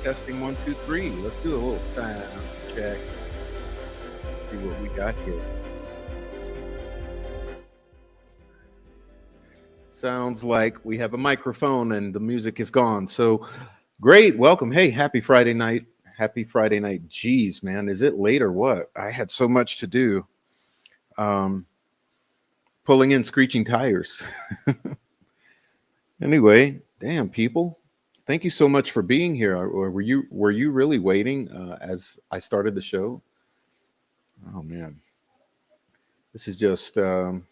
Testing one, two, three. Let's do a little sound check. See what we got here. Sounds like we have a microphone and the music is gone. So great. Welcome. Hey, happy Friday night. Happy Friday night. Geez, man, is it late or what? I had so much to do. Um, Pulling in screeching tires. Anyway, damn people. Thank you so much for being here. Or were you really waiting as I started the show? Oh man, this is just an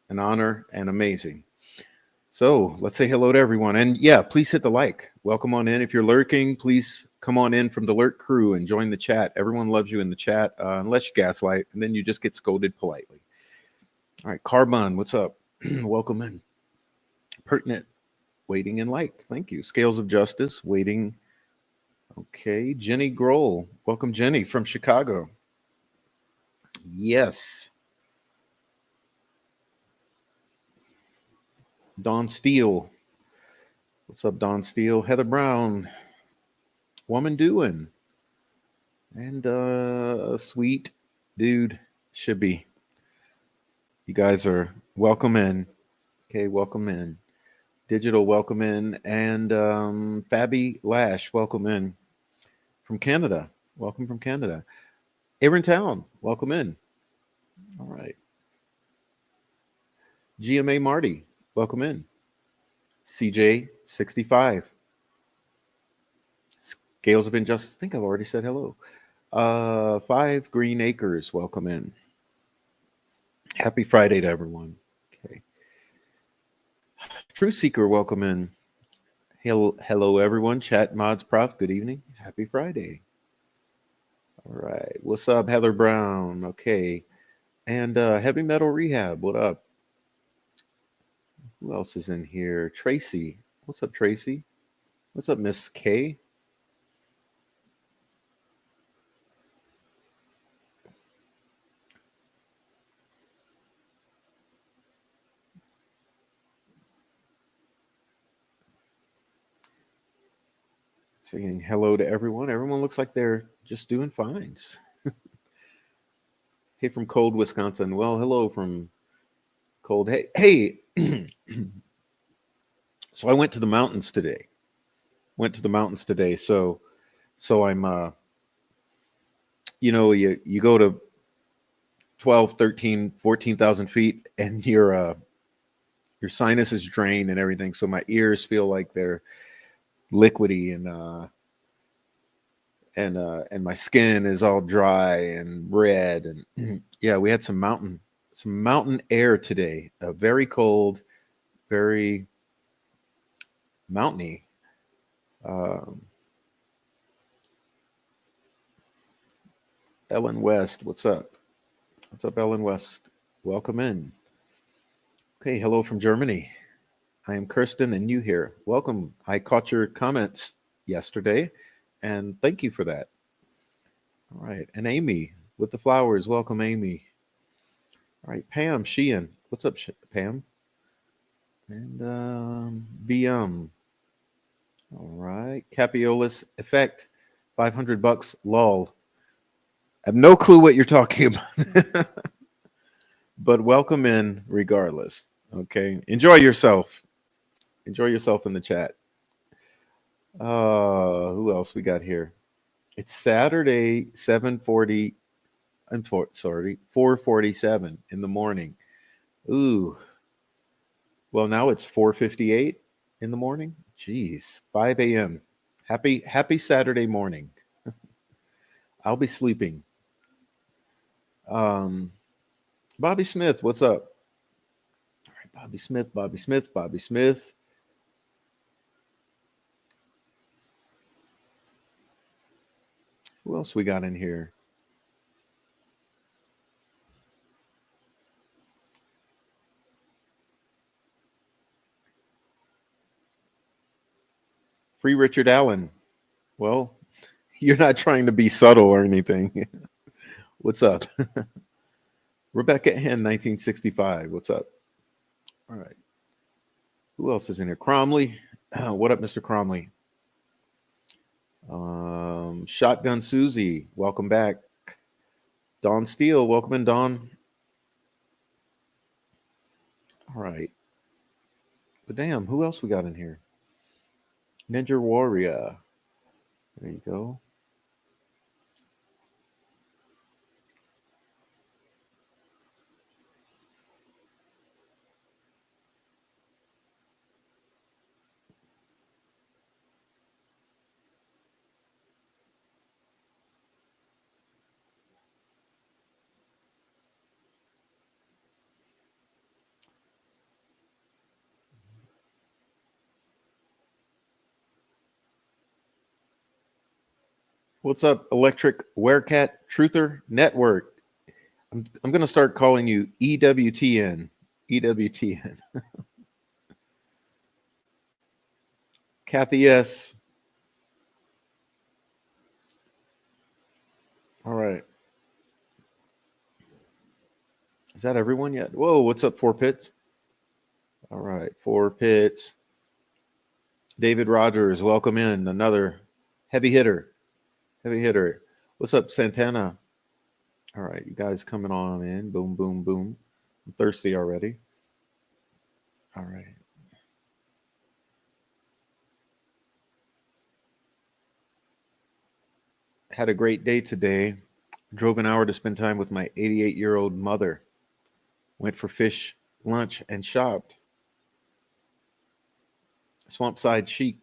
honor and amazing. So let's say hello to everyone. And yeah, please hit the like. Welcome on in. If you're lurking, please come on in from the lurk crew and join the chat. Everyone loves you in the chat, unless you gaslight, and then you just get scolded politely. All right, Carbon, what's up? Welcome in. Pertinent, waiting and liked. Thank you. Scales of Justice, waiting. Okay, Jenny Grohl. Welcome, Jenny from Chicago. Yes. Don Steele. What's up, Don Steele? Heather Brown. Woman doing. And sweet dude should be. You guys are welcome in. Okay, welcome in. Digital, welcome in. And Fabi Lash, welcome in from Canada. Welcome from Canada. Aaron Town, welcome in. All right. GMA Marty, welcome in. CJ65. Scales of Injustice. I think I've already said hello. Five Green Acres, welcome in. Happy Friday to everyone. Okay. True Seeker, welcome in. Hello, everyone. Chat Mods Prof, good evening. Happy Friday. All right. What's up, Heather Brown? Okay. And Heavy Metal Rehab, what up? Who else is in here? Tracy. What's up, Tracy? What's up, Miss K? Saying hello to everyone. Everyone looks like they're just doing fine. Hey, from cold Wisconsin. Well, hello from cold. Hey. So I went to the mountains today. So I'm you go to 12, 13, 14,000 feet and your sinus is drained and everything. So my ears feel like they're liquidy and my skin is all dry and red and yeah, we had some mountain air today. Very cold, very mountainy. Um, Ellen West, what's up? What's up, Ellen West? Welcome in. Okay, hello from Germany. I am Kirsten and you here. Welcome. I caught your comments yesterday and thank you for that. All right. And Amy with the flowers. Welcome, Amy. All right. Pam Sheehan. What's up, Pam? And BM. All right. Capiola's Effect. 500 bucks. Lol. I have no clue what you're talking about. But welcome in regardless. Okay. Enjoy yourself. Enjoy yourself in the chat. Who else we got here? It's Saturday, 7:40. Sorry, 4:47 in the morning. Ooh. Well, now it's 4:58 in the morning. Jeez, 5 a.m. Happy Saturday morning. I'll be sleeping. Um, Bobby Smith, what's up? All right, Bobby Smith, Bobby Smith, Bobby Smith. Who else we got in here? Free Richard Allen. Well, you're not trying to be subtle or anything. What's up? Rebecca Hen, 1965. What's up? All right. Who else is in here? Cromley. What up, Mr. Cromley? Shotgun Susie, welcome back. Dawn Steele, welcome in, Dawn. All right. But damn, who else we got in here? Ninja Warrior. There you go. What's up, Electric Werecat Truther Network? I'm going to start calling you EWTN. EWTN. Kathy S. All right. Is that everyone yet? Whoa, what's up, Four Pits? All right, Four Pits. David Rogers, welcome in. Another heavy hitter. Heavy hitter. What's up, Santana? All right, you guys coming on in. Boom, boom, boom. I'm thirsty already. All right. Had a great day today. Drove an hour to spend time with my 88-year-old mother. Went for fish, lunch, and shopped. Swampside Chic,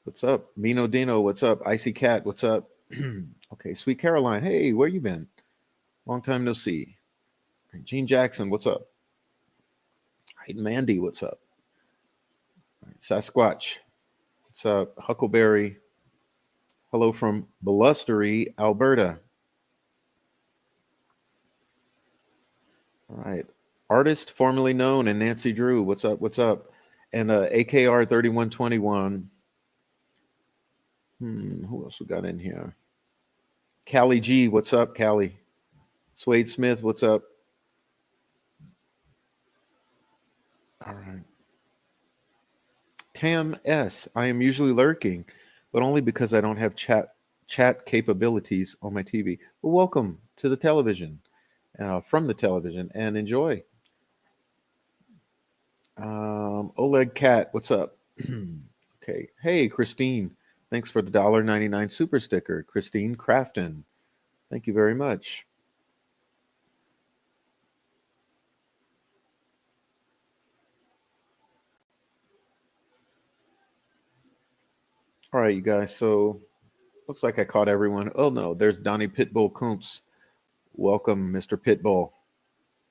what's up? Mino Dino, what's up? Icy Cat, what's up? Okay, Sweet Caroline, hey, where you been? Long time no see. Gene Jackson, what's up? Hey, Mandy, what's up? Sasquatch, what's up? Huckleberry, hello from Blustery, Alberta. All right. Artist formerly known and Nancy Drew, what's up? What's up? And AKR 3121. Who else we got in here? Callie G, what's up, Callie? Swade Smith, what's up? All right. Tam S, I am usually lurking, but only because I don't have chat capabilities on my TV. Well, welcome to the television, from the television, and enjoy. Oleg Cat, what's up? Okay. Hey, Christine. Thanks for the $1.99 super sticker. Christine Crafton. Thank you very much. All right, you guys. So looks like I caught everyone. Oh no, there's Donnie Pitbull Kuntz. Welcome, Mr. Pitbull.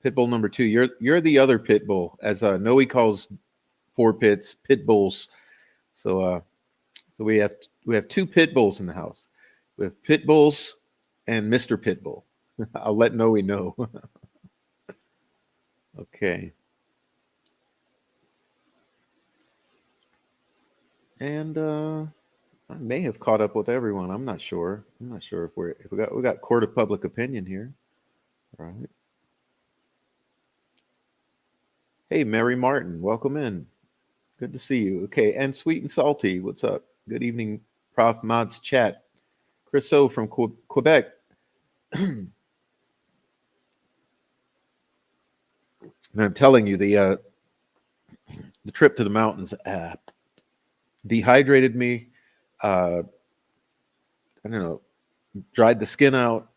Pitbull number two. You're the other Pitbull, as Noe calls four pits Pitbulls. So so we have two Pitbulls in the house. We have Pitbulls and Mr. Pitbull. I'll let Noe know. Okay. And I may have caught up with everyone. I'm not sure. I'm not sure if we got court of public opinion here. All right. Hey, Mary Martin, welcome in. Good to see you. Okay, and Sweet and Salty, what's up? Good evening, Prof. Mods chat. Chris O from Quebec. And I'm telling you, the trip to the mountains dehydrated me. I don't know, dried the skin out,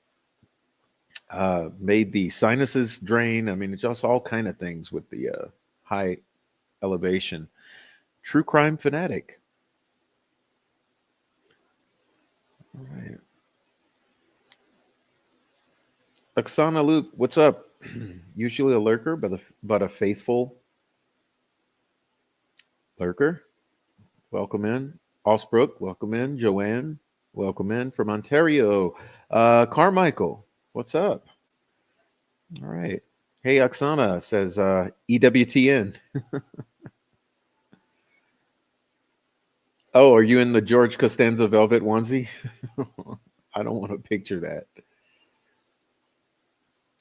made the sinuses drain. I mean, it's just all kind of things with the high elevation. True crime fanatic. All right. Oksana Luke, what's up? Usually a lurker, but a faithful lurker. Welcome in. Osbrook, welcome in. Joanne, welcome in from Ontario. Carmichael, what's up? All right. Hey, Oksana says EWTN. Oh, are you in the George Costanza velvet onesie? I don't want to picture that.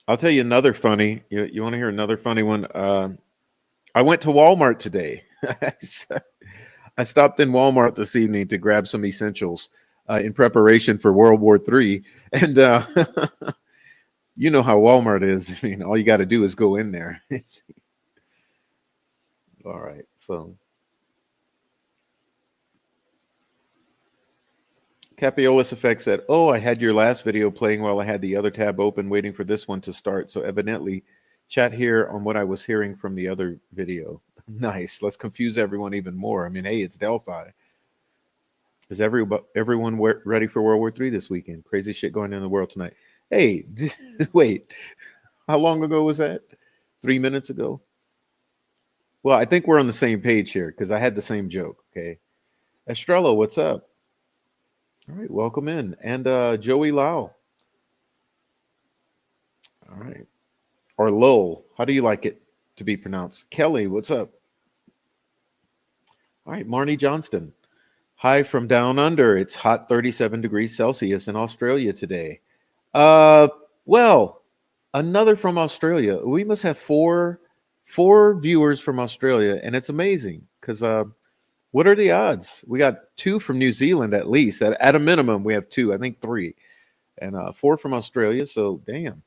I'll tell you another funny. You want to hear another funny one? I went to Walmart today. I stopped in Walmart this evening to grab some essentials. in preparation for World War III. And you know how Walmart is. I mean, all you got to do is go in there. All right. So Capiolus Effect said, "Oh, I had your last video playing while I had the other tab open, waiting for this one to start. So evidently, chat here on what I was hearing from the other video." Nice. Let's confuse everyone even more. I mean, hey, it's Delphi. Is everyone ready for World War III this weekend? Crazy shit going on in the world tonight. Hey, wait. How long ago was that? 3 minutes ago? Well, I think we're on the same page here because I had the same joke. Okay. Estrella, what's up? All right, welcome in. And Joey Lau. All right. Or Lowell. How do you like it to be pronounced? Kelly, what's up? All right, Marnie Johnston. Hi from down under. It's hot 37 degrees Celsius in Australia today. Uh, well, another from Australia. We must have four viewers from Australia, and it's amazing because what are the odds? We got two from New Zealand at least. At a minimum, we have two. I think three, and four from Australia. So damn,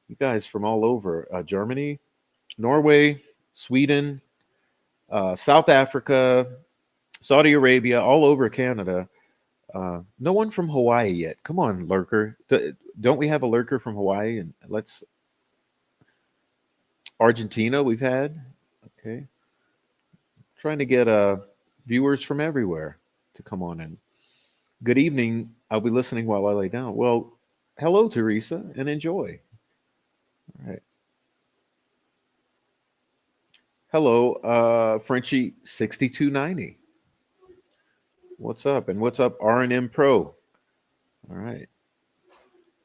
you guys from all over Germany, Norway, Sweden, South Africa, Saudi Arabia, all over Canada. No one from Hawaii yet. Come on, lurker. Don't we have a lurker from Hawaii? And let's Argentina. We've had. Okay, trying to get viewers from everywhere to come on in. Good evening. I'll be listening while I lay down. Well, hello, Teresa, and enjoy. All right. Hello, Frenchie 6290. What's up? And what's up, R&M Pro? All right.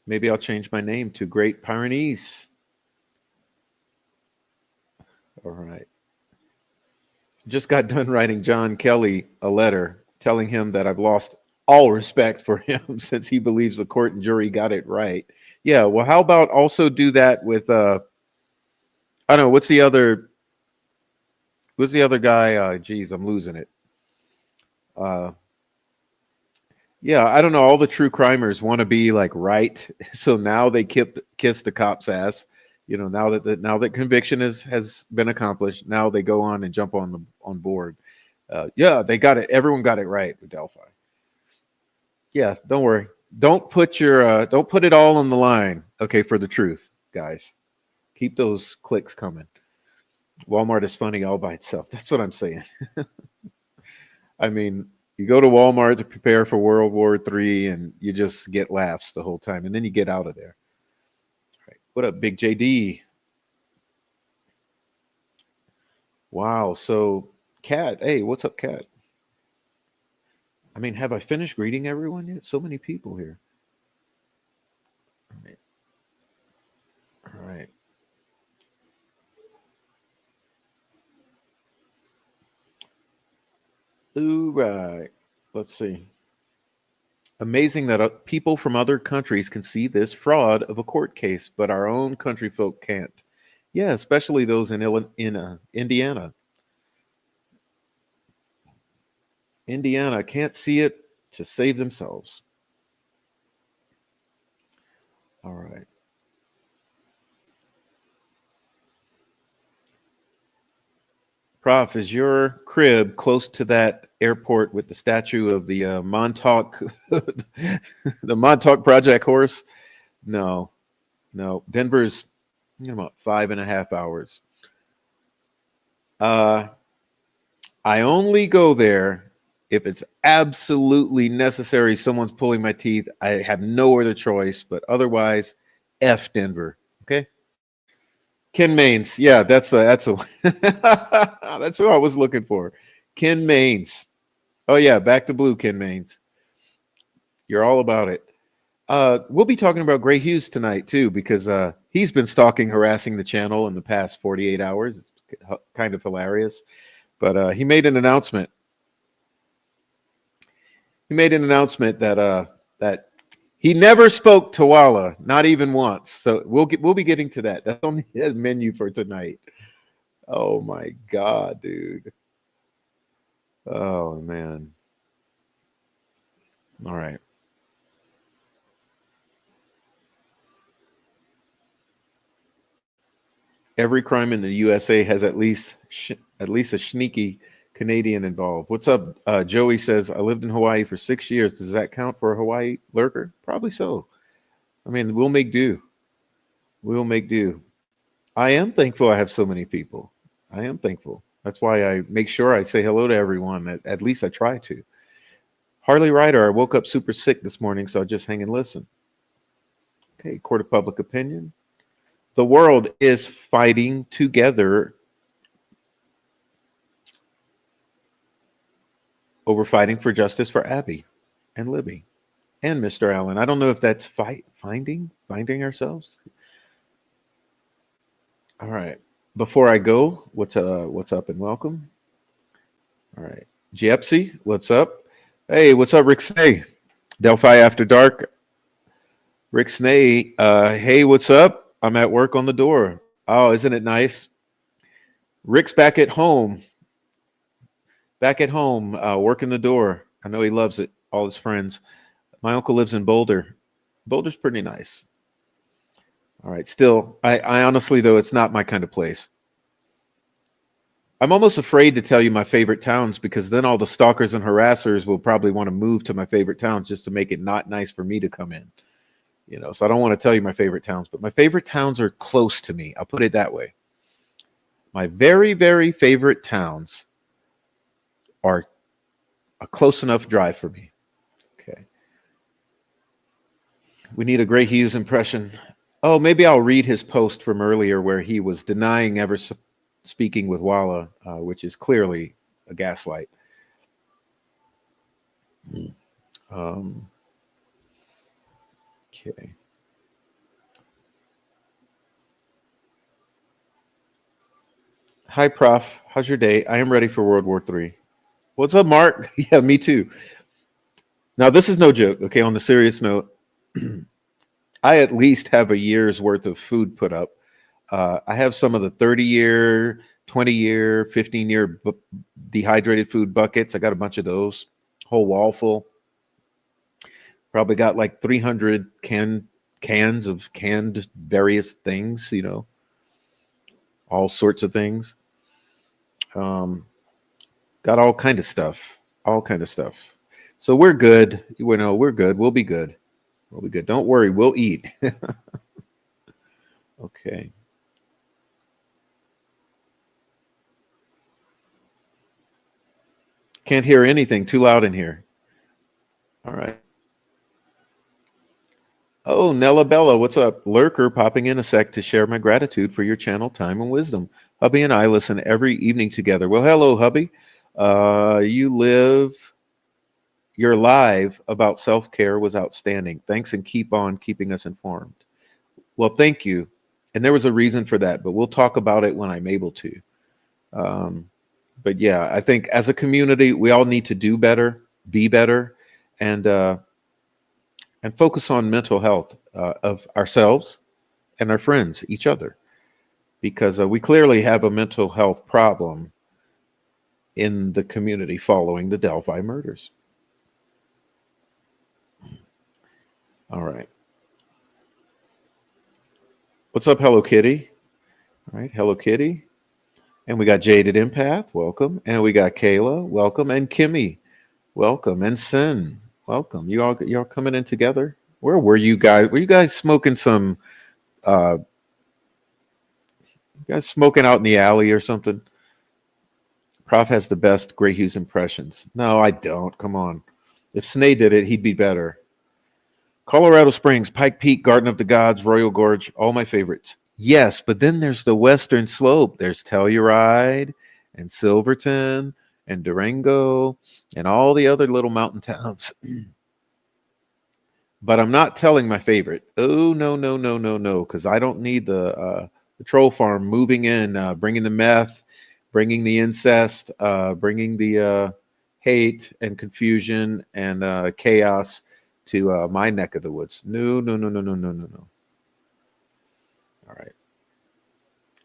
Maybe I'll change my name to Great Pyrenees. All right. Just got done writing John Kelly a letter telling him that I've lost all respect for him since he believes the court and jury got it right. Yeah, well, how about also do that with I don't know, what's the other guy? Geez, I'm losing it. Uh yeah, I don't know. All the true crimers want to be like right, so now they kiss the cop's ass. You know, now that conviction has been accomplished, now they go on and jump on board. Yeah, they got it. Everyone got it right with Delphi. Yeah, don't worry. Don't put it all on the line. Okay, for the truth, guys. Keep those clicks coming. Walmart is funny all by itself. That's what I'm saying. I mean, you go to Walmart to prepare for World War III, and you just get laughs the whole time, and then you get out of there. Right. What up, Big JD? Wow. So, Cat. Hey, what's up, Cat? I mean, have I finished greeting everyone yet? So many people here. All right. All right. All right. Let's see. Amazing that people from other countries can see this fraud of a court case, but our own country folk can't. Yeah, especially those in Indiana. Indiana can't see it to save themselves. All right. Prof, is your crib close to that airport with the statue of the Montauk, the Montauk Project horse? No, no. Denver's about 5.5 hours. Uh, I only go there if it's absolutely necessary. Someone's pulling my teeth. I have no other choice, but otherwise, F Denver. Okay. Ken Maines. Yeah, that's a that's who I was looking for. Ken Maines. Oh yeah, back to blue, Ken Maines. You're all about it. We'll be talking about Gray Hughes tonight too, because he's been stalking, harassing the channel in the past 48 hours. It's kind of hilarious, but he made an announcement. He made an announcement that he never spoke to Walla, not even once. So we'll be getting to that. That's on the menu for tonight. Oh my God, dude. Oh man. All right. Every crime in the USA has at least a sneaky Canadian involved. What's up? Joey says, I lived in Hawaii for 6 years. Does that count for a Hawaii lurker? Probably so. I mean, we'll make do. We'll make do. I am thankful I have so many people. I am thankful. That's why I make sure I say hello to everyone. At least I try to. Harley Ryder, I woke up super sick this morning, so I just hang and listen. Okay, court of public opinion. The world is fighting together over fighting for justice for Abby and Libby and Mr. Allen. I don't know if that's finding ourselves. All right. Before I go, what's up and welcome. All right. Jepsy, what's up? Hey, what's up, Rick Snay? Delphi After Dark. Rick Snay, hey, what's up? I'm at work on the door. Oh, isn't it nice? Rick's back at home. Working the door. I know he loves it. All his friends. My uncle lives in Boulder. Boulder's pretty nice. All right. Still, I honestly, though, it's not my kind of place. I'm almost afraid to tell you my favorite towns because then all the stalkers and harassers will probably want to move to my favorite towns just to make it not nice for me to come in. So I don't want to tell you my favorite towns, but my favorite towns are close to me. I'll put it that way. My very, very favorite towns are a close enough drive for me. Okay. We need a Gray Hughes impression. Oh, maybe I'll read his post from earlier where he was denying ever speaking with Walla, which is clearly a gaslight. Okay. Hi, Prof. How's your day? I am ready for World War III. What's up, Mark? Yeah, me too. Now, this is no joke, okay? On the serious note, I at least have a year's worth of food put up. I have some of the 30-year, 20-year, 15-year dehydrated food buckets. I got a bunch of those, whole wall full. Probably got like 300 cans of canned various things, all sorts of things. Got all kind of stuff, So we're good. We're good. We'll be good. Don't worry. We'll eat. Okay. Can't hear anything. Too loud in here. All right. Oh, Nella Bella, what's up? Lurker popping in a sec to share my gratitude for your channel, time, and wisdom. Hubby and I listen every evening together. Well, hello, hubby. Your live about self-care was outstanding. Thanks and keep on keeping us informed. Well, thank you. And there was a reason for that, but we'll talk about it when I'm able to. But yeah, I think as a community, we all need to do better, be better, and focus on mental health of ourselves and our friends, each other, because we clearly have a mental health problem in the community following the Delphi murders. All right. What's up, Hello Kitty? All right, Hello Kitty. And we got Jaded Empath, welcome. And we got Kayla, welcome. And Kimmy, welcome. And Sin, welcome. You all coming in together? Where were you guys? Were you guys smoking some you guys smoking out in the alley or something? Prof has the best Gray Hughes impressions. No, I don't. Come on. If Snay did it, he'd be better. Colorado Springs, Pike Peak, Garden of the Gods, Royal Gorge, all my favorites. Yes, but then there's the Western Slope. There's Telluride and Silverton and Durango and all the other little mountain towns. But I'm not telling my favorite. Oh, no, because I don't need the troll farm moving in, bringing the meth, bringing the incest, bringing the hate and confusion and chaos to my neck of the woods. No. All right.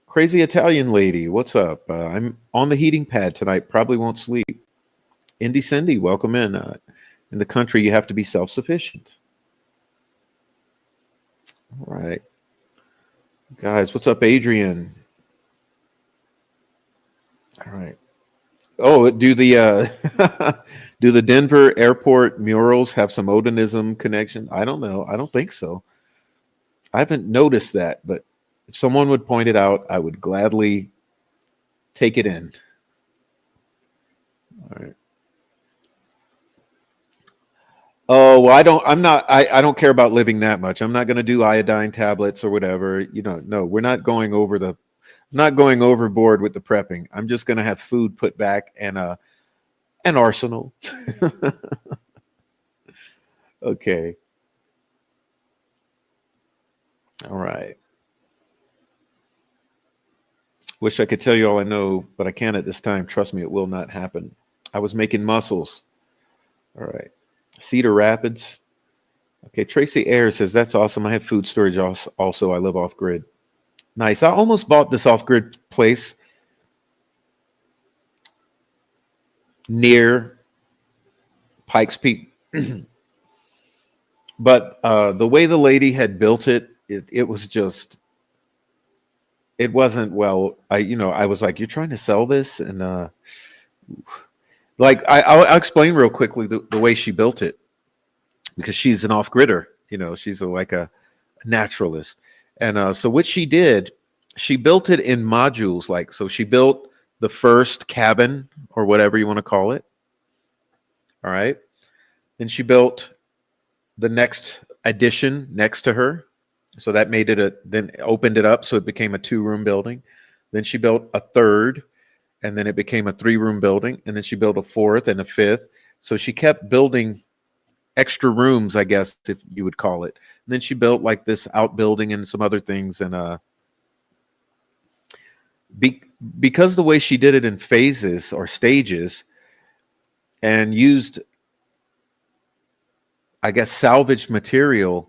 Crazy Italian lady, what's up? I'm on the heating pad tonight. Probably won't sleep. Indy Cindy, welcome in. In the country, you have to be self-sufficient. All right. Guys, what's up, Adrian? All right. Oh, do the do the Denver airport murals have some Odinism connection? I don't know. I don't think so. I haven't noticed that, but if someone would point it out, I would gladly take it in. All right. Oh, well, I don't care about living that much. I'm not going to do iodine tablets or whatever. No, we're not going over not going overboard with the prepping. I'm just going to have food put back and an arsenal. Okay. All right. Wish I could tell you all I know, but I can't at this time. Trust me, it will not happen. I was making muscles. All right. Cedar Rapids. Okay. Tracy Ayers says, that's awesome. I have food storage also. I live off grid. Nice. I almost bought this off grid place near Pikes Peak. But the way the lady had built it, it was just, it wasn't well. I was like, you're trying to sell this? And like, I'll explain real quickly the way she built it, because she's an off-gridder. She's like a naturalist. And so what she did, she built it in modules. Like, so she built the first cabin, or whatever you want to call it. All right. Then she built the next addition next to her. So that made it then opened it up. So it became a 2-room building. Then she built a third, and then it became a 3-room building. And then she built a fourth and a fifth. So she kept building extra rooms, I guess, if you would call it. And then she built like this outbuilding and some other things. And because the way she did it in phases or stages, and used, I guess, salvaged material,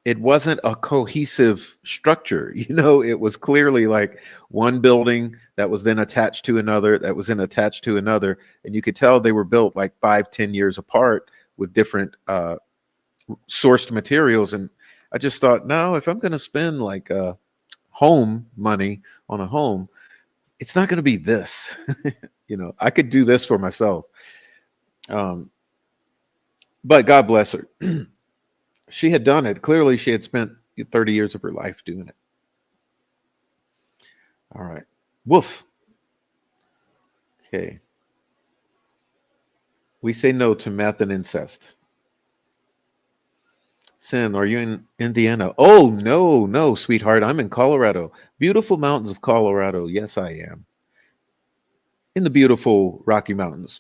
it wasn't a cohesive structure. It was clearly like one building that was then attached to another, that was then attached to another. And you could tell they were built like 5-10 years apart with different sourced materials. And I just thought, no, if I'm going to spend like home money on a home, it's not going to be this. I could do this for myself. But God bless her. She had done it. Clearly, she had spent 30 years of her life doing it. All right. Woof. Okay. We say no to meth and incest. Sin, are you in Indiana? Oh, no, sweetheart. I'm in Colorado. Beautiful mountains of Colorado. Yes, I am. In the beautiful Rocky Mountains.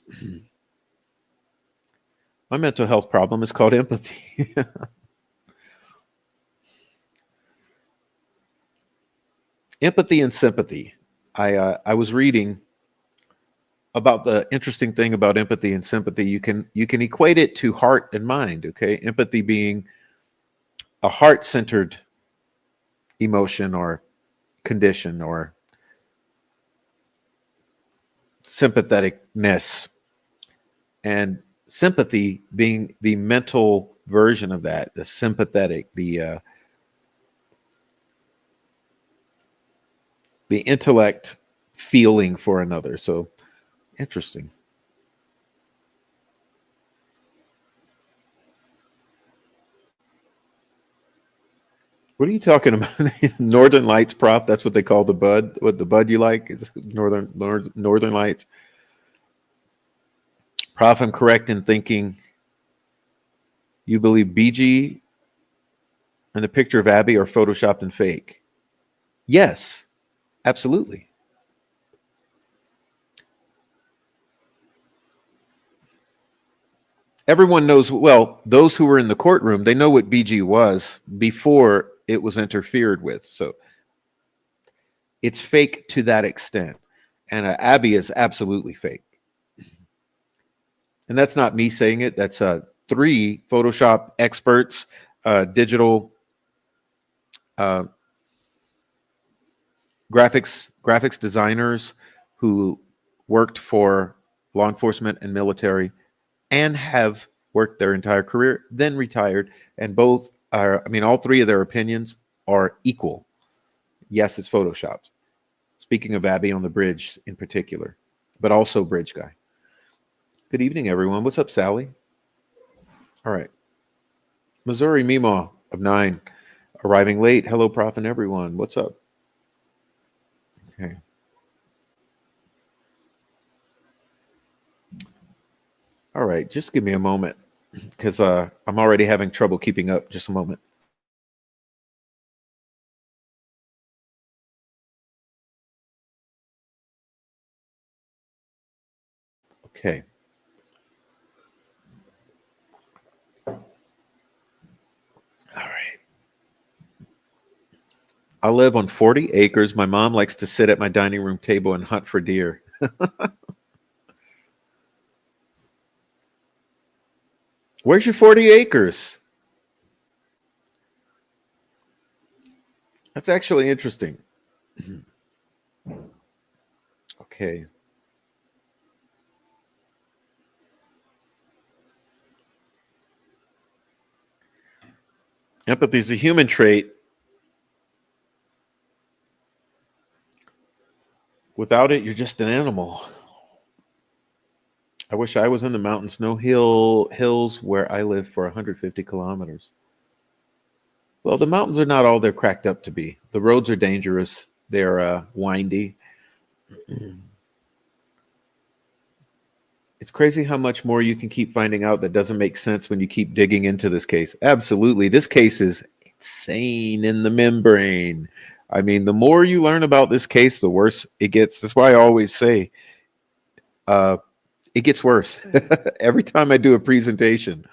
My mental health problem is called empathy. Empathy and sympathy. I was reading about the interesting thing about empathy and sympathy. You can equate it to heart and mind. Okay, empathy being a heart-centered emotion or condition, or sympatheticness, and sympathy being the mental version of that, the sympathetic, the intellect feeling for another. So interesting. What are you talking about? Northern Lights, Prof. That's what they call the bud. What the bud you like is Northern Lights. Prof, I'm correct in thinking you believe BG and the picture of Abby are photoshopped and fake. Yes, absolutely. Everyone knows, well, those who were in the courtroom, they know what BG was before it was interfered with. So it's fake to that extent. And Abby is absolutely fake. And that's not me saying it. That's 3 Photoshop experts, digital graphics designers who worked for law enforcement and military, and have worked their entire career, then retired, and both are, I mean, all three of their opinions are equal. Yes, it's photoshopped. Speaking of Abby on the bridge in particular, but also Bridge Guy. Good evening, everyone. What's up, Sally? All right. Missouri Mima of 9, arriving late. Hello, Prof, and everyone. What's up? Okay. All right. Just give me a moment because I'm already having trouble keeping up. Just a moment. Okay. All right. I live on 40 acres. My mom likes to sit at my dining room table and hunt for deer. Where's your 40 acres? That's actually interesting. Okay. Empathy is a human trait. Without it, you're just an animal. I wish I was in the mountains, no hills where I live for 150 kilometers. Well, the mountains are not all they're cracked up to be. The roads are dangerous. They're windy. It's crazy how much more you can keep finding out that doesn't make sense when you keep digging into this case. Absolutely. This case is insane in the membrane. I mean, the more you learn about this case, the worse it gets. That's why I always say uh, it gets worse. Every time I do a presentation,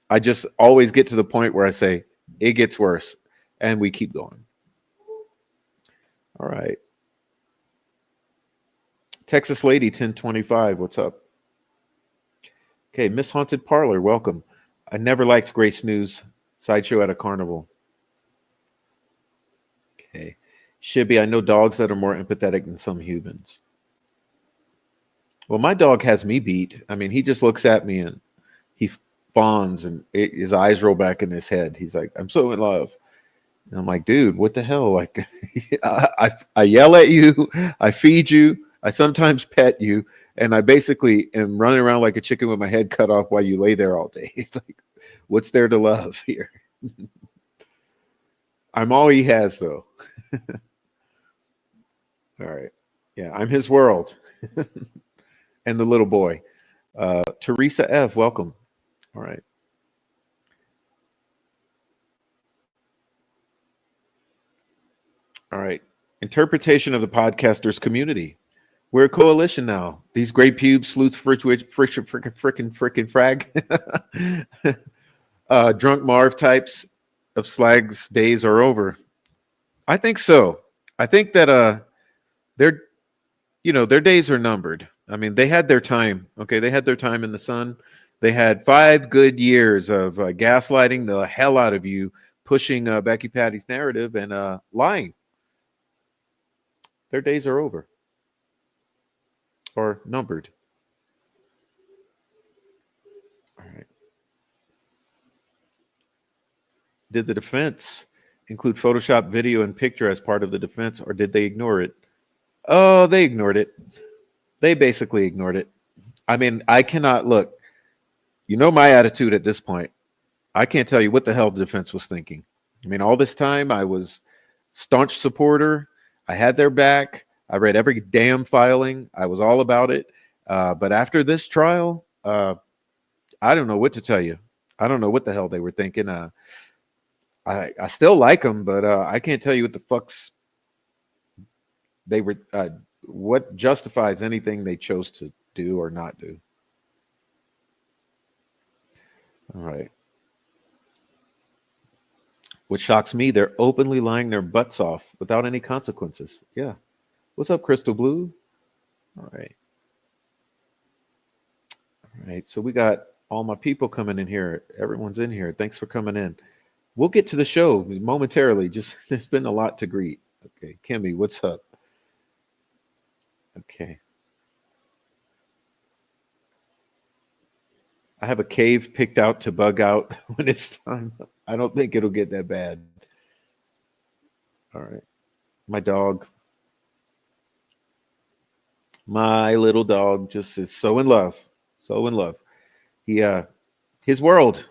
I just always get to the point where I say, it gets worse. And we keep going. All right. Texas Lady 1025, what's up? Okay, Miss Haunted Parlor, welcome. I never liked Grace News sideshow at a carnival. Okay. Shibby, I know dogs that are more empathetic than some humans. Well, my dog has me beat. I mean, he just looks at me and he fawns and his eyes roll back in his head. He's like, I'm so in love. And I'm like, dude, what the hell? Like, I yell at you, I feed you, I sometimes pet you, and I basically am running around like a chicken with my head cut off while you lay there all day. It's like, what's there to love here? I'm all he has, though. All right. Yeah, I'm his world and the little boy. Teresa F., welcome. All right. All right. Interpretation of the podcasters community. We're a coalition now. These great pubes, sleuth, frickin' frag, drunk Marv types of slags days are over. I think so. I think that their their days are numbered. I mean, they had their time. Okay, they had their time in the sun. They had 5 good years of gaslighting the hell out of you, pushing Becky Patty's narrative and lying. Their days are over or numbered. All right. Did the defense include Photoshop video and picture as part of the defense, or did they ignore it? Oh, they ignored it. They basically ignored it. I mean, I cannot look. You know my attitude at this point. I can't tell you what the hell the defense was thinking. I mean, all this time I was staunch supporter. I had their back. I read every damn filing. I was all about it. But after this trial, I don't know what to tell you. I don't know what the hell they were thinking. I still like them, but I can't tell you what the fuck's they were. What justifies anything they chose to do or not do. All right. What shocks me, they're openly lying their butts off without any consequences. Yeah. What's up, Crystal Blue? All right. All right. So we got all my people coming in here. Everyone's in here. Thanks for coming in. We'll get to the show momentarily. Just there's been a lot to greet. Okay. Kimmy, what's up? Okay. I have a cave picked out to bug out when it's time. I don't think it'll get that bad. All right. My dog, my little dog just is so in love. So in love. He his world.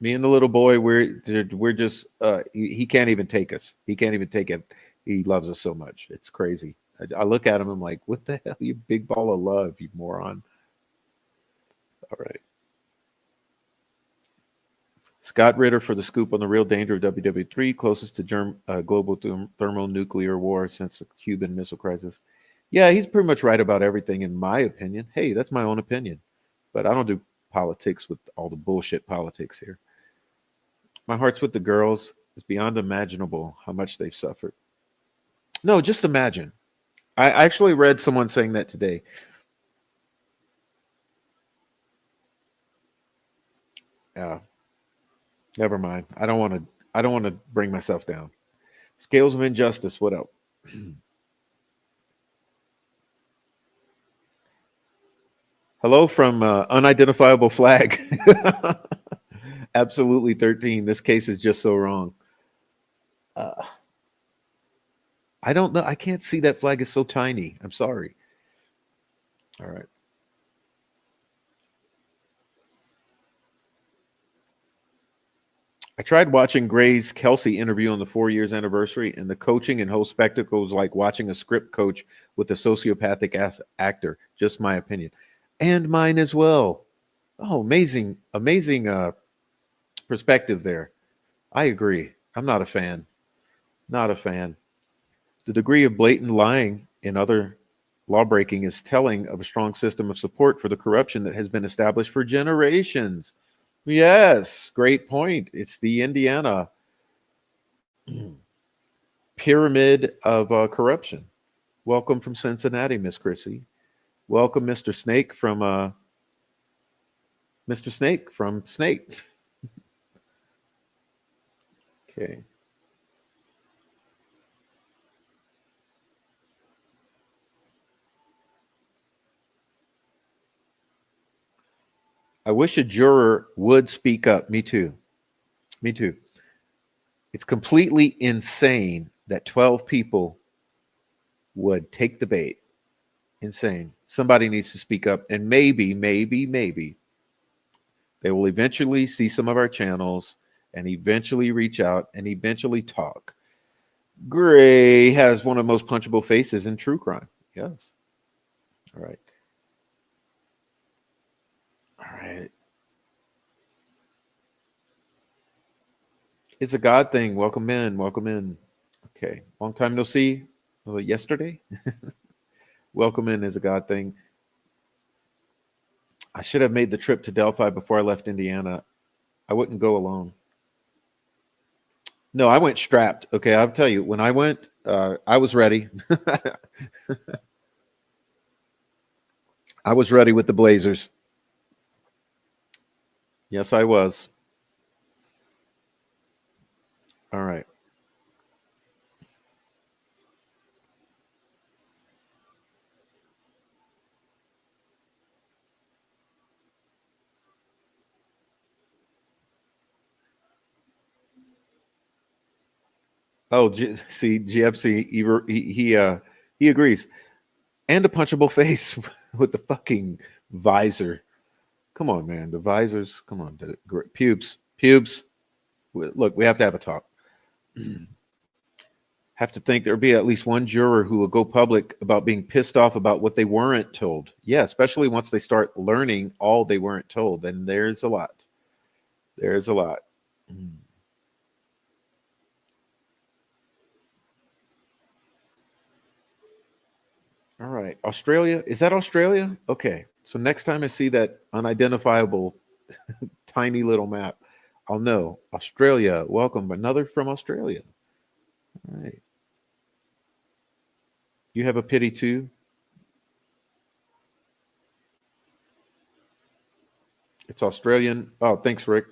Me and the little boy, we're just he can't even take us. He can't even take it. He loves us so much. It's crazy. I look at him, I'm like, what the hell, you big ball of love, you moron. All right. Scott Ritter for the scoop on the real danger of WW3, closest to global thermonuclear war since the Cuban Missile Crisis. Yeah, he's pretty much right about everything, in my opinion. Hey, that's my own opinion. But I don't do politics with all the bullshit politics here. My heart's with the girls. It's beyond imaginable how much they've suffered. No, just imagine. I actually read someone saying that today. Yeah, never mind. I don't want to. I don't want to bring myself down. Scales of injustice. What else? Hello from unidentifiable flag. Absolutely 13. This case is just so wrong. Uh, I don't know. I can't see that flag is so tiny. I'm sorry. All right. I tried watching Gray's Kelsey interview on the 4 years anniversary, and the coaching and whole spectacle was like watching a script coach with a sociopathic actor. Just my opinion, and mine as well. Oh, amazing, amazing perspective there. I agree. I'm not a fan. Not a fan. The degree of blatant lying in other lawbreaking is telling of a strong system of support for the corruption that has been established for generations. Yes, great point. It's the Indiana pyramid of corruption. Welcome from Cincinnati, Miss Chrissy. Welcome, Mr. Snake from Snake. Okay. I wish a juror would speak up. Me too. Me too. It's completely insane that 12 people would take the bait. Insane. Somebody needs to speak up, and maybe they will eventually see some of our channels and eventually reach out and eventually talk. Gray has one of the most punchable faces in true crime. Yes. All right. All right. It's a God thing. Welcome in. Welcome in. Okay. Long time no see. Yesterday. Welcome in is a God thing. I should have made the trip to Delphi before I left Indiana. I wouldn't go alone. No, I went strapped. Okay, I'll tell you. When I went, I was ready. I was ready with the Blazers. Yes, I was. All right. Oh, see, GFC, he agrees. And a punchable face with the fucking visor. Come on, man. The visors. Come on, pubes. Look, we have to have a talk. Have to think there'll be at least one juror who will go public about being pissed off about what they weren't told. Yeah, especially once they start learning all they weren't told. Then there's a lot. There's a lot. Mm. All right. Australia. Is that Australia? Okay. So next time I see that unidentifiable tiny little map, I'll know. Australia. Welcome. Another from Australia. All right. You have a pity too? It's Australian. Oh, thanks, Rick.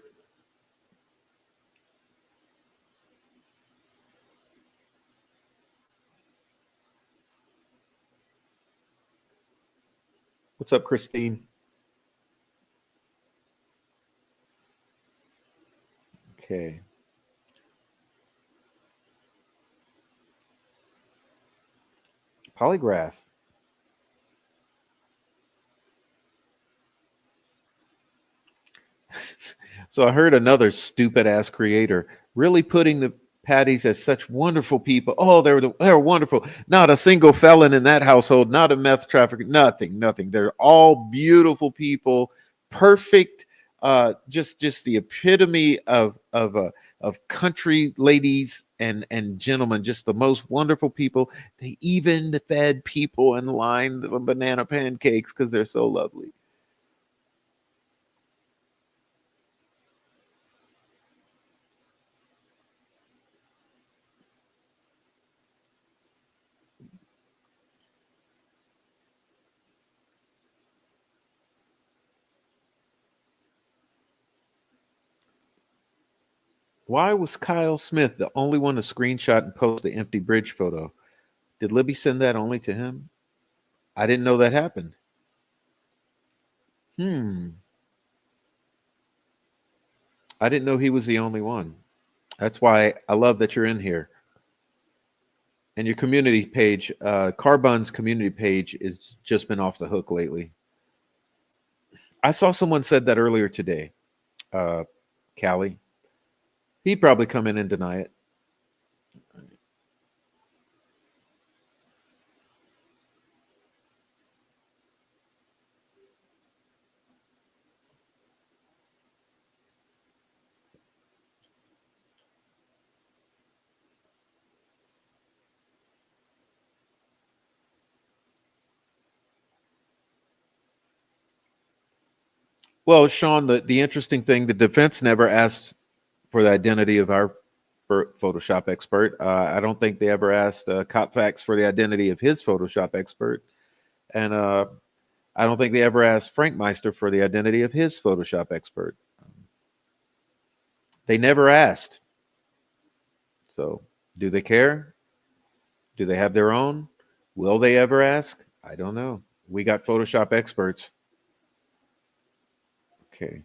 What's up, Christine? Okay. Polygraph. So I heard another stupid ass creator really putting the Patties as such wonderful people. Oh, they're wonderful. Not a single felon in that household. Not a meth trafficker. Nothing. Nothing. They're all beautiful people. Perfect. Just the epitome of country ladies and gentlemen. Just the most wonderful people. They even fed people in line the banana pancakes because they're so lovely. Why was Kyle Smith the only one to screenshot and post the empty bridge photo? Did Libby send that only to him? I didn't know that happened. Hmm. I didn't know he was the only one. That's why I love that you're in here. And your community page, Carbon's community page, has just been off the hook lately. I saw someone said that earlier today. Uh, Callie. He'd probably come in and deny it. Well, Sean, the interesting thing, the defense never asked for the identity of our Photoshop expert. I don't think they ever asked Copfax for the identity of his Photoshop expert. And I don't think they ever asked Frank Meister for the identity of his Photoshop expert. They never asked. So, do they care? Do they have their own? Will they ever ask? I don't know. We got Photoshop experts. Okay.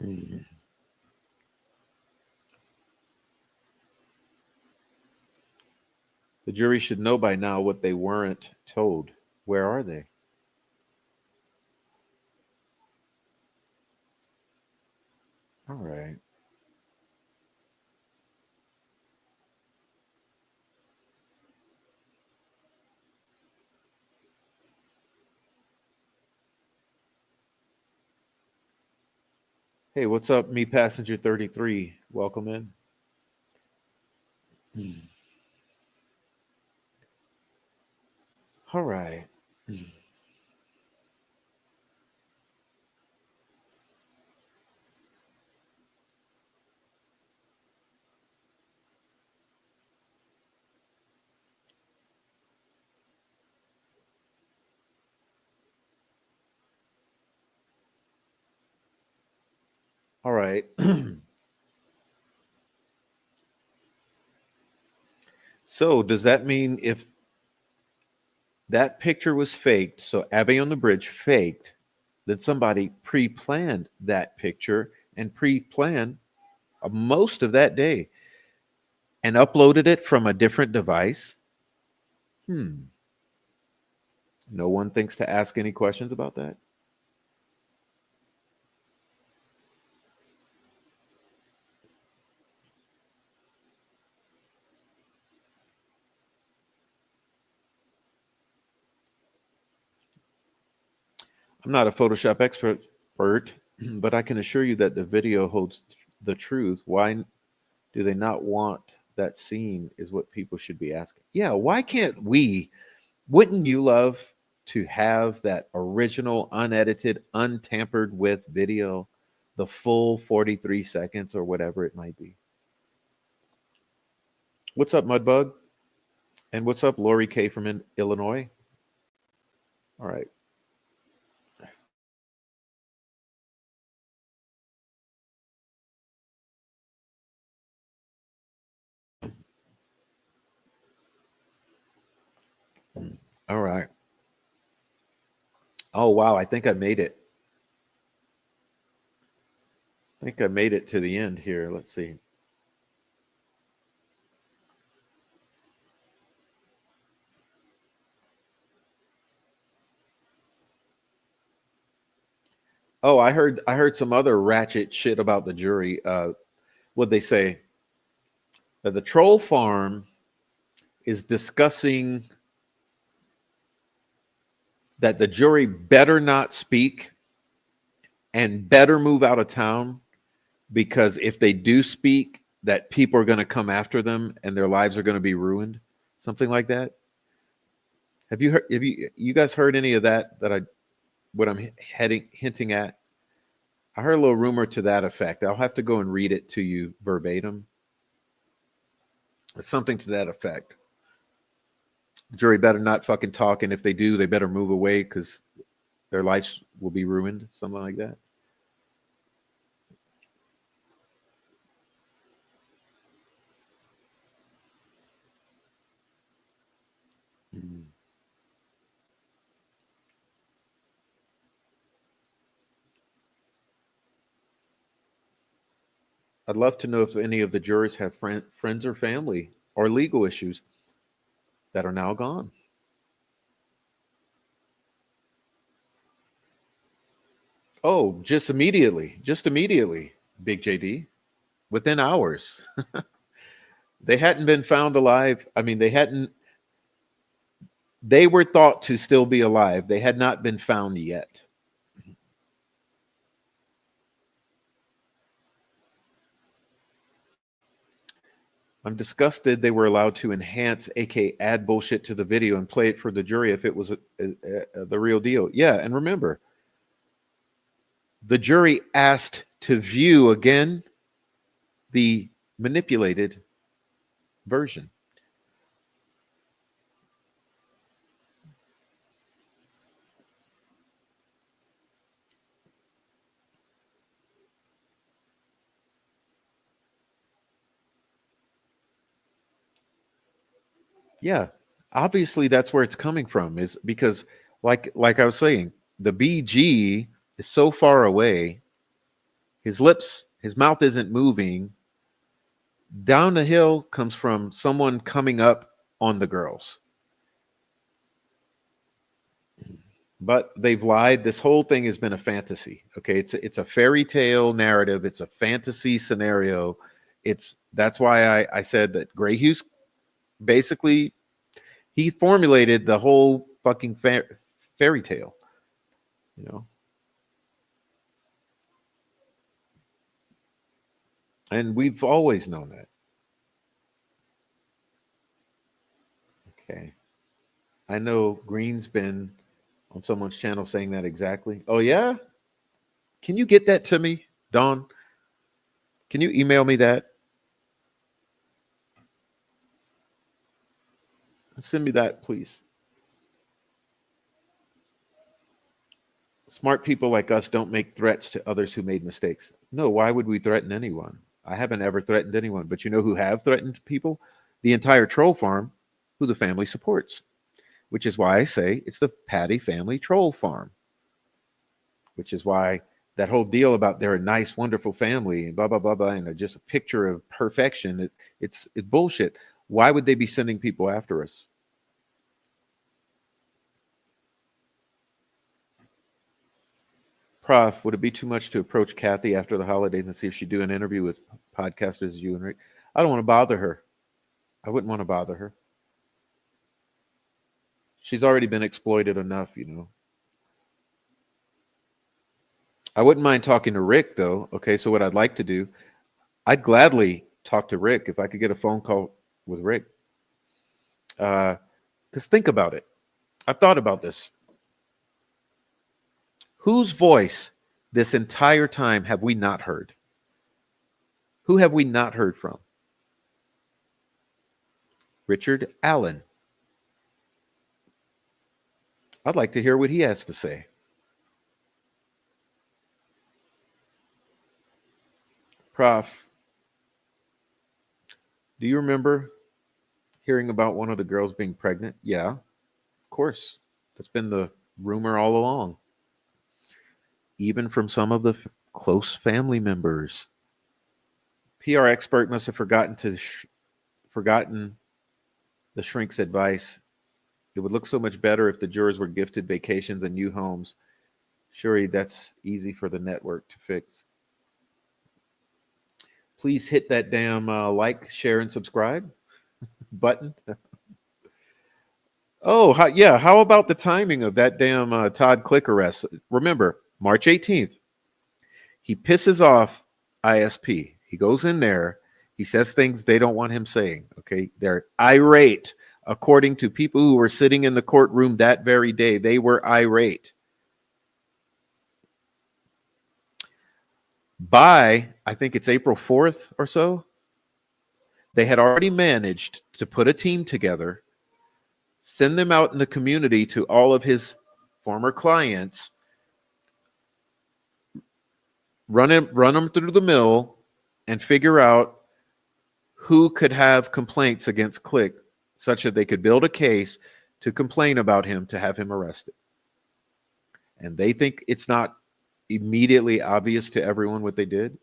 Mm. The jury should know by now what they weren't told. Where are they? All right. Hey, what's up, me passenger 33? Welcome in. Mm. All right. Mm. All right. So, does that mean if that picture was faked, so Abby on the bridge faked, then somebody pre planned that picture and pre planned most of that day and uploaded it from a different device? Hmm. No one thinks to ask any questions about that. I'm not a Photoshop expert, but I can assure you that the video holds the truth. Why do they not want that scene? Is what people should be asking. Yeah, why can't we? Wouldn't you love to have that original, unedited, untampered with video, the full 43 seconds or whatever it might be? What's up, Mudbug? And what's up, Lori K from Illinois? All right. All right. Oh wow, I think I made it. I think I made it to the end here. Let's see. Oh, I heard some other ratchet shit about the jury. What they say that the troll farm is discussing that the jury better not speak and better move out of town because if they do speak, that people are going to come after them and their lives are going to be ruined. Something like that. Have you heard? Have you guys heard any of that? That I what I'm heading hinting at? I heard a little rumor to that effect. I'll have to go and read it to you verbatim. It's something to that effect. The jury better not fucking talk, and if they do, they better move away because their lives will be ruined. Something like that. Mm. I'd love to know if any of the jurors have friends or family or legal issues that are now gone. Oh, just immediately, Big JD, within hours. They hadn't been found alive. I mean, they were thought to still be alive. They had not been found yet. I'm disgusted they were allowed to enhance, aka add bullshit to the video and play it for the jury if it was the real deal. Yeah, and remember, the jury asked to view again the manipulated version. Yeah, obviously that's where it's coming from is because like I was saying, the BG is so far away, his mouth isn't moving. Down the hill comes from someone coming up on the girls. But they've lied. This whole thing has been a fantasy. Okay, it's a fairy tale narrative. It's a fantasy scenario. It's that's why I said that Gray Hughes basically he formulated the whole fucking fairy tale. You know, and we've always known that. Okay, I know Green's been on someone's channel saying that exactly. Oh yeah, can you get that to me, Dawn? Can you email me that? Send me that, please. Smart people like us don't make threats to others who made mistakes. No, why would we threaten anyone? I haven't ever threatened anyone, but you know who have threatened people? The entire troll farm, who the family supports, which is why I say it's the Patty family troll farm, which is why that whole deal about they're a nice, wonderful family and blah, blah, blah, blah, and just a picture of perfection, it's bullshit. Why would they be sending people after us? Prof, would it be too much to approach Kathy after the holidays and see if she'd do an interview with podcasters as you and Rick? I don't want to bother her. I wouldn't want to bother her. She's already been exploited enough, you know. I wouldn't mind talking to Rick, though. Okay, so what I'd like to do, I'd gladly talk to Rick if I could get a phone call with Rick. Because think about it. I've thought about this. Whose voice this entire time have we not heard? Who have we not heard from? Richard Allen. I'd like to hear what he has to say. Prof, do you remember hearing about one of the girls being pregnant? Yeah. Of course, that's been the rumor all along, even from some of the close family members. PR expert must have forgotten the shrink's advice. It would look so much better if the jurors were gifted vacations and new homes. Surely that's easy for the network to fix. Please hit that damn like, share, and subscribe button. Oh, yeah. How about the timing of that damn Todd Click arrest? Remember, March 18th, he pisses off ISP. He goes in there. He says things they don't want him saying. Okay. They're irate. According to people who were sitting in the courtroom that very day, they were irate. By, I think it's April 4th or so, they had already managed to put a team together, send them out in the community to all of his former clients, run them through the mill, and figure out who could have complaints against Click such that they could build a case to complain about him to have him arrested. And they think it's not immediately obvious to everyone what they did.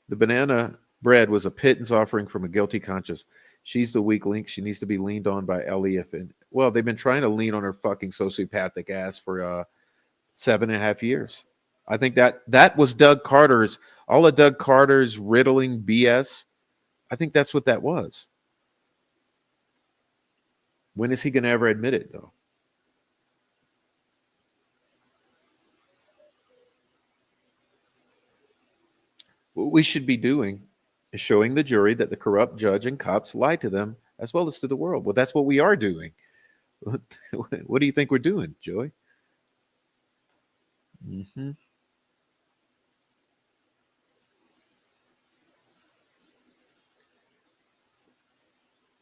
The banana bread was a pittance offering from a guilty conscience. She's the weak link. She needs to be leaned on by Elliot. And well, they've been trying to lean on her fucking sociopathic ass for 7.5 years. I think that was Doug Carter's, all of Doug Carter's riddling BS. I think that's what that was. When is he going to ever admit it, though? What we should be doing is showing the jury that the corrupt judge and cops lied to them as well as to the world. Well, that's what we are doing. What do you think we're doing, Joey? Hmm.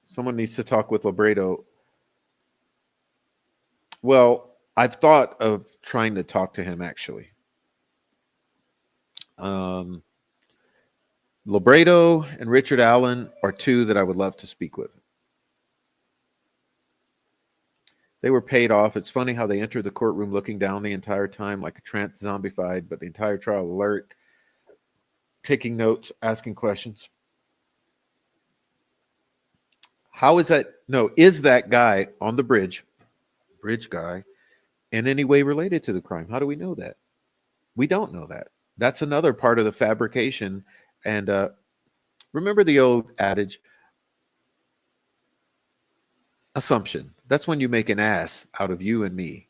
Someone needs to talk with Labredo. Well, I've thought of trying to talk to him actually. Um, Labredo and Richard Allen are two that I would love to speak with. They were paid off. It's funny how they entered the courtroom looking down the entire time like a trance zombified, but the entire trial alert, taking notes, asking questions. How is that? No, is that guy on the bridge guy, in any way related to the crime? How do we know that? We don't know that. That's another part of the fabrication. And remember the old adage, assumption. That's when you make an ass out of you and me.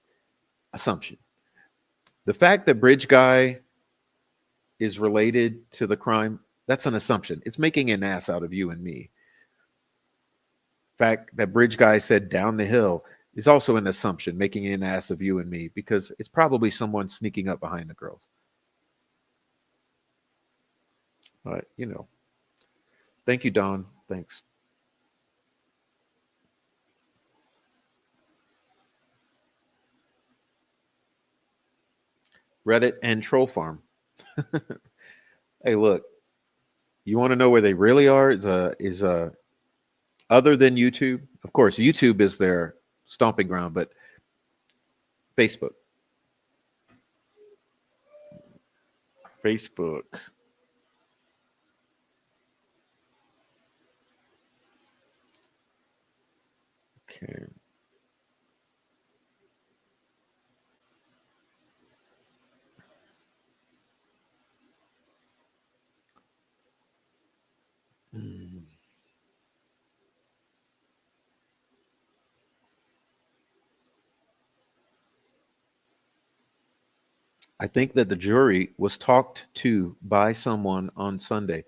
Assumption. The fact that bridge guy is related to the crime, that's an assumption. It's making an ass out of you and me. Fact that bridge guy said down the hill is also an assumption, making an ass of you and me, because it's probably someone sneaking up behind the girls. But thank you, Don. Thanks. Reddit and Troll Farm. Hey, look, you want to know where they really are? Is other than YouTube? Of course, YouTube is their stomping ground, but Facebook. Facebook. Okay. Hmm. I think that the jury was talked to by someone on Sunday.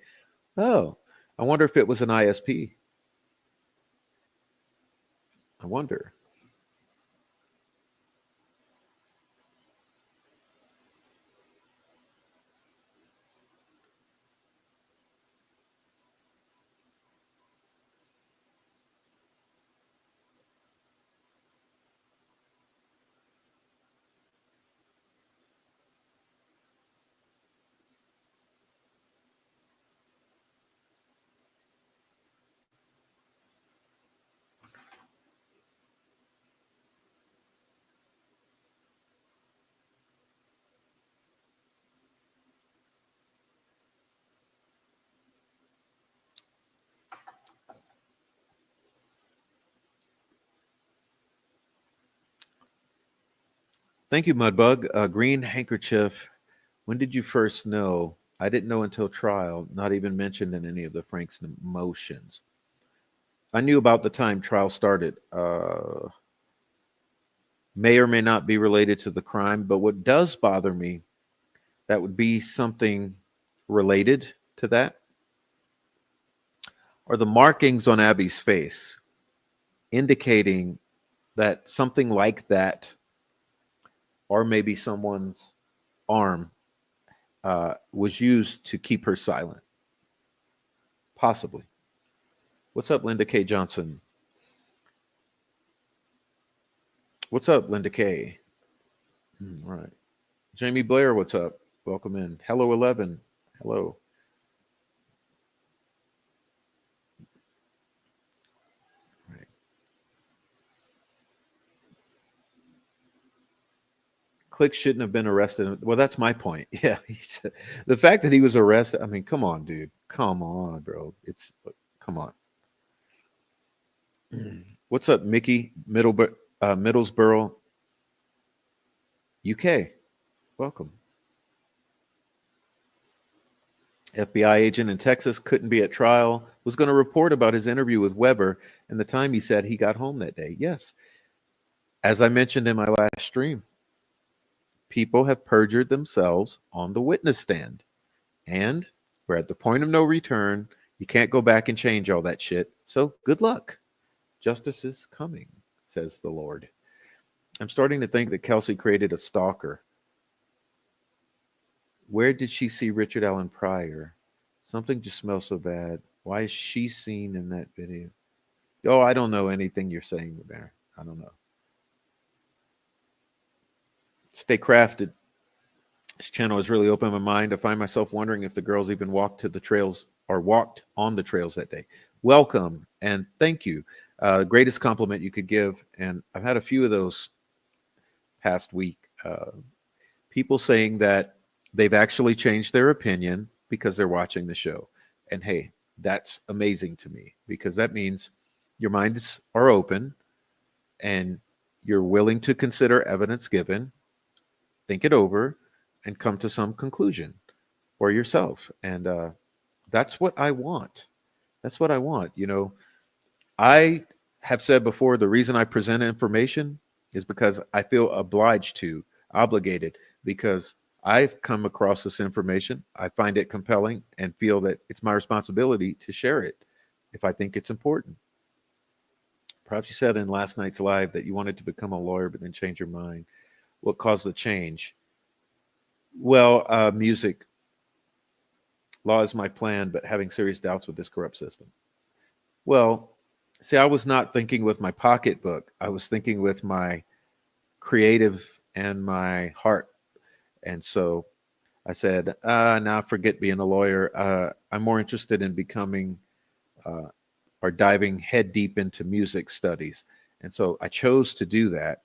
Oh, I wonder if it was an ISP. I wonder. Thank you, Mudbug. Green handkerchief. When did you first know? I didn't know until trial, not even mentioned in any of the Frank's motions. I knew about the time trial started. May or may not be related to the crime, but what does bother me, that would be something related to that, are the markings on Abby's face, indicating that something like that, or maybe someone's arm, was used to keep her silent. Possibly. What's up, Linda K. Johnson? What's up, Linda K? All right. Jamie Blair, what's up? Welcome in. Hello, 11. Hello. All right. Click shouldn't have been arrested. Well, that's my point. Yeah. The fact that he was arrested, I mean, come on, dude. Come on, bro. Come on. What's up, Mickey? Middlesboro, UK. Welcome. FBI agent in Texas couldn't be at trial, was going to report about his interview with Weber and the time he said he got home that day. Yes. As I mentioned in my last stream, people have perjured themselves on the witness stand. And we're at the point of no return. You can't go back and change all that shit. So good luck. Justice is coming, says the Lord. I'm starting to think that Kelsey created a stalker. Where did she see Richard Allen Pryor? Something just smells so bad. Why is she seen in that video? Oh, I don't know anything you're saying there. I don't know. Stay crafted. This channel has really opened my mind. I find myself wondering if the girls even walked to the trails or walked on the trails that day. Welcome and thank you. Greatest compliment you could give. And I've had a few of those past week. People saying that they've actually changed their opinion because they're watching the show. And hey, that's amazing to me because that means your minds are open and you're willing to consider evidence given, think it over, and come to some conclusion for yourself. And that's what I want. That's what I want. I have said before the reason I present information is because I feel obliged to, obligated, because I've come across this information. I find it compelling and feel that it's my responsibility to share it if I think it's important. Perhaps you said in last night's live that you wanted to become a lawyer but then change your mind. What caused the change? Well, music. Law is my plan, but having serious doubts with this corrupt system. Well, see, I was not thinking with my pocketbook. I was thinking with my creative and my heart. And so I said, now forget being a lawyer. I'm more interested in becoming uh, or diving head deep into music studies. And so I chose to do that.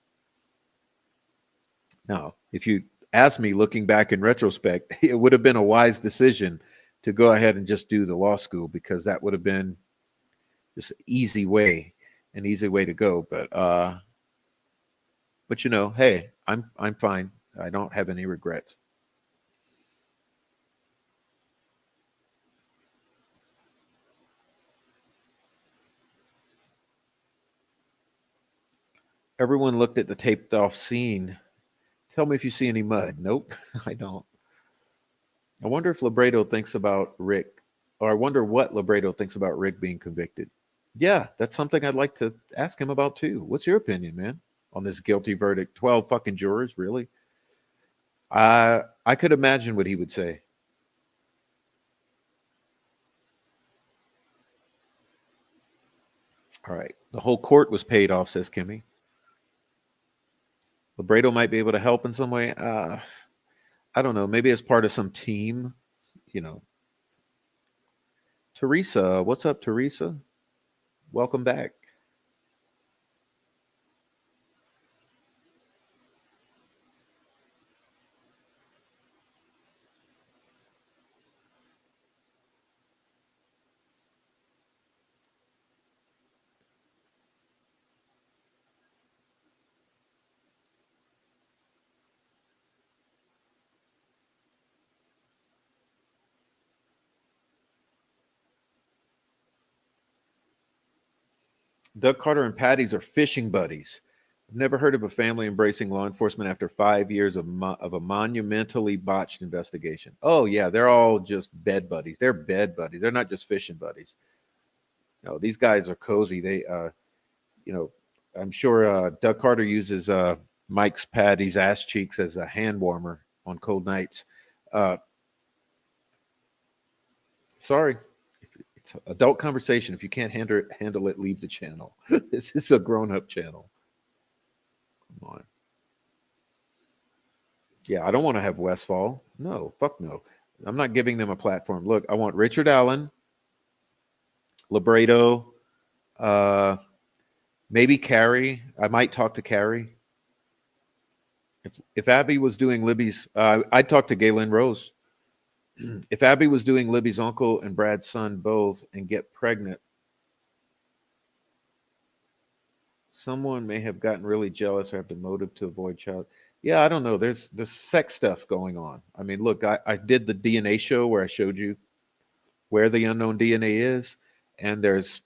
Now, if you ask me looking back in retrospect, it would have been a wise decision to go ahead and just do the law school because that would have been just an easy way to go. But hey, I'm fine. I don't have any regrets. Everyone looked at the taped off scene. Tell me if you see any mud. Nope, I don't. I wonder if Labredo thinks about Rick, or I wonder what Labredo thinks about Rick being convicted. Yeah, that's something I'd like to ask him about too. What's your opinion, man, on this guilty verdict? 12 fucking jurors, really? I could imagine what he would say. All right, the whole court was paid off, says Kimmy. Labredo might be able to help in some way. I don't know. Maybe as part of some team, you know. Teresa, what's up, Teresa? Welcome back. Doug Carter and Patty's are fishing buddies. I've never heard of a family embracing law enforcement after 5 years of a monumentally botched investigation. Oh yeah, they're all just bed buddies. They're bed buddies. They're not just fishing buddies. No, these guys are cozy. You know, I'm sure Doug Carter uses Mike's Patty's ass cheeks as a hand warmer on cold nights. Uh, Sorry, it's adult conversation. If you can't handle it, leave the channel. This is a grown up channel. Come on. Yeah, I don't want to have Westfall. No, fuck no. I'm not giving them a platform. Look, I want Richard Allen, Libredo, uh, maybe Carrie. I might talk to Carrie. If Abby was doing Libby's, I'd talk to Galen Rose. If Abby was doing Libby's uncle and Brad's son both and get pregnant, someone may have gotten really jealous or have the motive to avoid child. Yeah, I don't know. There's sex stuff going on. I mean, look, I did the DNA show where I showed you where the unknown DNA is, and there's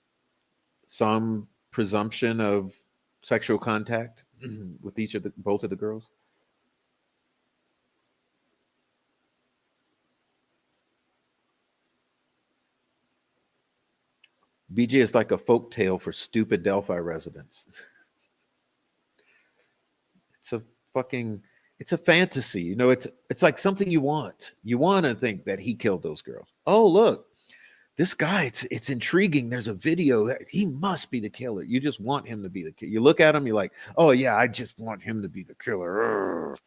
some presumption of sexual contact with each of the both of the girls. BJ is like a folk tale for stupid Delphi residents. It's a fucking it's a fantasy. It's like something you want. You want to think that he killed those girls. Oh, look, this guy, it's intriguing. There's a video that he must be the killer. You just want him to be the killer. You look at him, you're like, oh yeah, I just want him to be the killer. Urgh.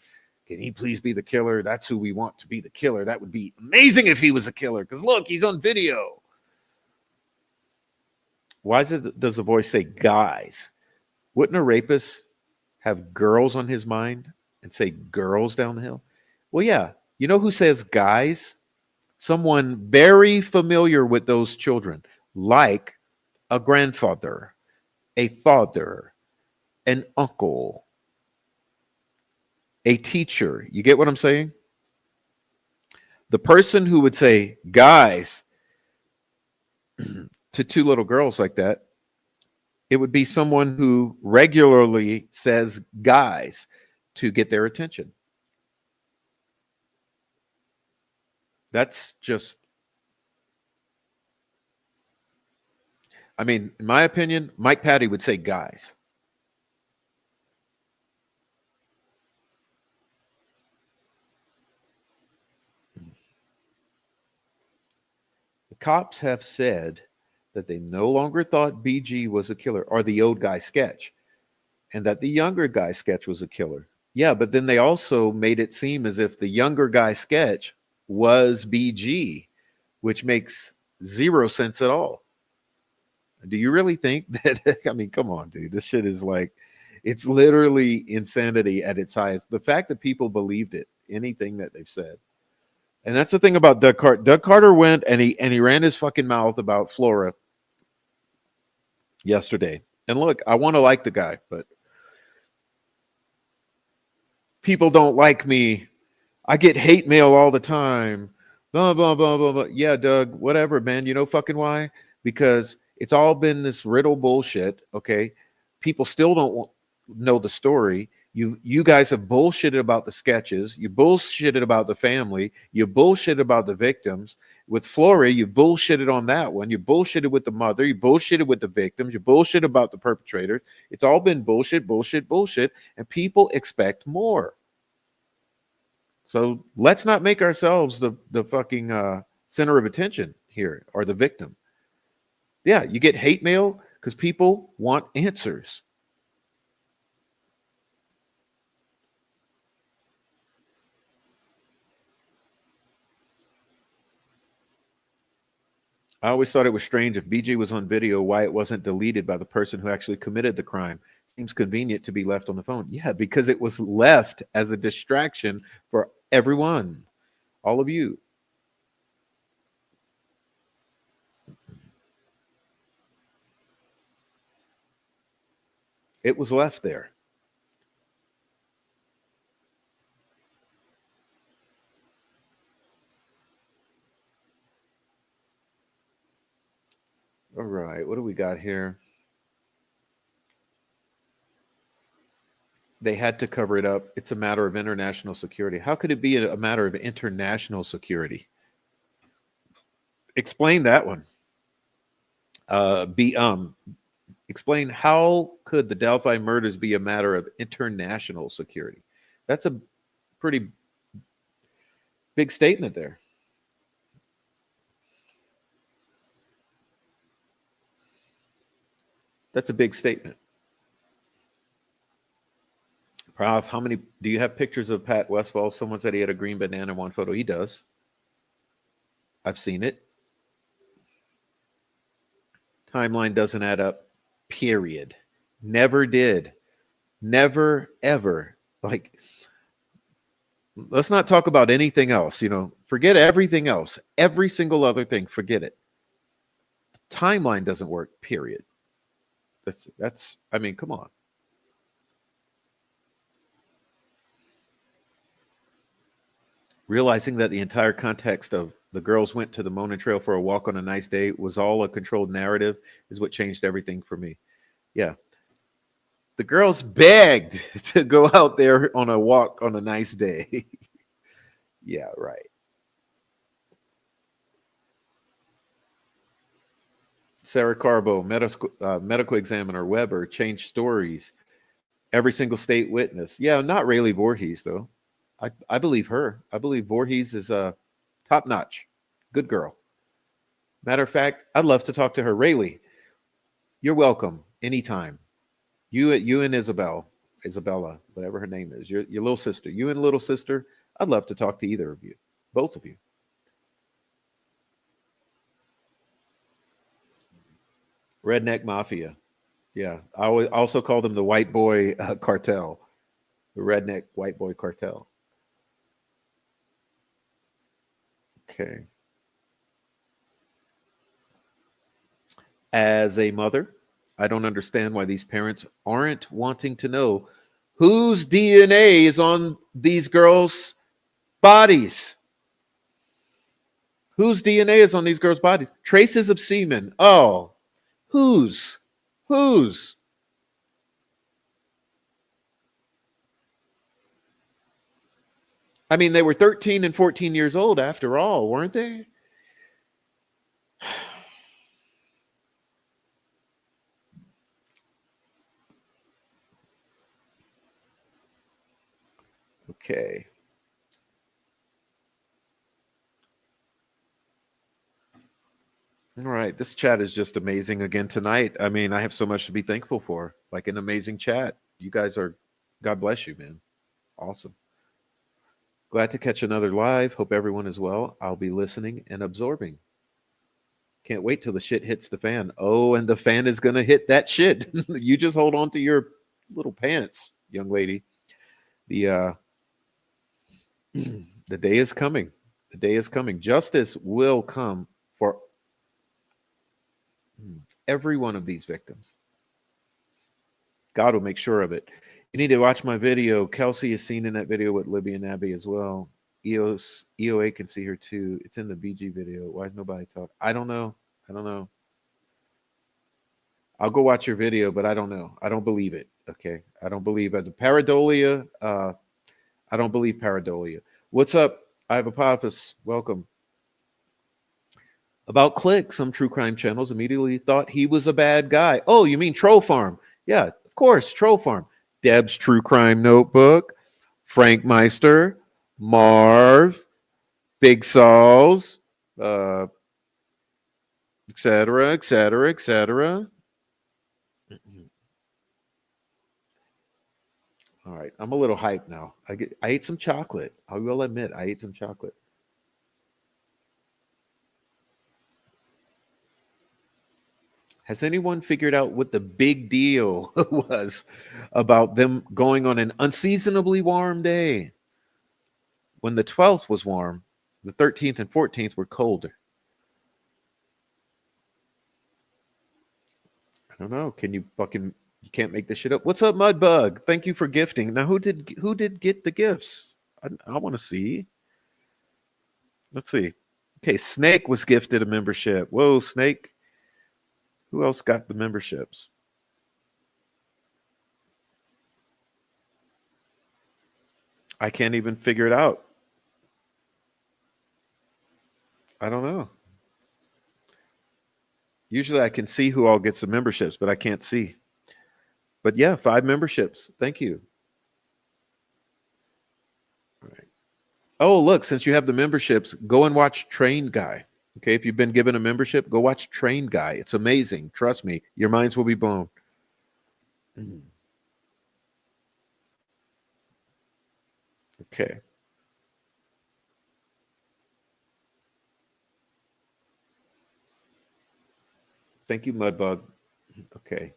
Can he please be the killer? That's who we want to be the killer. That would be amazing if he was a killer. Because look, he's on video. Why does the voice say guys? Wouldn't a rapist have girls on his mind and say girls down the hill? Well, yeah. You know who says guys? Someone very familiar with those children, like a grandfather, a father, an uncle, a teacher. You get what I'm saying? The person who would say guys to two little girls like that, it would be someone who regularly says guys to get their attention. That's just, I mean, in my opinion, Mike Patty would say guys. The cops have said that they no longer thought BG was a killer or the old guy sketch, and that the younger guy sketch was a killer. Yeah, but then they also made it seem as if the younger guy sketch was BG, which makes zero sense at all. Do you really think that? I mean, come on, dude. This shit is like, it's literally insanity at its highest. The fact that people believed it, anything that they've said. And that's the thing about Doug Carter. Doug Carter went and he ran his fucking mouth about Flora yesterday. And look, I want to like the guy, but people don't like me. I get hate mail all the time. Blah blah blah blah blah. Yeah, Doug, whatever, man. You know fucking why? Because it's all been this riddle bullshit. Okay, people still don't know the story. You guys have bullshitted about the sketches. You bullshitted about the family. You bullshitted about the victims. With Flora, you bullshitted on that one. You bullshitted with the mother. You bullshitted with the victims. You bullshitted about the perpetrators. It's all been bullshit, bullshit, bullshit, and people expect more. So let's not make ourselves the fucking center of attention here or the victim. Yeah, you get hate mail because people want answers. I always thought it was strange if BG was on video, why it wasn't deleted by the person who actually committed the crime. Seems convenient to be left on the phone. Yeah, because it was left as a distraction for everyone, all of you. It was left there. All right, what do we got here? They had to cover it up. It's a matter of international security. How could it be a matter of international security? Explain that one. Be Explain how could the Delphi murders be a matter of international security? That's a pretty big statement there. That's a big statement. Prof, how many do you have pictures of Pat Westfall? Someone said he had a green banana in one photo. He does. I've seen it. Timeline doesn't add up. Period. Never did. Never ever. Like, let's not talk about anything else. Forget everything else. Every single other thing, forget it. Timeline doesn't work. Period. That's. I mean, come on. Realizing that the entire context of the girls went to the Mona Trail for a walk on a nice day was all a controlled narrative is what changed everything for me. Yeah. The girls begged to go out there on a walk on a nice day. Yeah, right. Sarah Carbo, medical examiner, Weber, changed stories. Every single state witness. Yeah, not Rayleigh Voorhees, though. I believe her. I believe Voorhees is top notch. Good girl. Matter of fact, I'd love to talk to her. Rayleigh, you're welcome anytime. You and Isabella, whatever her name is, your little sister. You and little sister. I'd love to talk to either of you, both of you. Redneck Mafia. Yeah, I also call them the White Boy Cartel, the Redneck White Boy Cartel. Okay. As a mother, I don't understand why these parents aren't wanting to know whose DNA is on these girls' bodies. Whose DNA is on these girls' bodies? Traces of semen. Oh, whose? Whose? I mean, they were 13 and 14 years old after all, weren't they? Okay. All right. This chat is just amazing again tonight. I mean, I have so much to be thankful for. Like an amazing chat. You guys are, God bless you, man. Awesome. Glad to catch another live. Hope everyone is well. I'll be listening and absorbing. Can't wait till the shit hits the fan. Oh, and the fan is going to hit that shit. You just hold on to your little pants, young lady. The the day is coming. The day is coming. Justice will come for every one of these victims. God will make sure of it. You need to watch my video. Kelsey is seen in that video with Libby and Abby as well. EOA can see her too. It's in the BG video. Why is nobody talking? I don't know. I don't know. I'll go watch your video, but I don't know. I don't believe it. Okay. I don't believe it. The pareidolia. I don't believe pareidolia. What's up? I have Apophis. Welcome. About Click, some true crime channels immediately thought he was a bad guy. Oh, you mean Troll Farm? Yeah, of course, Troll Farm. Deb's True Crime Notebook, Frank Meister, Marv, Big Sauls, et cetera, et cetera, et cetera. All right, I'm a little hyped now. I ate some chocolate. I will admit, I ate some chocolate. Has anyone figured out what the big deal was about them going on an unseasonably warm day? When the 12th was warm, the 13th and 14th were colder. I don't know. You can't make this shit up. What's up, Mudbug? Thank you for gifting. Now who did get the gifts? I want to see. Let's see. Okay, Snake was gifted a membership. Whoa, Snake. Who else got the memberships? I can't even figure it out. I don't know. Usually I can see who all gets the memberships, but I can't see. But yeah, 5 memberships. Thank you. All right. Oh, look, since you have the memberships, go and watch Train Guy. Okay, if you've been given a membership, go watch Train Guy. It's amazing. Trust me, your minds will be blown. Okay. Thank you, Mudbug. Okay.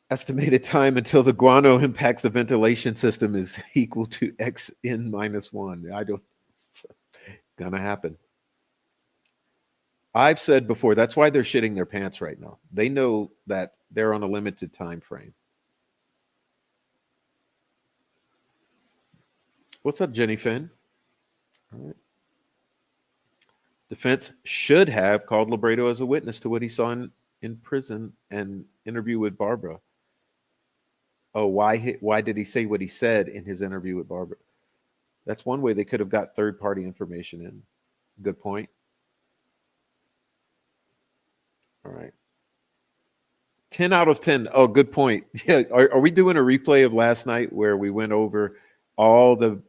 Estimated time until the guano impacts the ventilation system is equal to xn minus 1. I don't, it's gonna happen. I've said before, that's why they're shitting their pants right now. They know that they're on a limited time frame. What's up, Jenny Finn? All right. Defense should have called Libredo as a witness to what he saw in prison and interview with Barbara. Oh, why did he say what he said in his interview with Barbara? That's one way they could have got third party information in. Good point. All right. 10 out of 10. Oh, good point. Yeah. Are we doing a replay of last night where we went over all the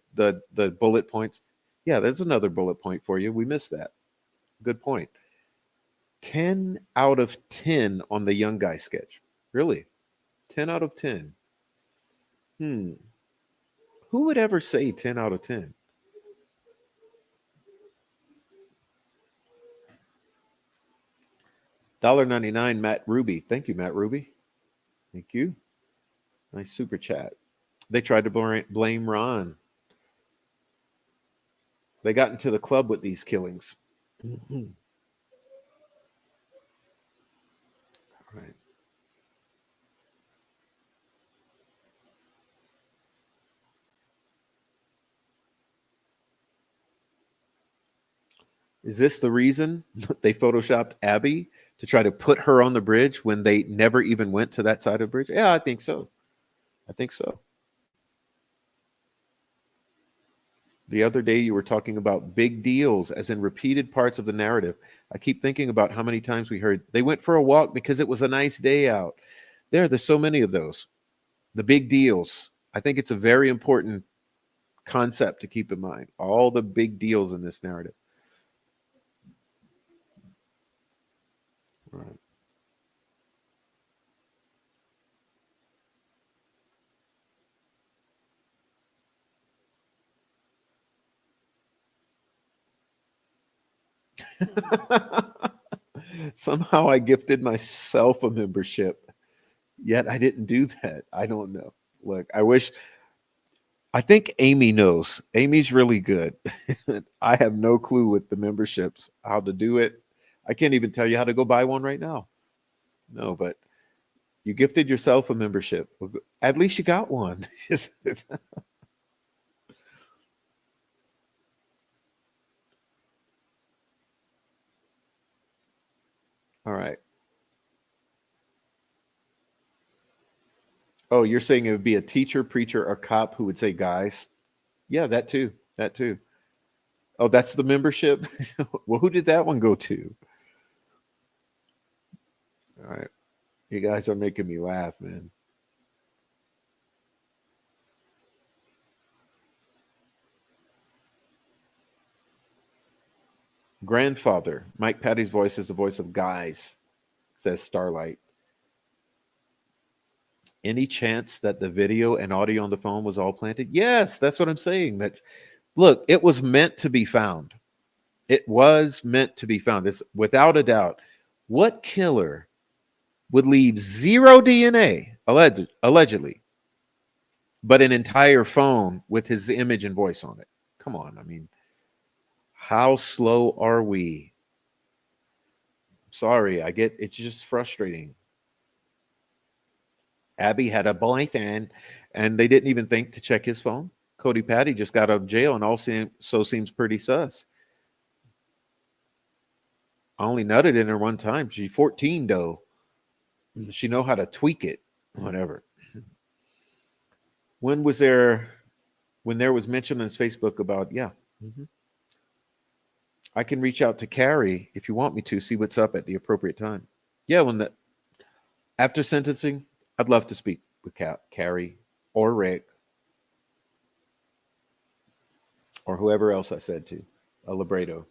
bullet points? Yeah, there's another bullet point for you. We missed that. Good point. 10 out of 10 on the young guy sketch. Really? 10 out of 10. Hmm. Who would ever say 10 out of 10? $1.99, Matt Ruby. Thank you, Matt Ruby. Thank you. Nice super chat. They tried to blame Ron. They got into the club with these killings. All right. Is this the reason they photoshopped Abby to try to put her on the bridge when they never even went to that side of the bridge? Yeah, I think so. I think so. The other day you were talking about big deals as in repeated parts of the narrative. I keep thinking about how many times we heard they went for a walk because it was a nice day out. There's so many of those. The big deals. I think it's a very important concept to keep in mind. All the big deals in this narrative. Right. Somehow I gifted myself a membership, yet I didn't do that. I don't know. Look, I think Amy knows. Amy's really good. I have no clue with the memberships, how to do it. I can't even tell you how to go buy one right now. No, but you gifted yourself a membership. At least you got one. All right. Oh, you're saying it would be a teacher, preacher, or cop who would say, guys? Yeah, that too. That too. Oh, that's the membership? Well, who did that one go to? All right. You guys are making me laugh, man. Grandfather. Mike Patty's voice is the voice of guys, says Starlight. Any chance that the video and audio on the phone was all planted? Yes, that's what I'm saying. That's look, it was meant to be found. It was meant to be found. It's without a doubt. What killer would leave zero DNA, allegedly, but an entire phone with his image and voice on it? Come on. I mean, how slow are we? Sorry, I get it's just frustrating. Abby had a boyfriend and they didn't even think to check his phone. Cody Patty just got out of jail and also seems pretty sus. I only nutted in her one time. She 14 though. She know how to tweak it. Whatever. When was there when there was mention on his Facebook about, yeah, mhm, I can reach out to Carrie if you want me to, see what's up at the appropriate time. Yeah, when the after sentencing, I'd love to speak with Carrie or Rick or whoever else I said to, Labredo.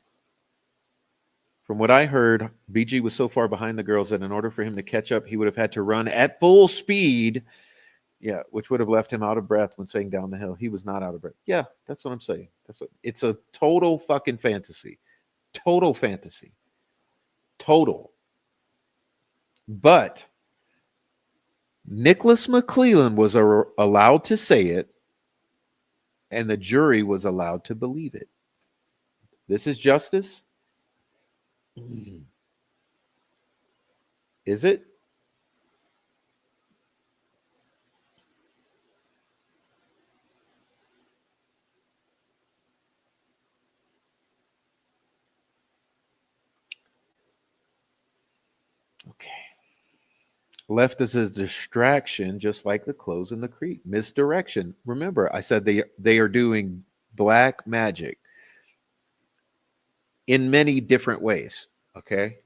From what I heard, BG was so far behind the girls that in order for him to catch up, he would have had to run at full speed. Yeah, which would have left him out of breath when saying down the hill. He was not out of breath. Yeah, that's what I'm saying. It's a total fucking fantasy. Total fantasy. Total. But Nicholas McClellan was allowed to say it, and the jury was allowed to believe it. This is justice? Is it? Okay. Left as a distraction, just like the clothes in the creek. Misdirection. Remember, I said they are doing black magic in many different ways. Okay.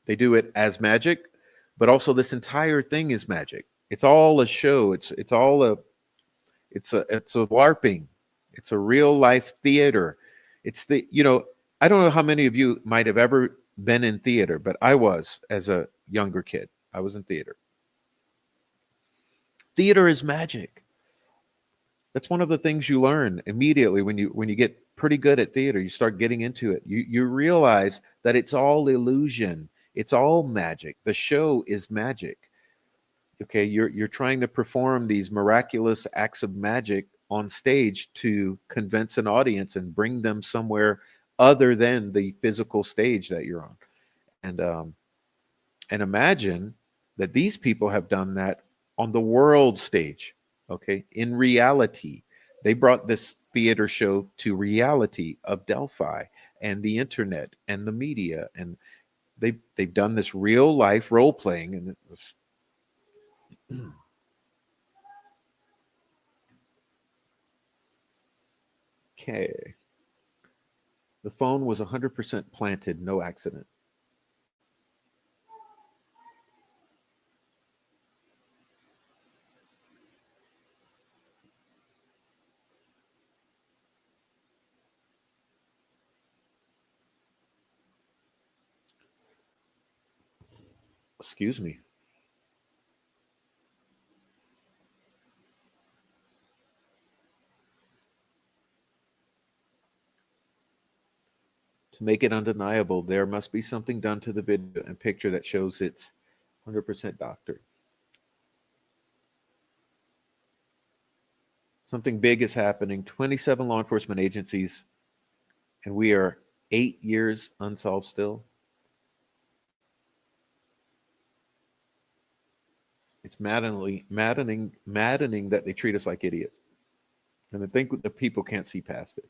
They do it as magic, but also this entire thing is magic. It's all a show. It's all a it's a LARPing. It's a real life theater. It's the I don't know how many of you might have ever been in theater, but I was as a younger kid. I was in theater. Theater is magic. That's one of the things you learn immediately when you get pretty good at theater. You start getting into it. You realize that it's all illusion. It's all magic. The show is magic. Okay, you're trying to perform these miraculous acts of magic on stage to convince an audience and bring them somewhere other than the physical stage that you're on. And imagine that these people have done that on the world stage. Okay, in reality, they brought this theater show to reality of Delphi and the internet and the media, and they've done this real life role playing, and this. Okay. The phone was 100% planted, no accident. Excuse me. To make it undeniable, there must be something done to the video and picture that shows it's 100% doctored. Something big is happening. 27 law enforcement agencies, and we are 8 years unsolved still. It's maddening that they treat us like idiots. And I think the people can't see past it.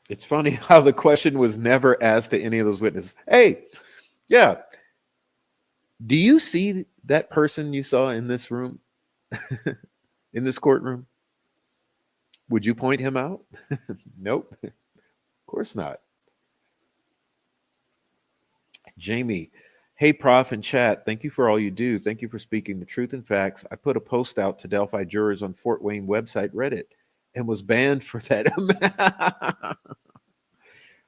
It's funny how the question was never asked to any of those witnesses. Hey, yeah, do you see that person you saw in this room, in this courtroom? Would you point him out? Nope, of course not. Jamie, hey, Prof and chat, thank you for all you do. Thank you for speaking the truth and facts. I put a post out to Delphi jurors on Fort Wayne website Reddit and was banned for that.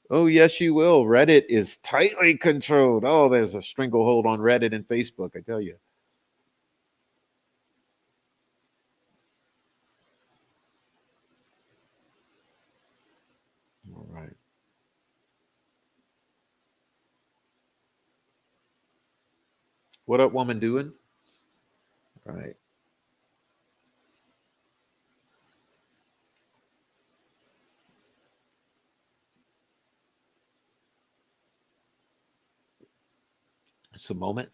Oh, yes, you will. Reddit is tightly controlled. Oh, there's a stranglehold on Reddit and Facebook, I tell you. All right. What up, woman, doing? All right. Just a moment.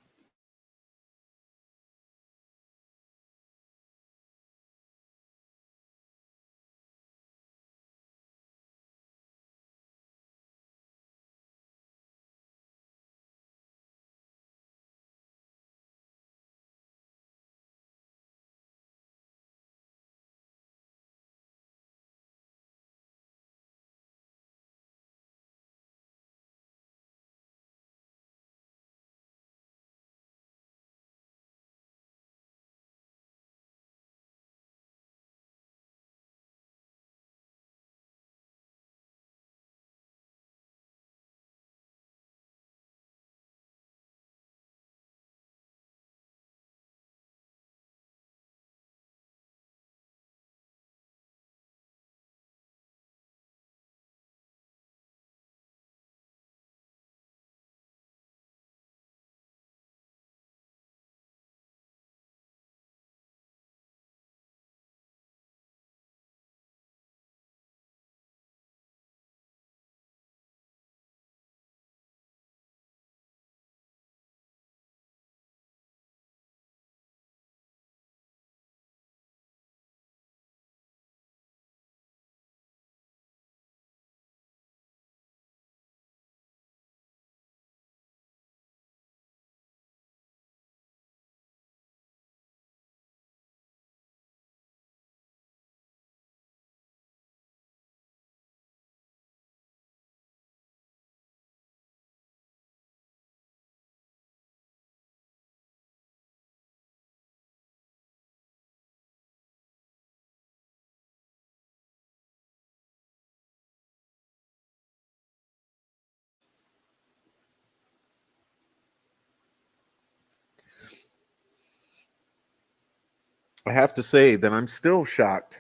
I have to say that I'm still shocked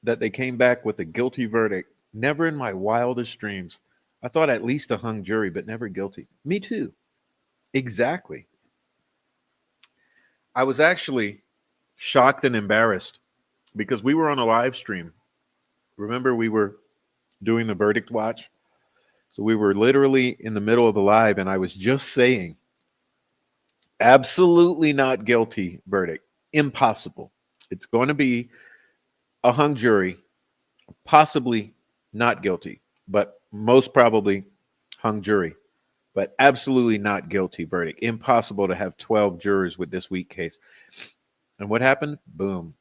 that they came back with a guilty verdict. Never in my wildest dreams. I thought at least a hung jury, but never guilty. Me too. Exactly. I was actually shocked and embarrassed because we were on a live stream. Remember, we were doing the verdict watch? So we were literally in the middle of the live, and I was just saying, absolutely not guilty verdict. Impossible. It's going to be a hung jury, possibly not guilty, but most probably hung jury, but absolutely not guilty verdict. Impossible to have 12 jurors with this weak case. And what happened? Boom.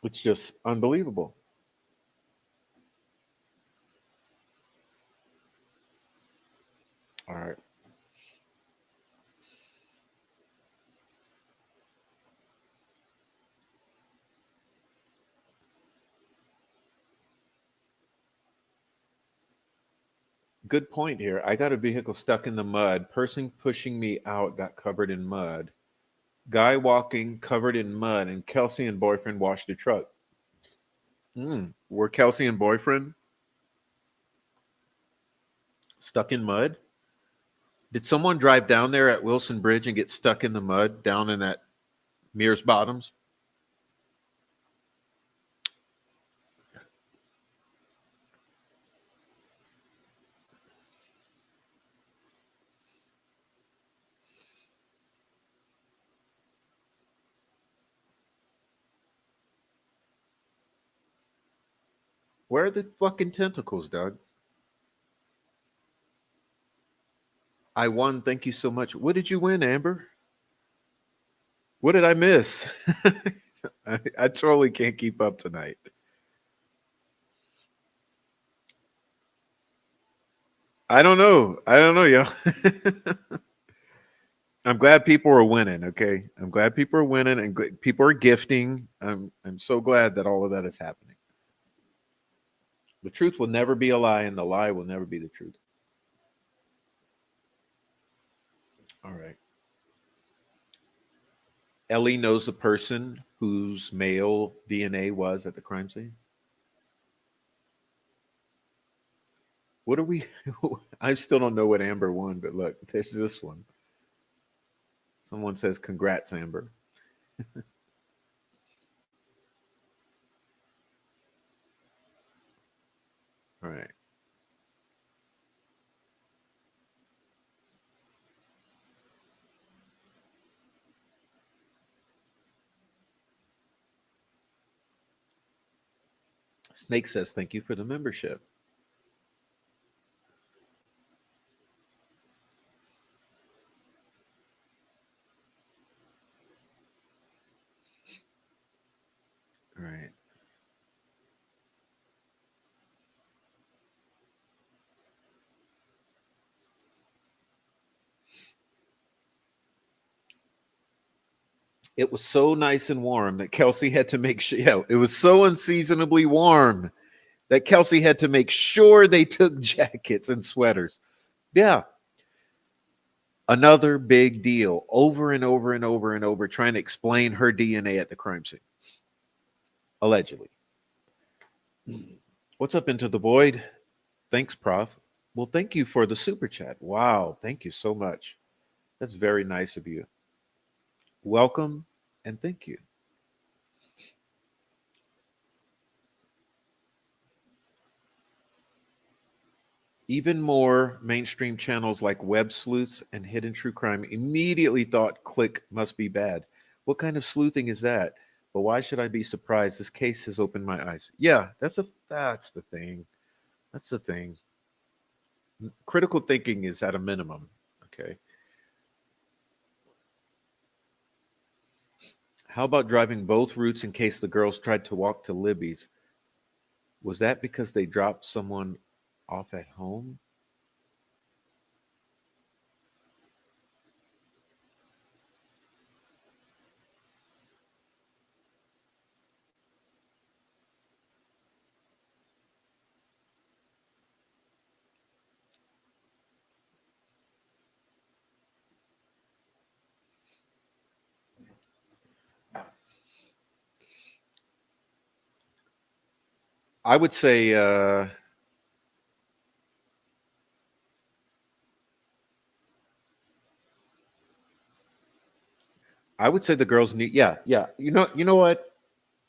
It's just unbelievable. All right. Good point here. I got a vehicle stuck in the mud. Person pushing me out got covered in mud. Guy walking covered in mud, and Kelsey and boyfriend washed the truck. Were Kelsey and boyfriend stuck in mud? Did someone drive down there at Wilson Bridge and get stuck in the mud down in that Mears Bottoms? Where are the fucking tentacles, Doug? I won. Thank you so much. What did you win, Amber? What did I miss? I totally can't keep up tonight. I don't know. I don't know, y'all. I'm glad people are winning. Okay, I'm glad people are winning and people are gifting. I'm so glad that all of that is happening. The truth will never be a lie, and the lie will never be the truth. All right. Ellie knows the person whose male DNA was at the crime scene. What are we? I still don't know what Amber won, but look, there's this one. Someone says, "Congrats, Amber." All right. Snake says, "Thank you for the membership." All right. It was so nice and warm that Kelsey had to make sure. Yeah, it was so unseasonably warm that Kelsey had to make sure they took jackets and sweaters. Yeah, another big deal over and over and over and over trying to explain her DNA at the crime scene, allegedly. What's up, Into the Void? Thanks, Prof. Well, thank you for the super chat. Wow, thank you so much. That's very nice of you. Welcome and thank you. Even more mainstream channels like Web Sleuths and Hidden True Crime immediately thought Click must be bad. What kind of sleuthing is that? But why should I be surprised? This case has opened my eyes. Yeah, that's the thing. That's the thing. Critical thinking is at a minimum. Okay. How about driving both routes in case the girls tried to walk to Libby's? Was that because they dropped someone off at home? I would say the girls need. Yeah, yeah. You know what?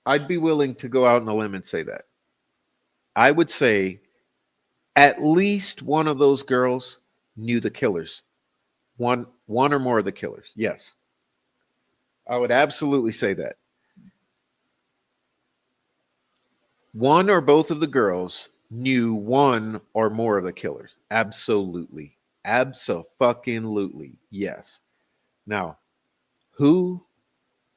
I'd be willing to go out on a limb and say that. I would say at least one of those girls knew the killers. One or more of the killers. Yes, I would absolutely say that. One or both of the girls knew one or more of the killers. Absolutely. Absolutely. Yes. Now, who?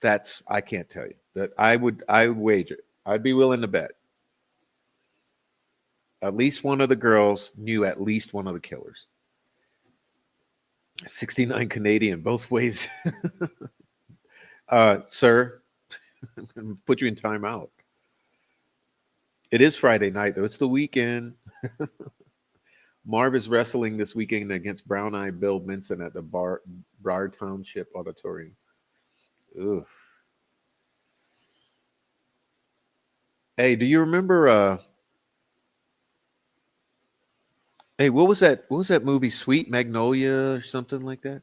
That's I can't tell you. That I would wager. I'd be willing to bet. At least one of the girls knew at least one of the killers. 69 Canadian, both ways. Sir, put you in timeout. It is Friday night, though. It's the weekend. Marv is wrestling this weekend against Brown Eye Bill Benson at the Bar Township Auditorium. Ugh. Hey, do you remember? Hey, what was that? What was that movie? Sweet Magnolia or something like that?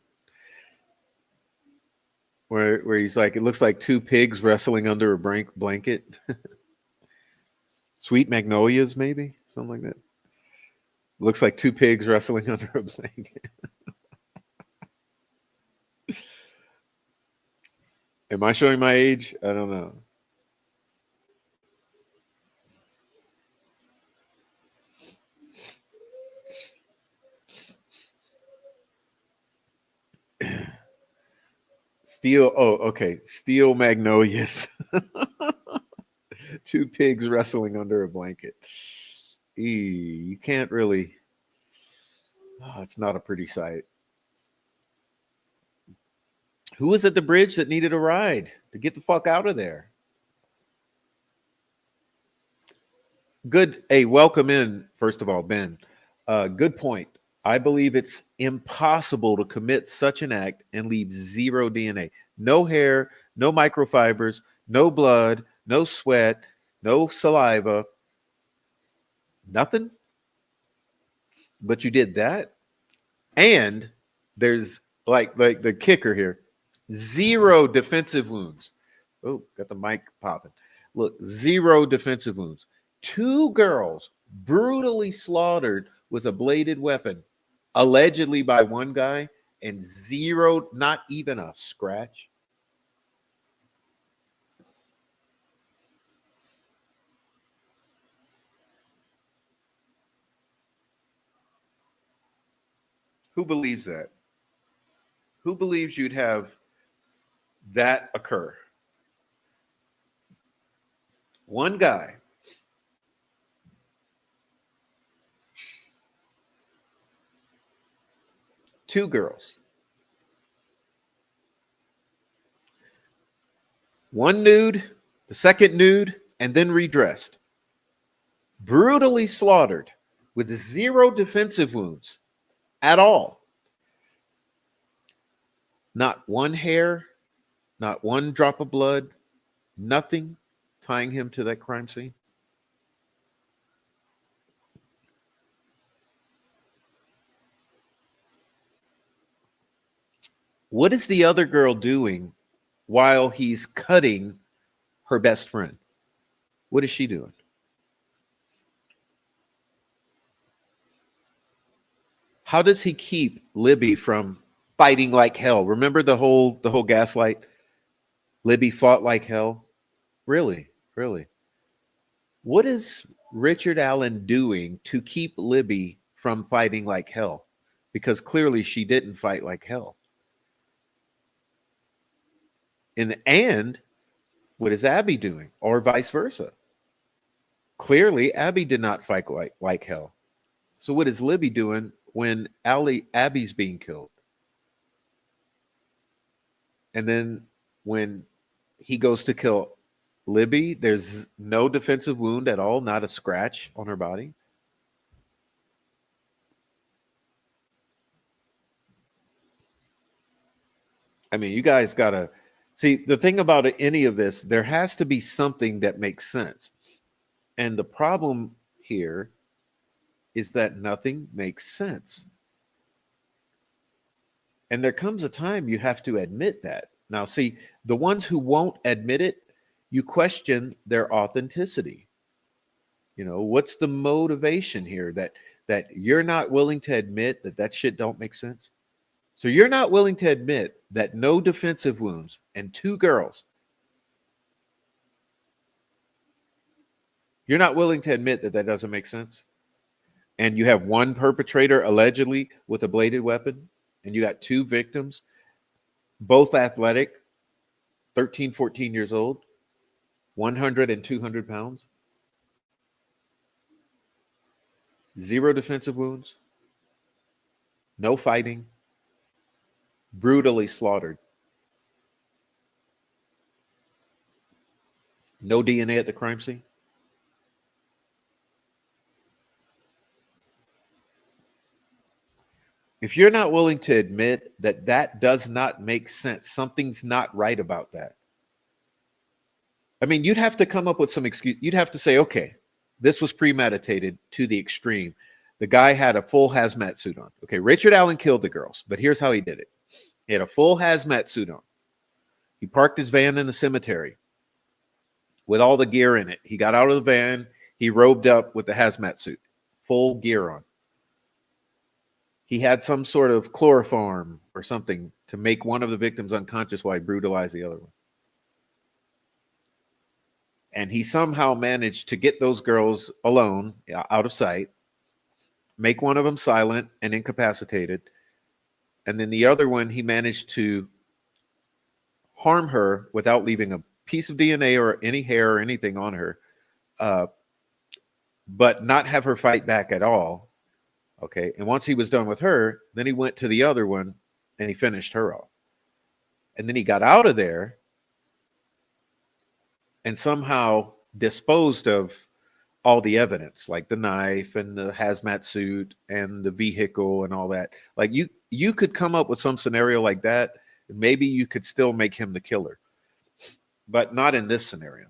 Where he's like, it looks like two pigs wrestling under a blanket. Sweet Magnolias, maybe something like that. Looks like two pigs wrestling under a blanket. Am I showing my age? I don't know. Steel. Oh, okay. Steel Magnolias. Two pigs wrestling under a blanket. You can't really. Oh, it's not a pretty sight. Who was at the bridge that needed a ride to get the fuck out of there? Good. Hey, welcome in, first of all, Ben. Good point. I believe it's impossible to commit such an act and leave zero DNA. No hair, no microfibers, no blood, no sweat, no saliva, nothing. But you did that. And there's like the kicker here, zero defensive wounds. Oh, got the mic popping. Look, zero defensive wounds. Two girls brutally slaughtered with a bladed weapon, allegedly by one guy, and zero, not even a scratch. Who believes that? Who believes you'd have that occur? One guy, two girls, one nude, the second nude, and then redressed, brutally slaughtered with zero defensive wounds at all. Not one hair, not one drop of blood, nothing tying him to that crime scene. What is the other girl doing while he's cutting her best friend? What is she doing? How does he keep Libby from fighting like hell? Remember the whole gaslight? Libby fought like hell. Really, really. What is Richard Allen doing to keep Libby from fighting like hell? Because clearly she didn't fight like hell. And what is Abby doing? Or vice versa? Clearly, Abby did not fight like hell. So what is Libby doing when Abby's being killed? And then when he goes to kill Libby, there's no defensive wound at all, not a scratch on her body. I mean, you guys gotta see the thing about any of this. There has to be something that makes sense. And the problem here is that nothing makes sense. And there comes a time you have to admit that. Now, see, the ones who won't admit it, you question their authenticity. What's the motivation here that you're not willing to admit that that shit don't make sense? So you're not willing to admit that no defensive wounds and two girls. You're not willing to admit that that doesn't make sense. And you have one perpetrator allegedly with a bladed weapon, and you got two victims, both athletic, 13, 14 years old, 100 and 200 pounds, zero defensive wounds, no fighting, brutally slaughtered, no DNA at the crime scene. If you're not willing to admit that that does not make sense, something's not right about that. I mean, you'd have to come up with some excuse. You'd have to say, okay, this was premeditated to the extreme. The guy had a full hazmat suit on. Okay, Richard Allen killed the girls, but here's how he did it. He had a full hazmat suit on. He parked his van in the cemetery with all the gear in it. He got out of the van. He robed up with the hazmat suit, full gear on. He had some sort of chloroform or something to make one of the victims unconscious while he brutalized the other one. And he somehow managed to get those girls alone, out of sight, make one of them silent and incapacitated. And then the other one, he managed to harm her without leaving a piece of DNA or any hair or anything on her, but not have her fight back at all. Okay. And once he was done with her, then he went to the other one and he finished her off. And then he got out of there and somehow disposed of all the evidence, like the knife and the hazmat suit and the vehicle and all that. Like you could come up with some scenario like that. Maybe you could still make him the killer, but not in this scenario.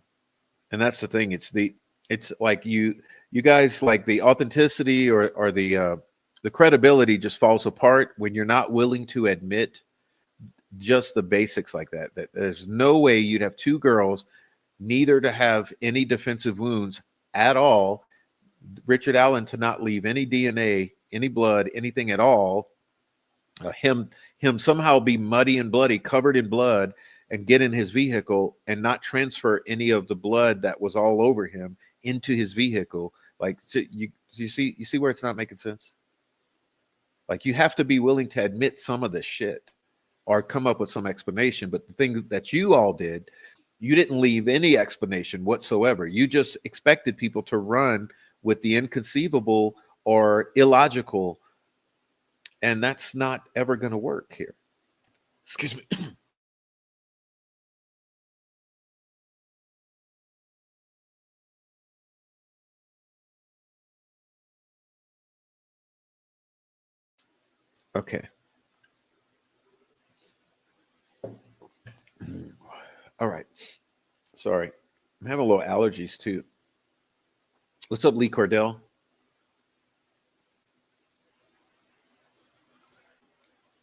And that's the thing. It's like you guys, like the authenticity or the credibility just falls apart when you're not willing to admit just the basics like that. That there's no way you'd have two girls, neither to have any defensive wounds at all, Richard Allen to not leave any DNA, any blood, anything at all, him somehow be muddy and bloody, covered in blood, and get in his vehicle and not transfer any of the blood that was all over him into his vehicle. Like, so you see where it's not making sense? Like, you have to be willing to admit some of this shit or come up with some explanation. But the thing that you all did, you didn't leave any explanation whatsoever. You just expected people to run with the inconceivable or illogical, and that's not ever going to work here. Excuse me. Okay. All right. Sorry. I'm having a little allergies too. What's up, Lee Cordell?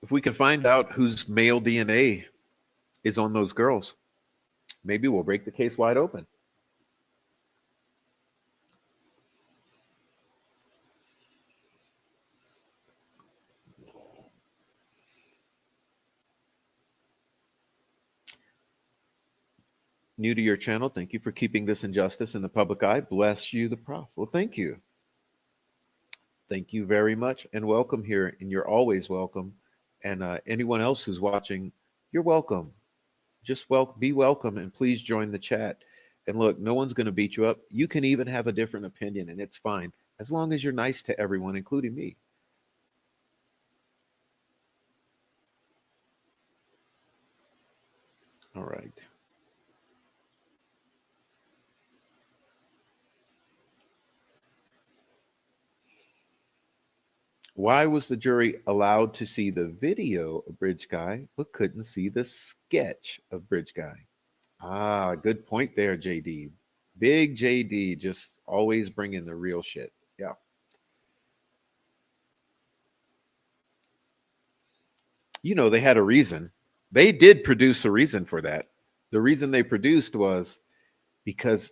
If we can find out whose male DNA is on those girls, maybe we'll break the case wide open. New to your channel, thank you for keeping this injustice in the public eye. Bless you, the Prof. Well, thank you. Thank you very much, and welcome here. And you're always welcome. And anyone else who's watching, you're welcome. Just be welcome, and please join the chat. And look, no one's going to beat you up. You can even have a different opinion, and it's fine, as long as you're nice to everyone, including me. All right. Why was the jury allowed to see the video of Bridge Guy, but couldn't see the sketch of Bridge Guy? Ah, good point there, JD. Big JD just Always bring in the real shit. Yeah. They had a reason. They did produce a reason for that. The reason they produced was because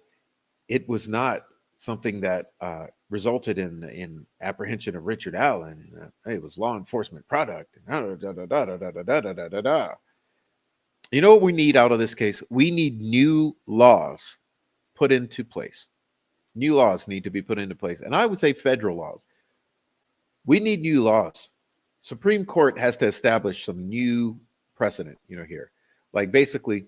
it was not something that resulted in apprehension of Richard Allen. It was law enforcement product. You know what we need out of this case? We need new laws put into place. New laws need to be put into place. And I would say federal laws. We need new laws. Supreme Court has to establish some new precedent, here. Like basically,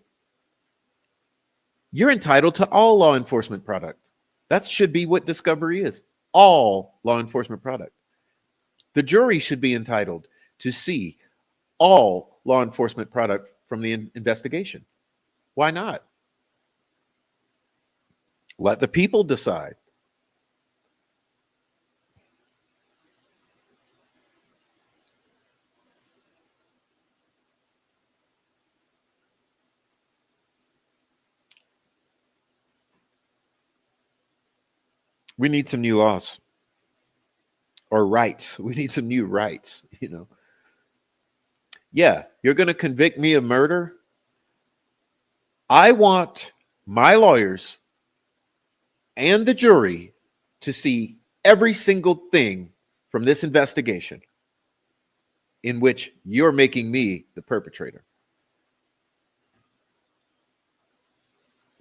you're entitled to all law enforcement product. That should be what discovery is. All law enforcement product. The jury should be entitled to see all law enforcement product from the investigation. Why not? Let the people decide. We need some new laws or rights. We need some new rights. Yeah, you're going to convict me of murder. I want my lawyers and the jury to see every single thing from this investigation in which you're making me the perpetrator.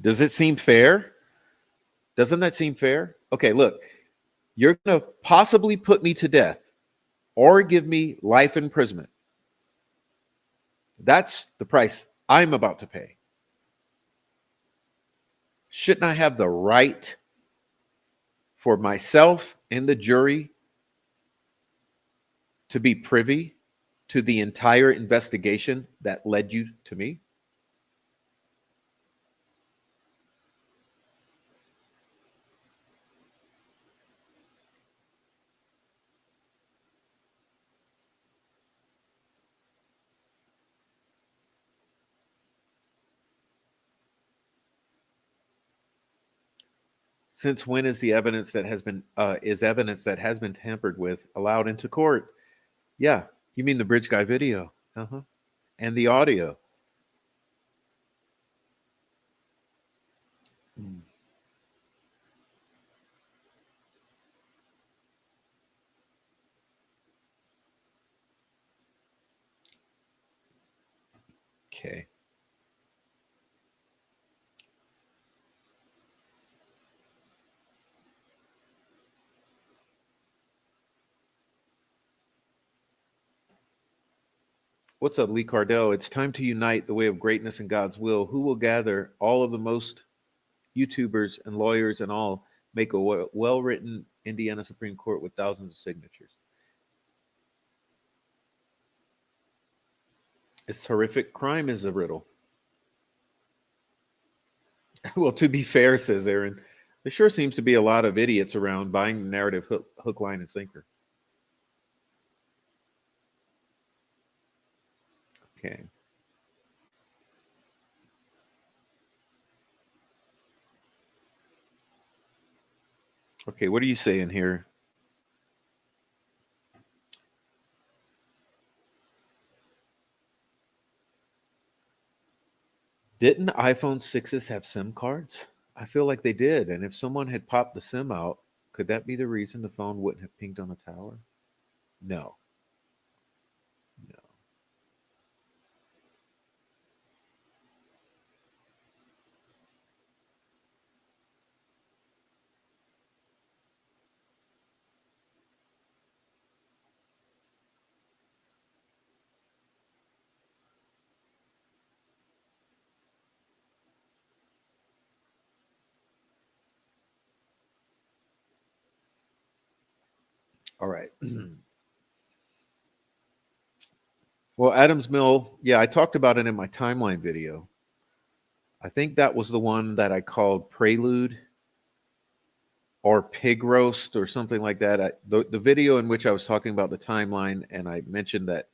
Does it seem fair? Doesn't that seem fair? Okay, look, you're going to possibly put me to death or give me life imprisonment. That's the price I'm about to pay. Shouldn't I have the right for myself and the jury to be privy to the entire investigation that led you to me? Since when is the evidence that has been tampered with allowed into court? Yeah, you mean the bridge guy video? And the audio. Mm. Okay. What's up, Lee Cardell? It's time to unite the way of greatness and God's will. Who will gather all of the most YouTubers and lawyers and all make a well-written Indiana Supreme Court with thousands of signatures? This horrific crime is a riddle. Well, to be fair, says Aaron, there sure seems to be a lot of idiots around buying the narrative hook, line, and sinker. Okay. Okay, what are you saying here? Didn't iPhone 6s have SIM cards? I feel like they did. And if someone had popped the SIM out, could that be the reason the phone wouldn't have pinged on a tower? No. No. All right. Well, Adams Mill, yeah, I talked about it in my timeline video. I think that was the one that I called Prelude or Pig Roast or something like that. The video in which I was talking about the timeline and I mentioned that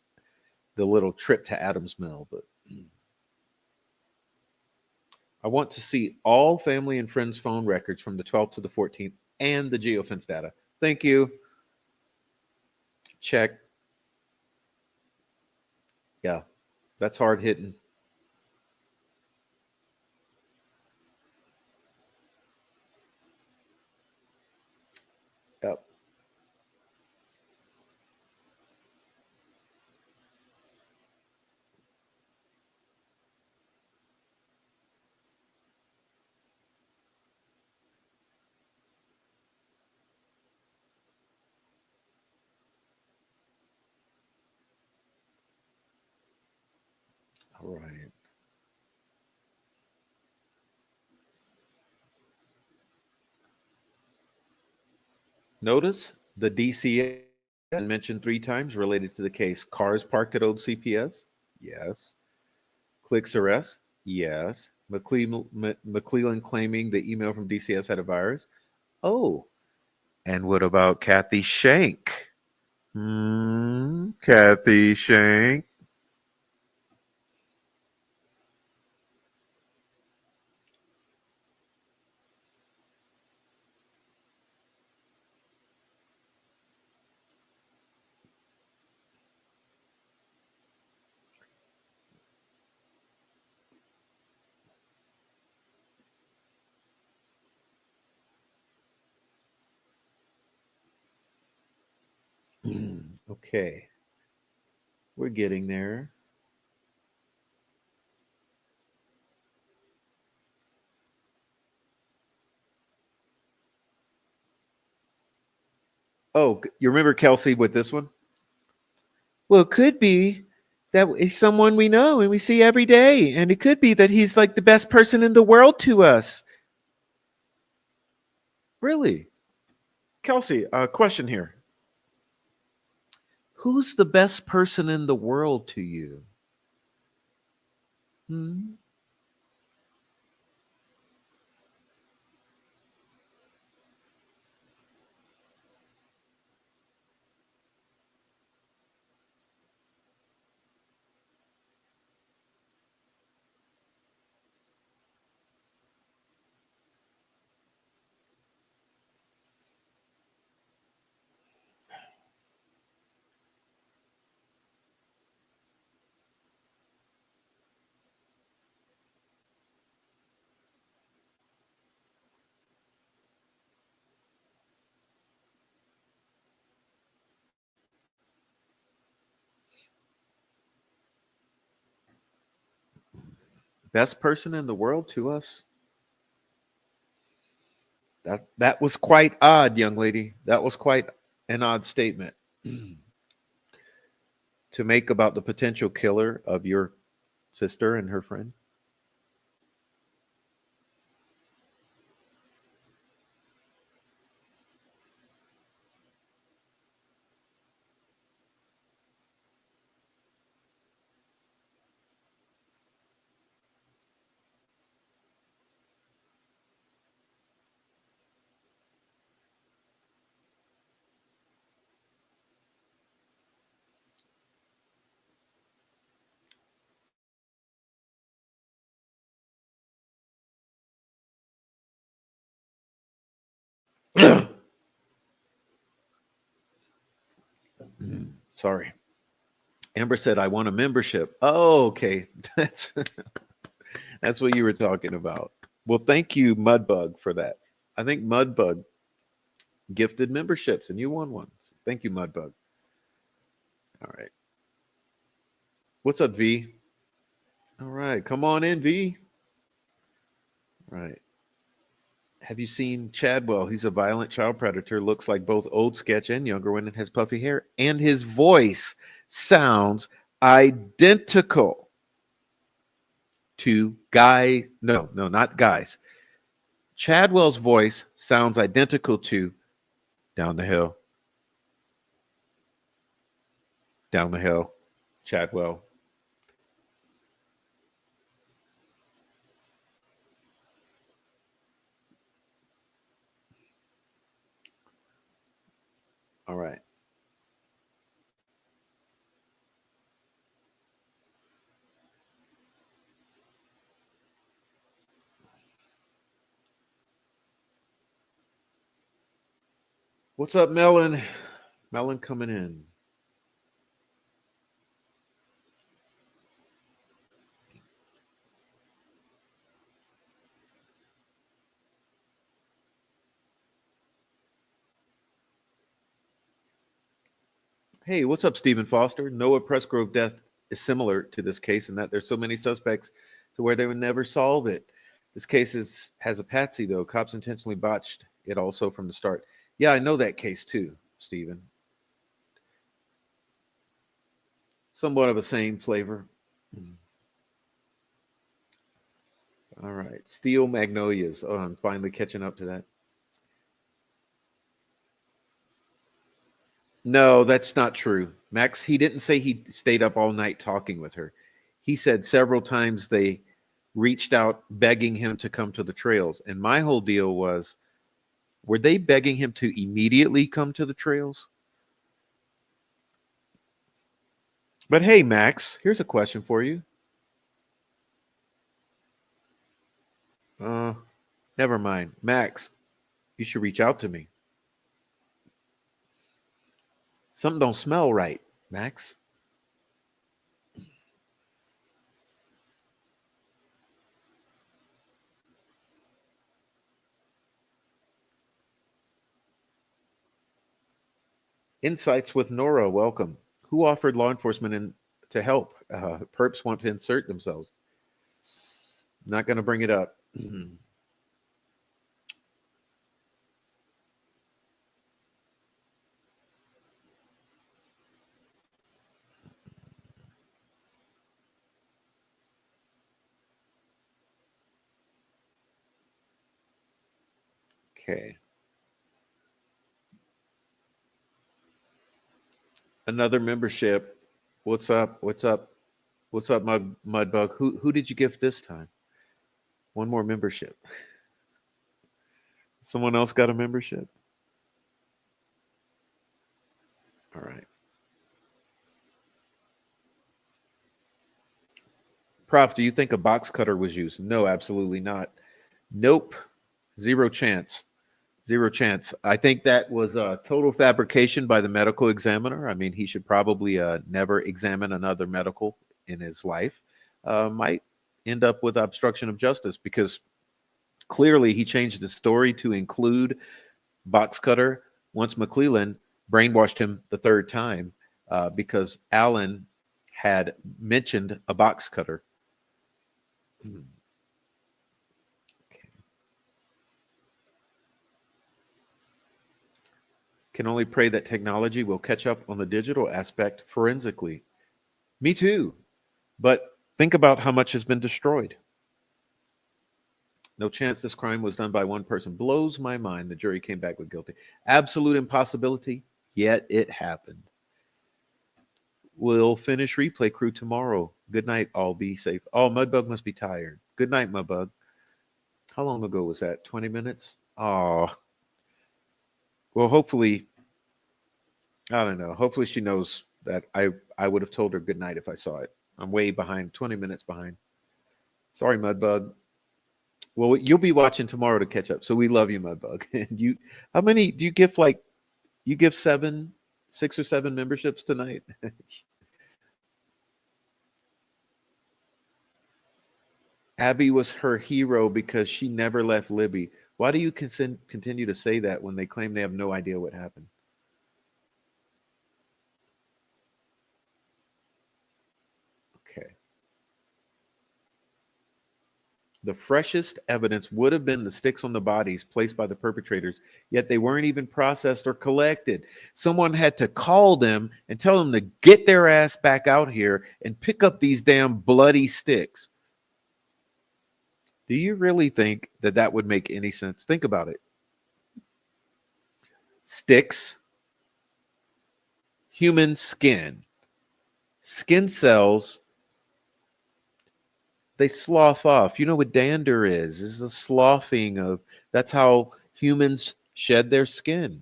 the little trip to Adams Mill, but I want to see all family and friends' phone records from the 12th to the 14th and the geofence data. Thank you. Check. Yeah, that's hard hitting. Yep. All right. Notice the DCA mentioned three times related to the case. Cars parked at old CPS? Yes. Clicks arrest? Yes. McClellan claiming the email from DCS had a virus? Oh. And what about Kathy Shank? Kathy Shank. Okay. We're getting there. Oh, you remember Kelsey with this one? Well, it could be that he's someone we know and we see every day. And it could be that he's like the best person in the world to us. Really? Kelsey, a question here. Who's the best person in the world to you? Hmm? Best person in the world to us? That was quite odd, young lady. That was quite an odd statement to make about the potential killer of your sister and her friend. Sorry. Amber said, "I want a membership." Oh, okay. That's what you were talking about. Well, thank you, Mudbug, for that. I think Mudbug gifted memberships, and you won one. Thank you, Mudbug. All right. What's up, V? All right, come on in, V. All right. Have you seen Chadwell? He's a violent child predator. Looks like both old sketch and younger one, and has puffy hair. And his voice sounds identical to guys. No, no, not guys. Chadwell's voice sounds identical to down the hill, down the hill, Chadwell. All right. What's up, Melon? Melon coming in. Hey, what's up, Stephen Foster? Noah Pressgrove death is similar to this case in that there's so many suspects to where they would never solve it. This case has a patsy, though. Cops intentionally botched it also from the start. Yeah, I know that case too, Stephen. Somewhat of a same flavor. All right. Steel Magnolias. Oh, I'm finally catching up to that. No, that's not true. Max, he didn't say he stayed up all night talking with her. He said several times they reached out begging him to come to the trails. And my whole deal was, were they begging him to immediately come to the trails? But hey, Max, here's a question for you. Uh, Never mind. Max, you should reach out to me. Something don't smell right, Max. Insights with Nora, welcome. Who offered law enforcement to help? Perps want to insert themselves. Not going to bring it up. Okay. Another membership. What's up? What's up? What's up, Mudbug? Who did you gift this time? One more membership. Someone else got a membership? All right. Prof, do you think a box cutter was used? No, absolutely not. Nope. Zero chance. Zero chance. I think that was a total fabrication by the medical examiner. I mean, he should probably never examine another medical in his life. Might end up with obstruction of justice because clearly he changed the story to include box cutter once McClellan brainwashed him the third time because Allen had mentioned a box cutter. Hmm. Can only pray that technology will catch up on the digital aspect forensically. Me too. But think about how much has been destroyed. No chance this crime was done by one person. Blows my mind the jury came back with guilty. Absolute impossibility, yet it happened. We'll finish replay crew tomorrow. Good night. All be safe. Oh, Mudbug must be tired. Good night, Mudbug. How long ago was that? 20 minutes? Oh, well, hopefully, I don't know. Hopefully she knows that I would have told her good night if I saw it. I'm way behind, 20 minutes behind. Sorry, Mudbug. Well, you'll be watching tomorrow to catch up. So we love you, Mudbug. And you, how many do you give? Like, you give seven, 6 or 7 memberships tonight? Abby was her hero because she never left Libby. Why do you continue to say that when they claim they have no idea what happened? Okay. The freshest evidence would have been the sticks on the bodies placed by the perpetrators, yet they weren't even processed or collected. Someone had to call them and tell them to get their ass back out here and pick up these damn bloody sticks. Do you really think that that would make any sense? Think about it. Sticks, human skin cells, they slough off. You know what dander is the sloughing of, that's how humans shed their skin.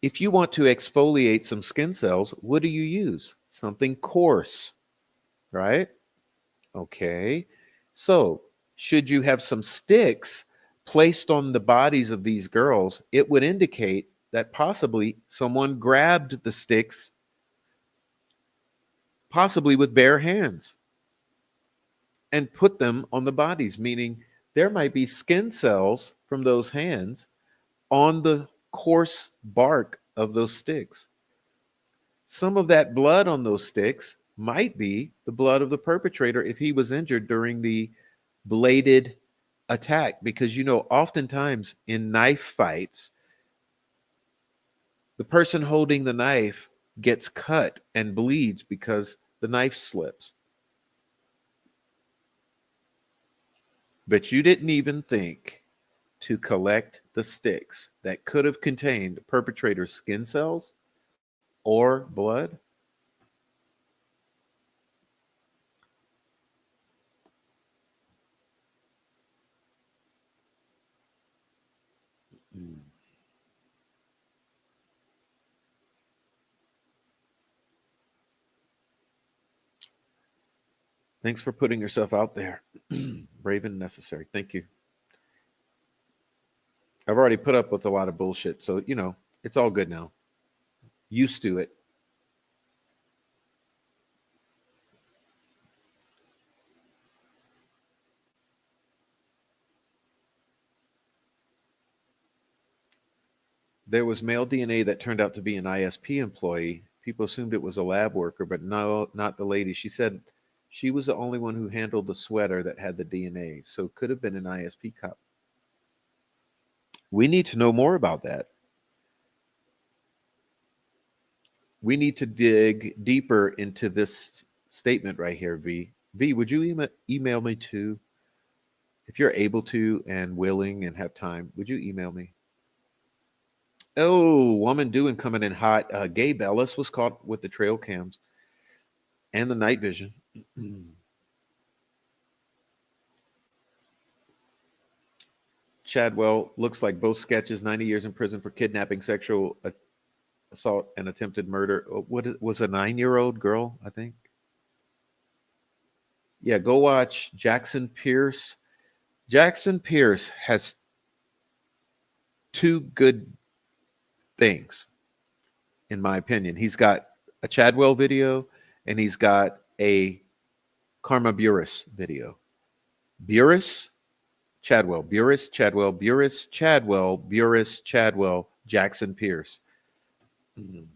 If you want to exfoliate some skin cells, what do you use? Something coarse, right? Okay. So, should you have some sticks placed on the bodies of these girls, it would indicate that possibly someone grabbed the sticks, possibly with bare hands, and put them on the bodies, meaning there might be skin cells from those hands on the coarse bark of those sticks. Some of that blood on those sticks might be the blood of the perpetrator if he was injured during the bladed attack. Because, oftentimes in knife fights, the person holding the knife gets cut and bleeds because the knife slips. But you didn't even think to collect the sticks that could have contained the perpetrator's skin cells or blood? Mm. Thanks for putting yourself out there. Brave and necessary. Thank you. I've already put up with a lot of bullshit, so it's all good now. Used to it. There was male DNA that turned out to be an ISP employee. People assumed it was a lab worker, but no, not the lady. She said she was the only one who handled the sweater that had the DNA, so it could have been an ISP cop. We need to know more about that. We need to dig deeper into this statement right here, V. V, would you email me too? If you're able to and willing and have time, would you email me? Oh, woman doing coming in hot. Gabe Ellis was caught with the trail cams and the night vision. Chadwell looks like both sketches. 90 years in prison for kidnapping, sexual assault, and attempted murder. Was a 9-year-old girl? I think. Yeah, go watch Jackson Pierce. Jackson Pierce has two good things, in my opinion. He's got a Chadwell video and he's got a Karma Burris video. Burris, Chadwell, Burris, Chadwell, Burris, Chadwell, Burris, Chadwell, Jackson Pierce. Mhm.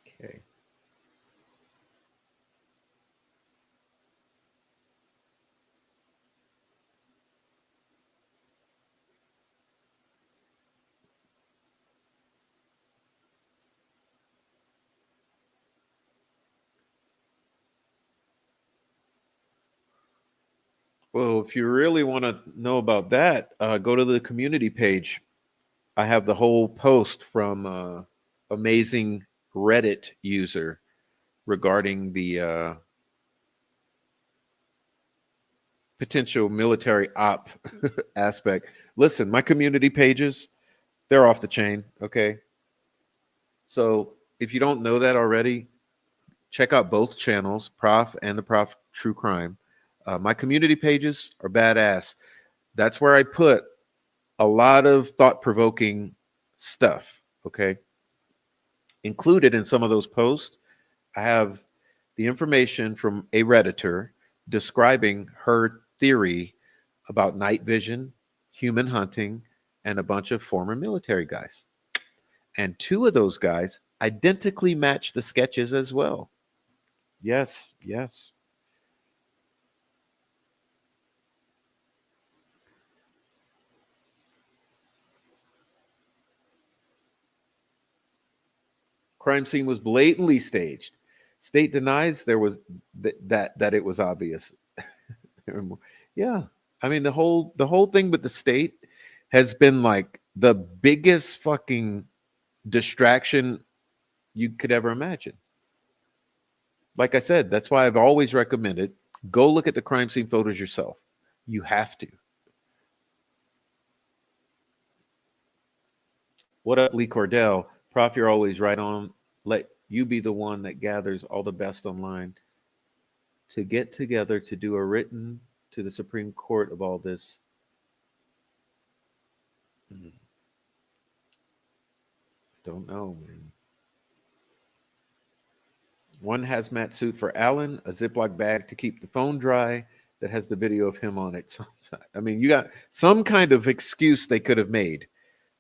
Okay. Well, if you really want to know about that, go to the community page. I have the whole post from amazing Reddit user regarding the potential military op aspect. Listen, my community pages, they're off the chain. Okay. So if you don't know that already, check out both channels, Prof and the Prof True Crime. My community pages are badass. That's where I put a lot of thought provoking stuff. Okay. Included in some of those posts, I have the information from a Redditor describing her theory about night vision, human hunting, and a bunch of former military guys. And two of those guys identically match the sketches as well. Yes, yes. Crime scene was blatantly staged. State denies there was that it was obvious. Yeah. I mean the whole thing with the state has been like the biggest fucking distraction you could ever imagine. Like I said, that's why I've always recommended go look at the crime scene photos yourself. You have to. What up, Lee Cordell? Prof, you're always right on. Let you be the one that gathers all the best online. to get together to do a written to the Supreme Court of all this. Hmm, don't know, man. One hazmat suit for Allen, a Ziploc bag to keep the phone dry that has the video of him on it. So, I mean, you got some kind of excuse they could have made.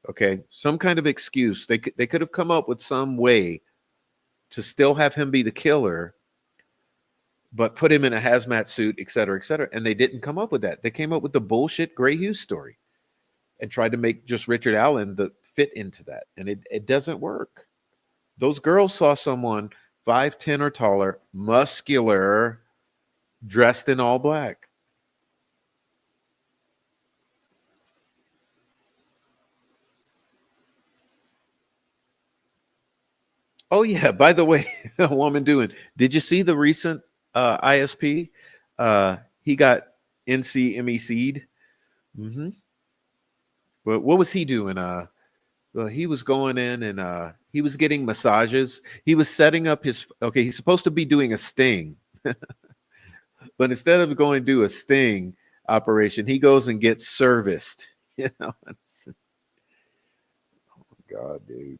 Okay, some kind of excuse they could have come up with some way to still have him be the killer, but put him in a hazmat suit, et cetera, et cetera. And they didn't come up with that. They came up with the bullshit Gray Hughes story and tried to make just Richard Allen the fit into that, and it doesn't work. Those girls saw someone 5'10" or taller, muscular, dressed in all black. Oh yeah. By the way, a woman doing. Did you see the recent ISP? He got NCMEC'd. Mm-hmm. But what was he doing? Well, he was going in and he was getting massages. He was setting up his. Okay, he's supposed to be doing a sting, but instead of going to do a sting operation, he goes and gets serviced. You know, God, dude.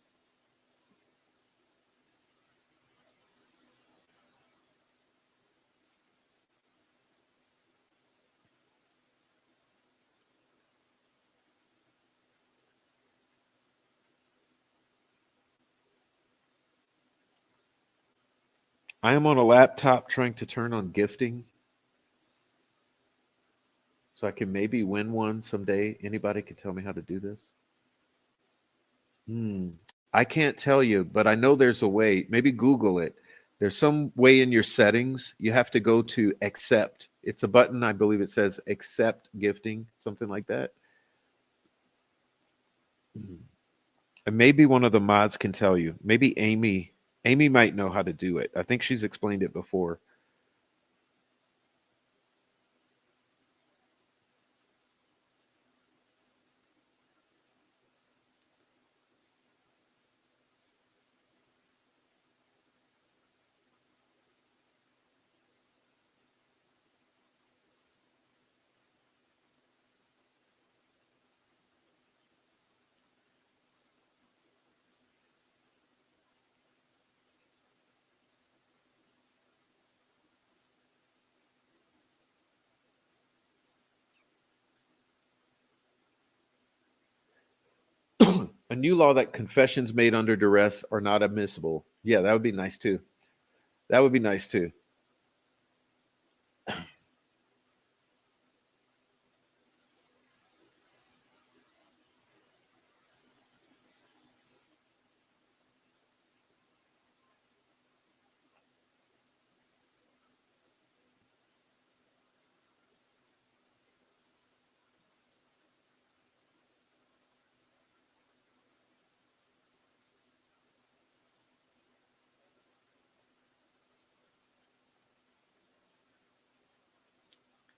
I am on a laptop trying to turn on gifting so I can maybe win one someday. Anybody can tell me how to do this? Hmm. I can't tell you, but I know there's a way. Maybe Google it. There's some way in your settings. You have to go to accept. It's a button, I believe it says accept gifting, something like that. Hmm. And maybe one of the mods can tell you. Maybe Amy. Amy might know how to do it. I think she's explained it before. A new law that confessions made under duress are not admissible. Yeah, that would be nice too. That would be nice too.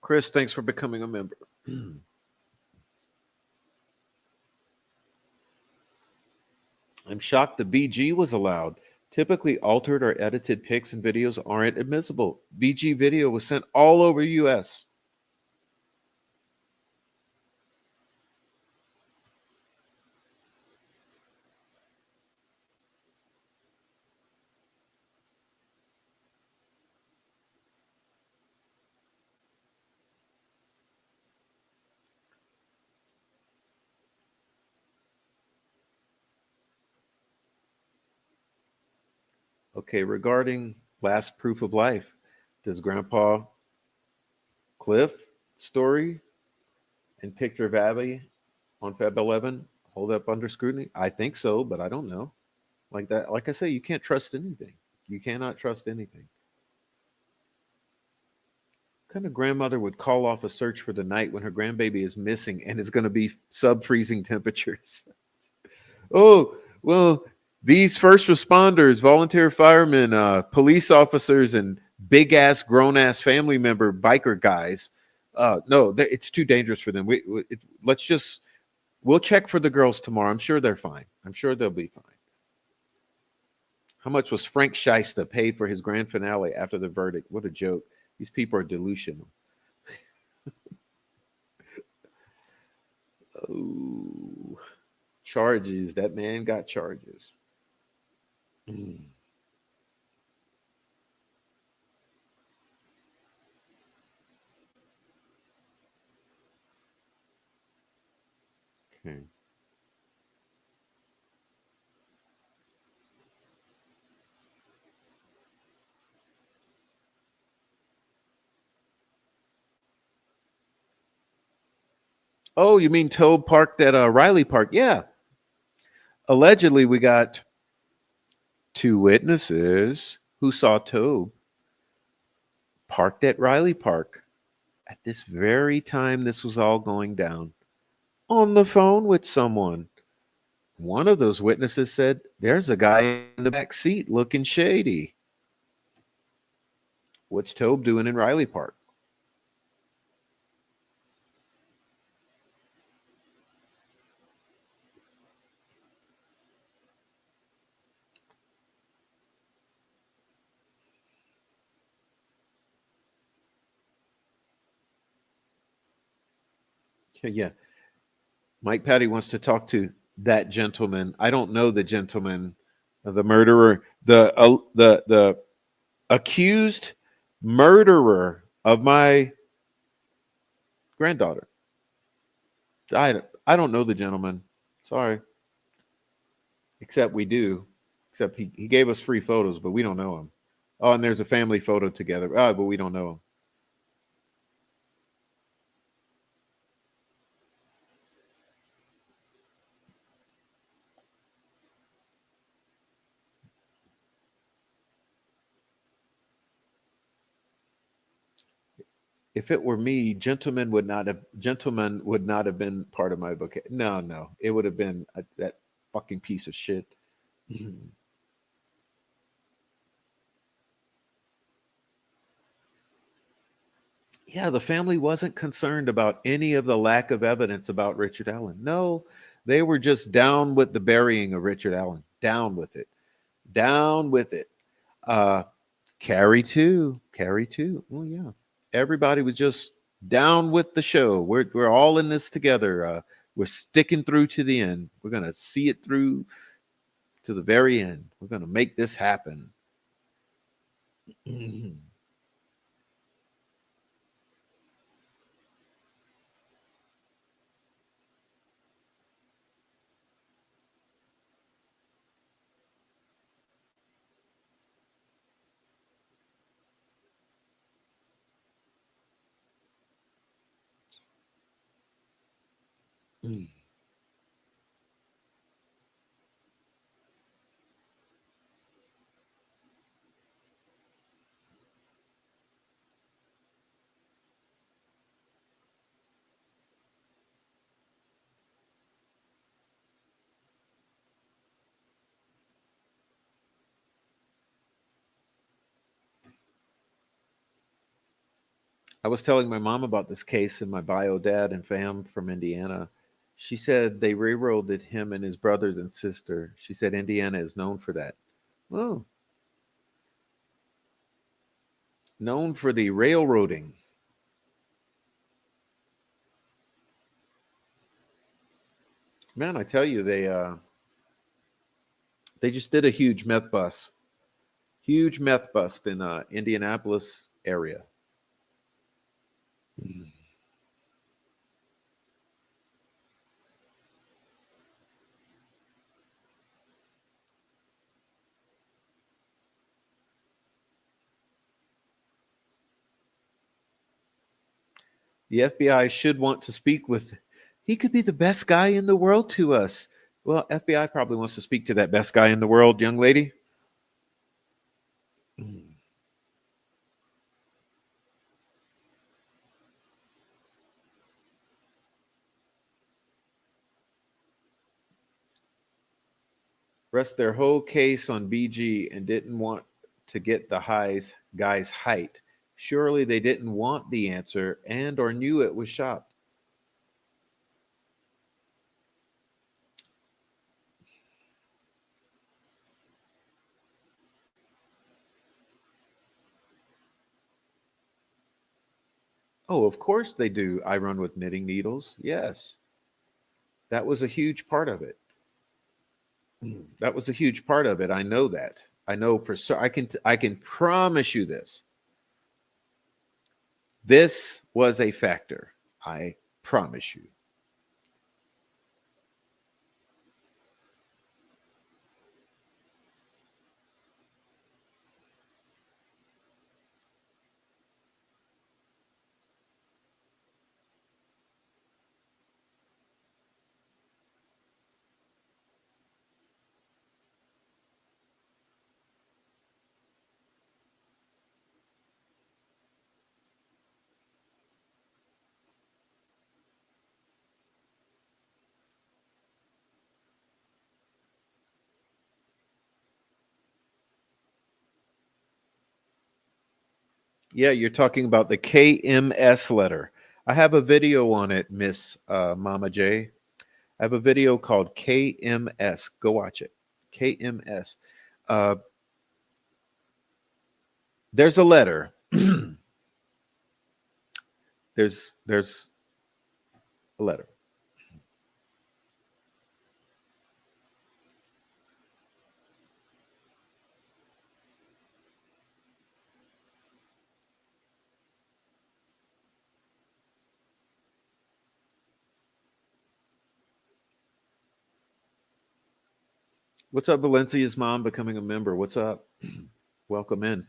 Chris, thanks for becoming a member. I'm shocked the BG was allowed. Typically, altered or edited pics and videos aren't admissible. BG video was sent all over US. Okay, regarding last proof of life, does Grandpa Cliff story and picture of Abby on Feb 11 hold up under scrutiny? I think so, but I don't know. Like that, like I say, you can't trust anything. You cannot trust anything. What kind of grandmother would call off a search for the night when her grandbaby is missing and it's going to be sub freezing temperatures? Oh, well, these first responders, volunteer firemen, police officers, and big ass, grown ass family member biker guys. No, it's too dangerous for them. Let's just, we'll check for the girls tomorrow. I'm sure they're fine. I'm sure they'll be fine. How much was Frank Shysta paid for his grand finale after the verdict? What a joke. These people are delusional. Oh, charges. That man got charges. Mm, okay. Oh, you mean Toad parked at Riley Park? Yeah. Allegedly, we got two witnesses who saw Toad parked at Riley Park at this very time this was all going down on the phone with someone. One of those witnesses said, "There's a guy in the back seat looking shady." What's Tobe doing in Riley Park? Yeah, Mike Patty wants to talk to that gentleman. I don't know the gentleman, the murderer, the accused murderer of my granddaughter. I don't know the gentleman. Sorry, except we do. Except he gave us free photos, but we don't know him. Oh, and there's a family photo together. Oh, but we don't know him. If it were me, gentleman would not have been part of my bouquet. No, no, it would have been that fucking piece of shit. Yeah, the family wasn't concerned about any of the lack of evidence about Richard Allen. No, they were just down with the burying of Richard Allen. Down with it. Down with it. Uh, Carrie too. Carrie too. Oh yeah. Everybody was just down with the show. We're all in this together. We're sticking through to the end. We're gonna see it through to the very end. We're gonna make this happen. I was telling my mom about this case and my bio dad and fam from Indiana. She said they railroaded him and his brothers and sister. She said Indiana is known for that. Oh, known for the railroading. Man, I tell you, they just did a huge meth bust in Indianapolis area. The FBI should want to speak with. He could be the best guy in the world to us. Well, FBI probably wants to speak to that best guy in the world, young lady. Rest their whole case on BG and didn't want to get the guy's height. Surely they didn't want the answer and or knew it was shot. Oh, of course they do. I run with knitting needles. Yes, that was a huge part of it. That was a huge part of it. I know that. I know for sure. I can promise you this. This was a factor. I promise you. Yeah, you're talking about the KMS letter. I have a video on it, Miss Mama J. I have a video called KMS. Go watch it. KMS. Uh, there's a letter. There's a letter. What's up, Valencia's mom becoming a member? What's up? Welcome in.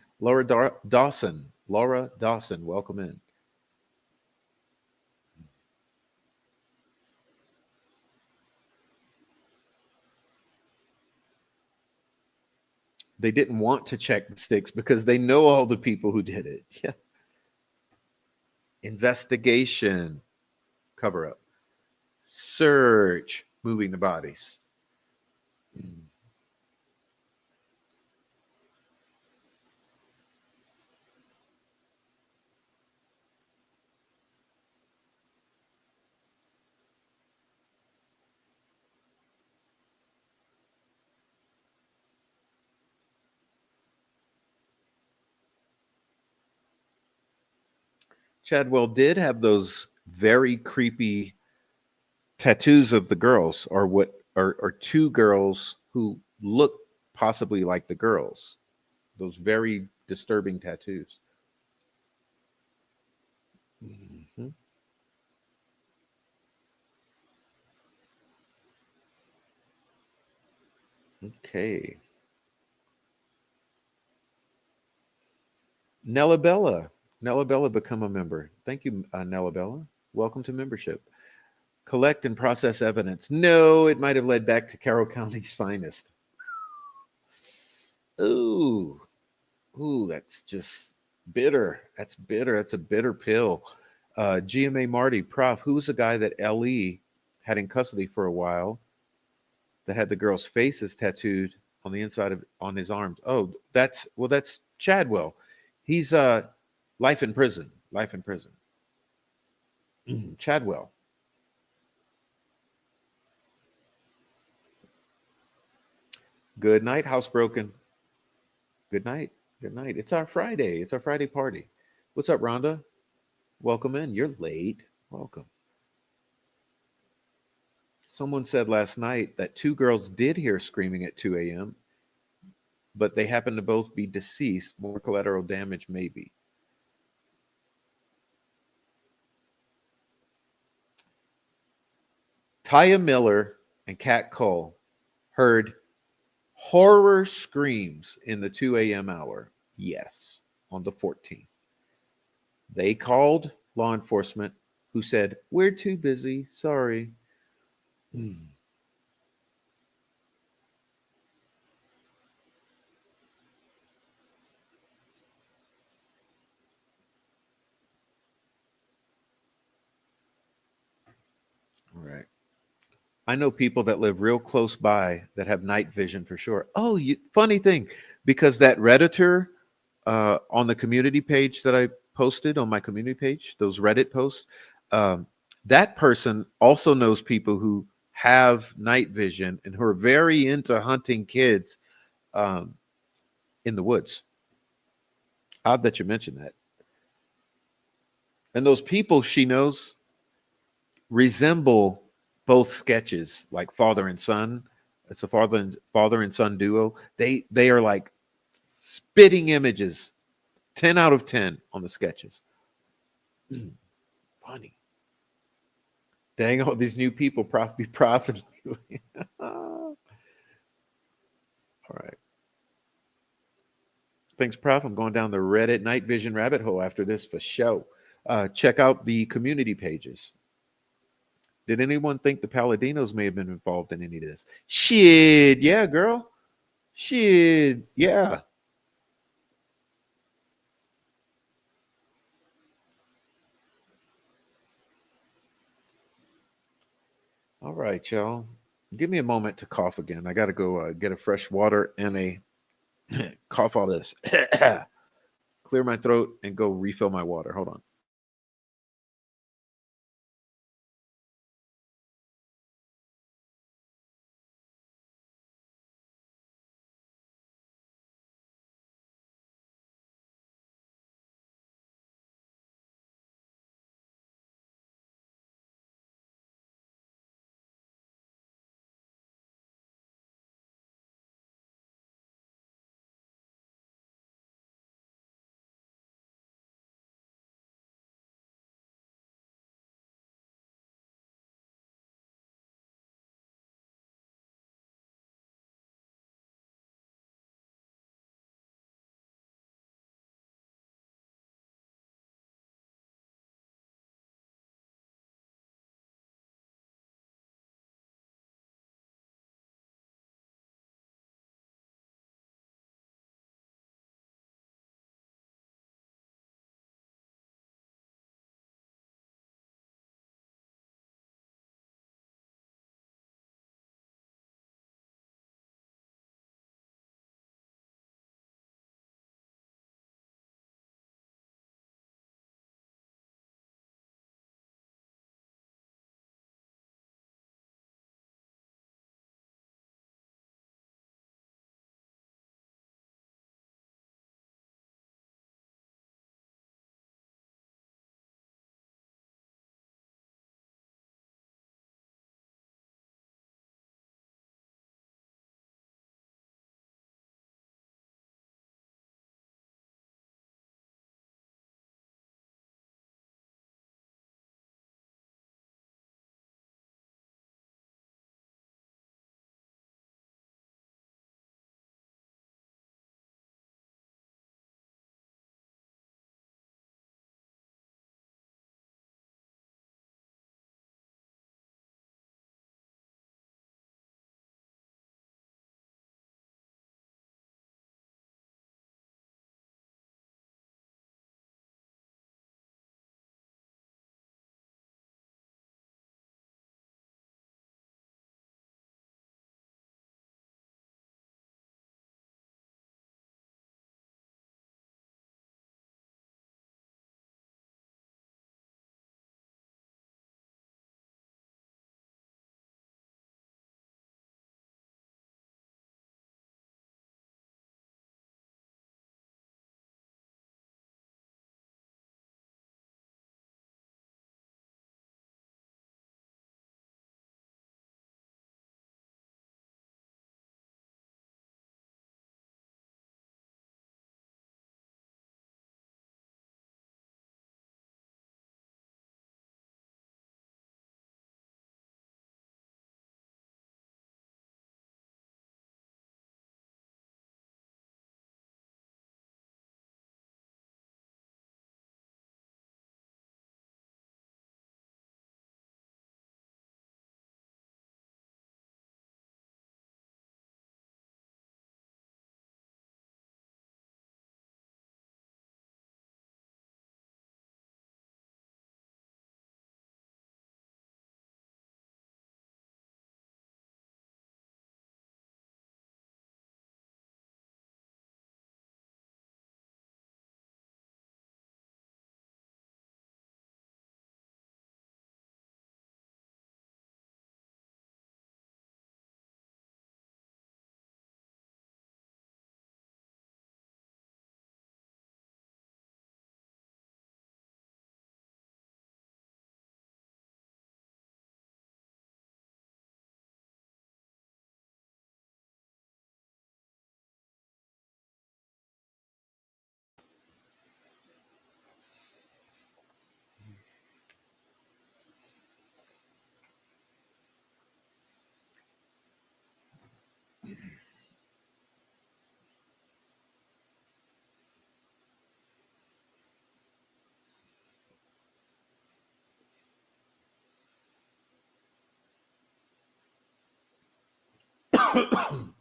Dawson. Laura Dawson, welcome in. They didn't want to check the sticks because they know all the people who did it. Yeah. Investigation, cover up, search, moving the bodies. Chadwell did have those very creepy tattoos of the girls, or what, or two girls who look possibly like the girls. Those very disturbing tattoos. Mhm. Okay. Nella Bella. Nella Bella, become a member. Thank you, Nella Bella. Welcome to membership. Collect and process evidence. No, it might have led back to Carroll County's finest. Ooh, ooh, that's just bitter. That's bitter. That's a bitter pill. GMA Marty, Prof, who was the guy that LE had in custody for a while that had the girls' faces tattooed on the inside of on his arms? Oh, that's Chadwell. He's life in prison. Life in prison. Chadwell. Good night, housebroken. Good night. Good night. It's our Friday. It's our Friday party. What's up, Rhonda? Welcome in. You're late. Welcome. Someone said last night that two girls did hear screaming at 2 a.m., but they happen to both be deceased. More collateral damage, maybe. Taya Miller and Kat Cole heard horror screams in the 2 a.m. hour. Yes, on the 14th. They called law enforcement, who said, "We're too busy. Sorry." Mm, all right. I know people that live real close by that have night vision for sure. Oh, funny thing, because that Redditor on the community page that I posted on my community page, those Reddit posts, um, that person also knows people who have night vision and who are very into hunting kids um, in the woods. Odd that you mentioned that. And those people she knows resemble both sketches, like father and son. It's a father and son duo. They are like spitting images, 10 out of 10 on the sketches. Funny. Dang, all these new people, Prof be Prof. All right. Thanks, Prof. I'm going down the Reddit night vision rabbit hole after this for show. Check out the community pages. Did anyone think the Paladinos may have been involved in any of this? Shit, yeah, girl. Shit, yeah. All right, y'all. Give me a moment to cough again. I got to go get a fresh water and a cough all this. Clear my throat and go refill my water. Hold on.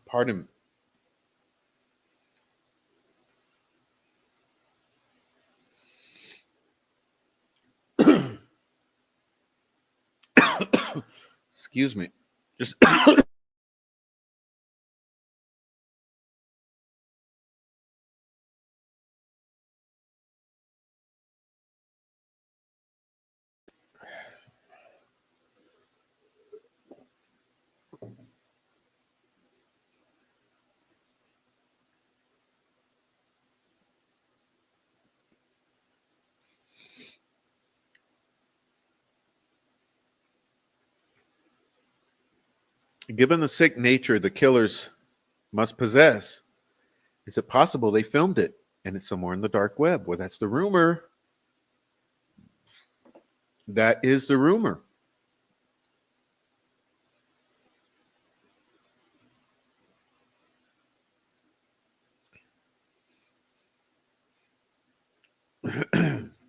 Pardon. Excuse me. Just given the sick nature the killers must possess, is it possible they filmed it and it's somewhere in the dark web? Well, that's the rumor. That is the rumor.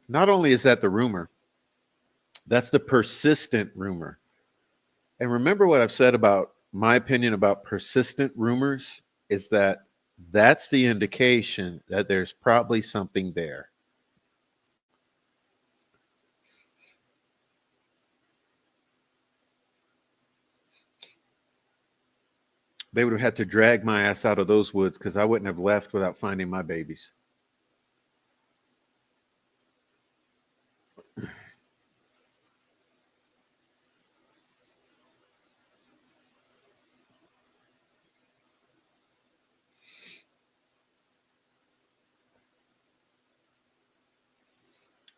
Not only is that the rumor, that's the persistent rumor. And remember what I've said about my opinion about persistent rumors is that that's the indication that there's probably something there. They would have had to drag my ass out of those woods because I wouldn't have left without finding my babies.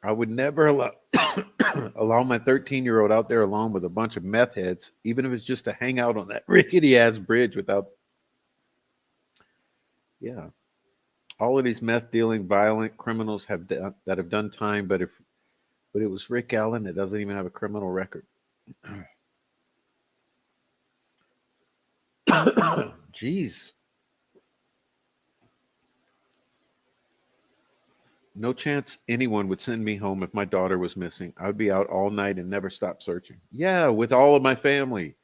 I would never allow allow my 13-year-old out there alone with a bunch of meth heads, even if it's just to hang out on that rickety ass bridge without. Yeah, all of these meth dealing violent criminals that have done time, but it was Rick Allen that doesn't even have a criminal record. Jeez, no chance anyone would send me home if my daughter was missing. I would be out all night and never stop searching. Yeah, with all of my family.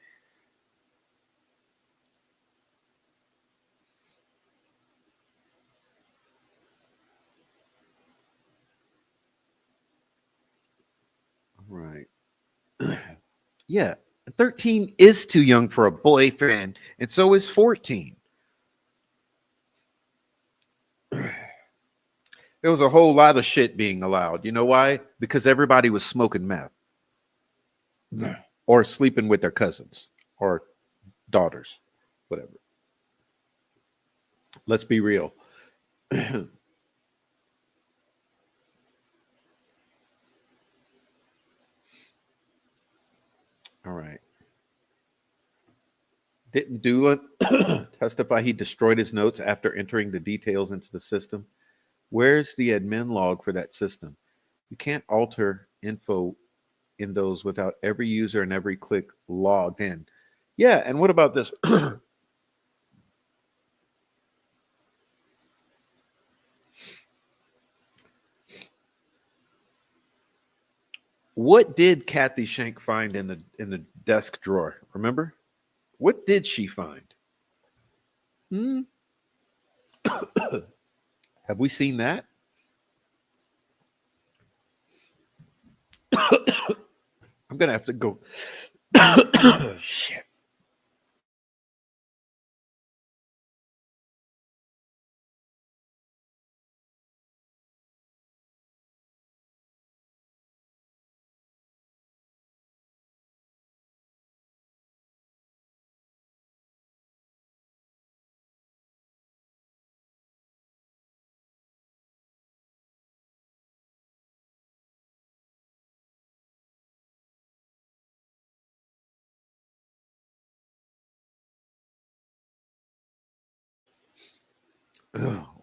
Right. Yeah, 13 is too young for a boyfriend, and so is 14. There was a whole lot of shit being allowed. You know why? Because everybody was smoking meth or sleeping with their cousins or daughters, whatever. Let's be real. All right. Didn't Doolin testify he destroyed his notes after entering the details into the system? Where's the admin log for that system? You can't alter info in those without every user and every click logged in. Yeah, and what about this? What did Kathy Shank find in the desk drawer? Remember? What did she find? Hmm? Have we seen that? I'm gonna have to go. Shit.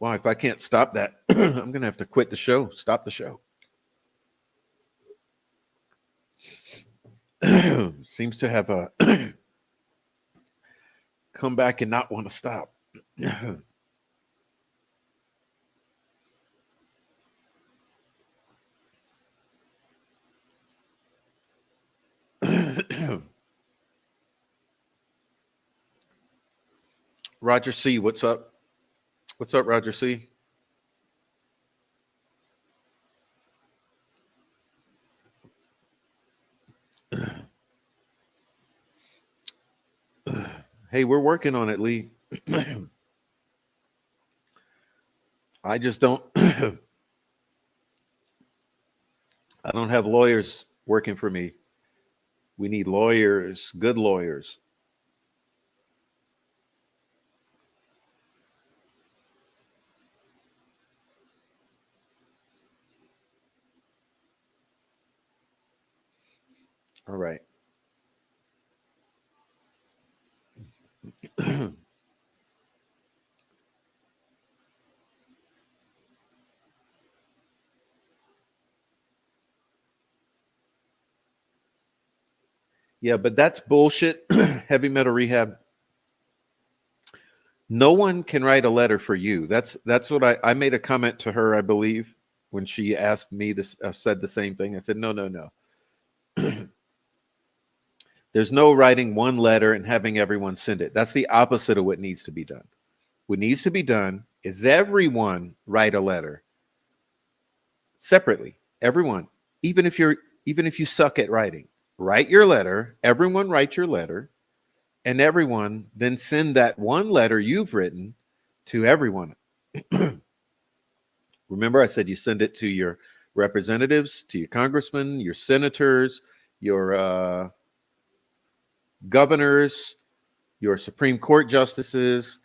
Well, if I can't stop that, I'm gonna have to quit the show. Stop the show. Seems to have come back and not want to stop. Roger C, what's up? What's up, Roger C? Hey, we're working on it, Lee. I just don't I don't have lawyers working for me. We need lawyers, good lawyers. All right. Yeah, but that's bullshit. Heavy metal rehab. No one can write a letter for you. That's what I made a comment to her, I believe, when she asked me this. Said the same thing. I said, no, no, no. There's no writing one letter and having everyone send it. That's the opposite of what needs to be done. What needs to be done is everyone write a letter separately. Everyone, even if you're even if you suck at writing, write your letter. Everyone write your letter, and everyone then send that one letter you've written to everyone. Remember, I said you send it to your representatives, to your congressmen, your senators, your governors, your Supreme Court justices,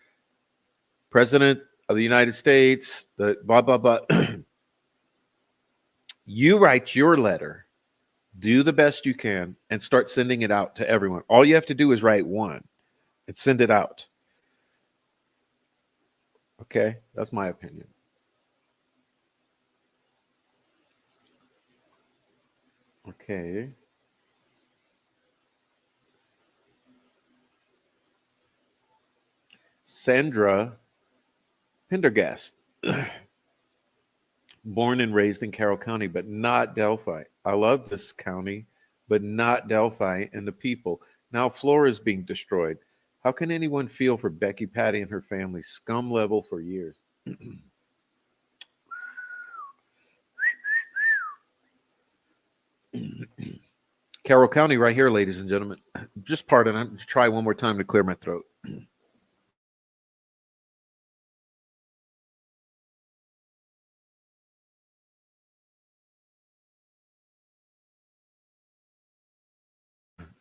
President of the United States, the blah, blah, blah. You write your letter, do the best you can, and start sending it out to everyone. All you have to do is write one and send it out. Okay? That's my opinion. Okay. Sandra Pendergast, born and raised in Carroll County, but not Delphi. I love this county, but not Delphi and the people. Now Flora is being destroyed. How can anyone feel for Becky Patty and her family? Scum level for years. Carroll County, right here, ladies and gentlemen. Just pardon. I'm just try one more time to clear my throat.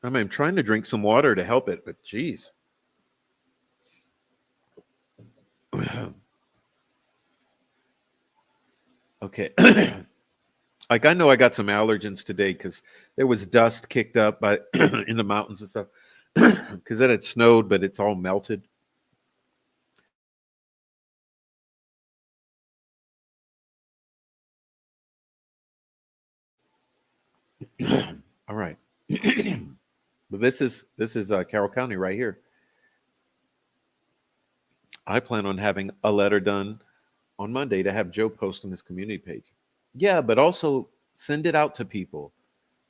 I mean, I'm trying to drink some water to help it, but geez. Okay. Like I know I got some allergens today because there was dust kicked up by in the mountains and stuff. Because then it snowed, but it's all melted. All right. But this is Carroll County right here. I plan on having a letter done on Monday to have Joe post on his community page. Yeah, but also send it out to people.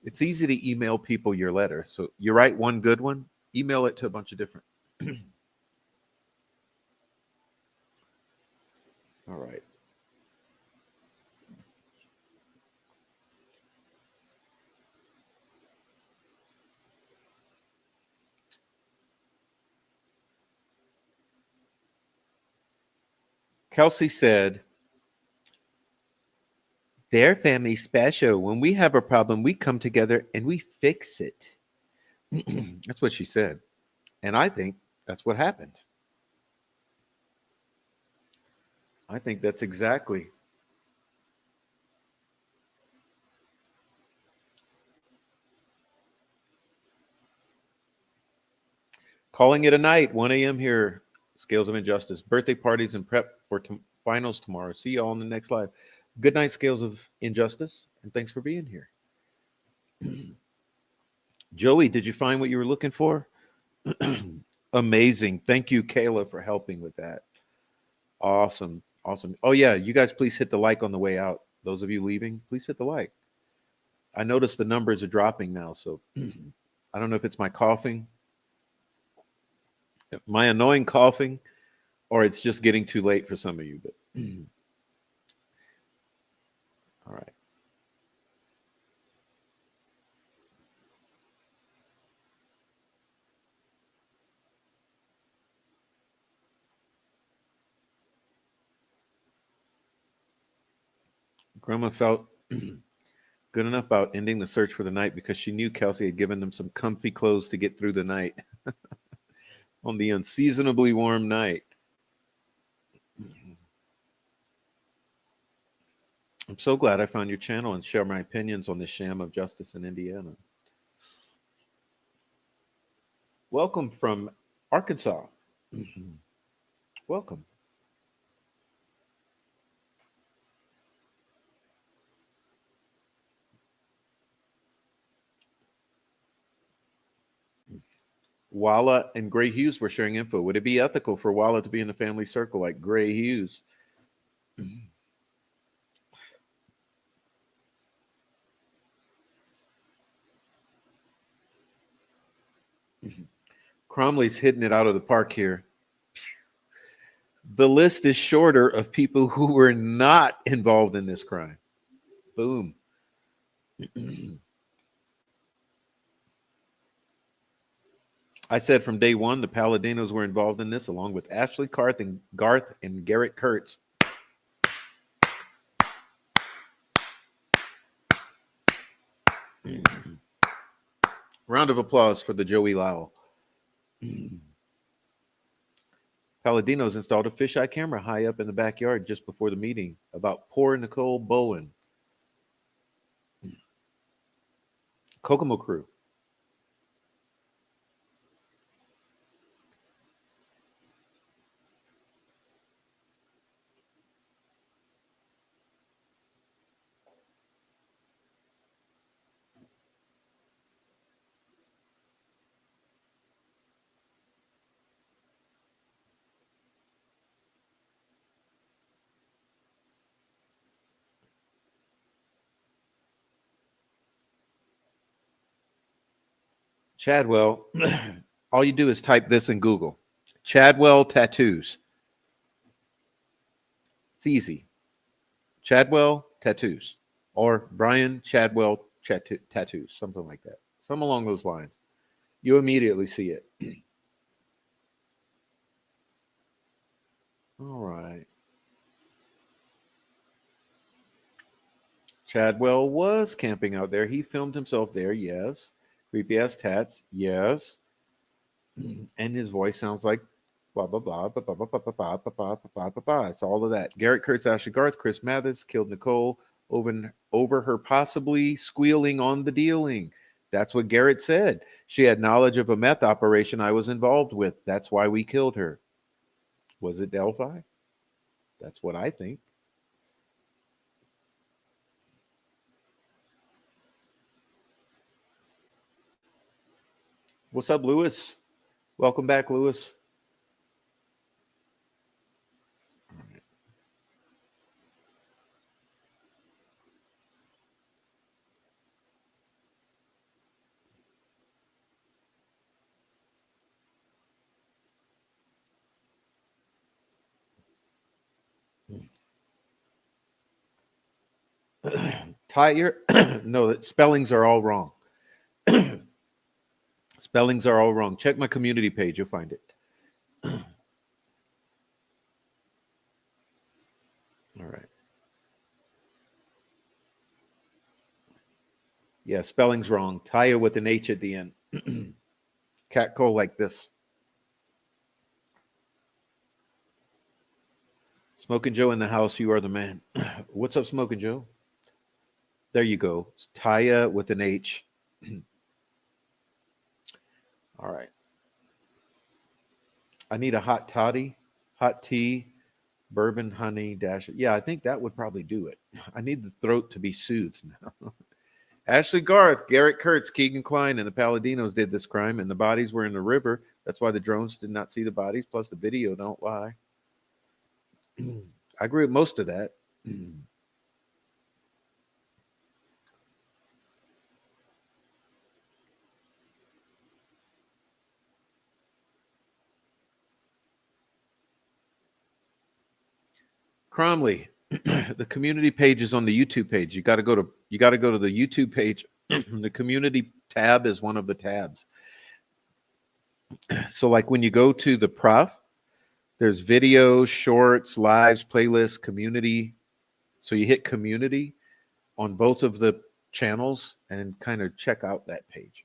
It's easy to email people your letter. So you write one good one, email it to a bunch of different. All right. Kelsey said, their family's special. When we have a problem, we come together and we fix it. That's what she said. And I think that's what happened. I think that's exactly. Calling it a night, 1 a.m. here. Scales of Injustice. Birthday parties and prep for finals tomorrow. See you all in the next live. Good night, Scales of Injustice. And thanks for being here. Joey, did you find what you were looking for? Amazing. Thank you, Kayla, for helping with that. Awesome. Awesome. Oh, yeah. You guys, please hit the like on the way out. Those of you leaving, please hit the like. I noticed the numbers are dropping now. So I don't know if it's my coughing, my annoying coughing. or it's just getting too late for some of you. But all right. Grandma felt good enough about ending the search for the night because she knew Kelsey had given them some comfy clothes to get through the night on the unseasonably warm night. I'm so glad I found your channel and share my opinions on the sham of justice in Indiana. Welcome from Arkansas. Welcome. Walla and Gray Hughes were sharing info. Would it be ethical for Walla to be in the family circle like Gray Hughes? Cromley's hitting it out of the park here. The list is shorter of people who were not involved in this crime. Boom. I said from day one, the Paladinos were involved in this, along with Ashley Garth and Garrett Kurtz. Round of applause for the Joey Lowell. Paladinos installed a fisheye camera high up in the backyard just before the meeting about poor Nicole Bowen. Kokomo crew. Chadwell, all you do is type this in Google. Chadwell tattoos. It's easy. Chadwell tattoos. Or Brian Chadwell tattoos, something like that. Some along those lines. You immediately see it. All right. Chadwell was camping out there. He filmed himself there, yes. Creepy ass tats, yes. And his voice sounds like blah blah blah blah blah blah blah blah blah blah blah blah blah. It's all of that. Garrett Kurtz, Ashley Garth, Chris Mathis killed Nicole over her possibly squealing on the dealing. That's what Garrett said. She had knowledge of a meth operation I was involved with. That's why we killed her. Was it Delphi? That's what I think. What's up, Lewis? Welcome back, Lewis. Tire, no, spellings are all wrong. Spellings are all wrong. Check my community page, you'll find it. All right. Yeah, spelling's wrong. Taya with an H at the end. Cat call like this. Smoking Joe in the house, you are the man. What's up, Smoking Joe? There you go. It's Taya with an H. All right. I need a hot toddy, hot tea, bourbon, honey, dash. Yeah, I think that would probably do it. I need the throat to be soothed now. Ashley Garth, Garrett Kurtz, Keegan Klein, and the Paladinos did this crime, and the bodies were in the river. That's why the drones did not see the bodies. Plus, the video don't lie. I agree with most of that. Cromley, the community page is on the YouTube page. You got to go to the YouTube page. The community tab is one of the tabs. So like when you go to the Prof, there's videos, shorts, lives, playlists, community. So you hit community on both of the channels and kind of check out that page.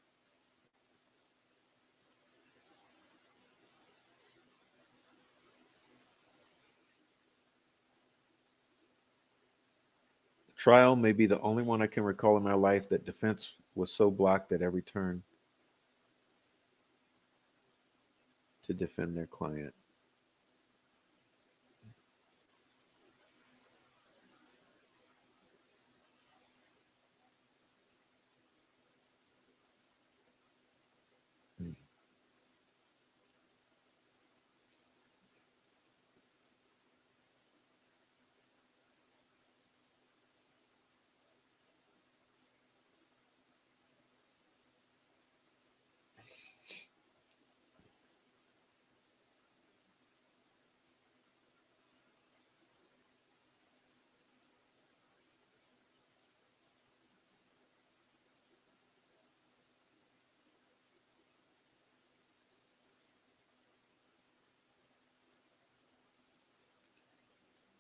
Trial may be the only one I can recall in my life that defense was so blocked at every turn to defend their client.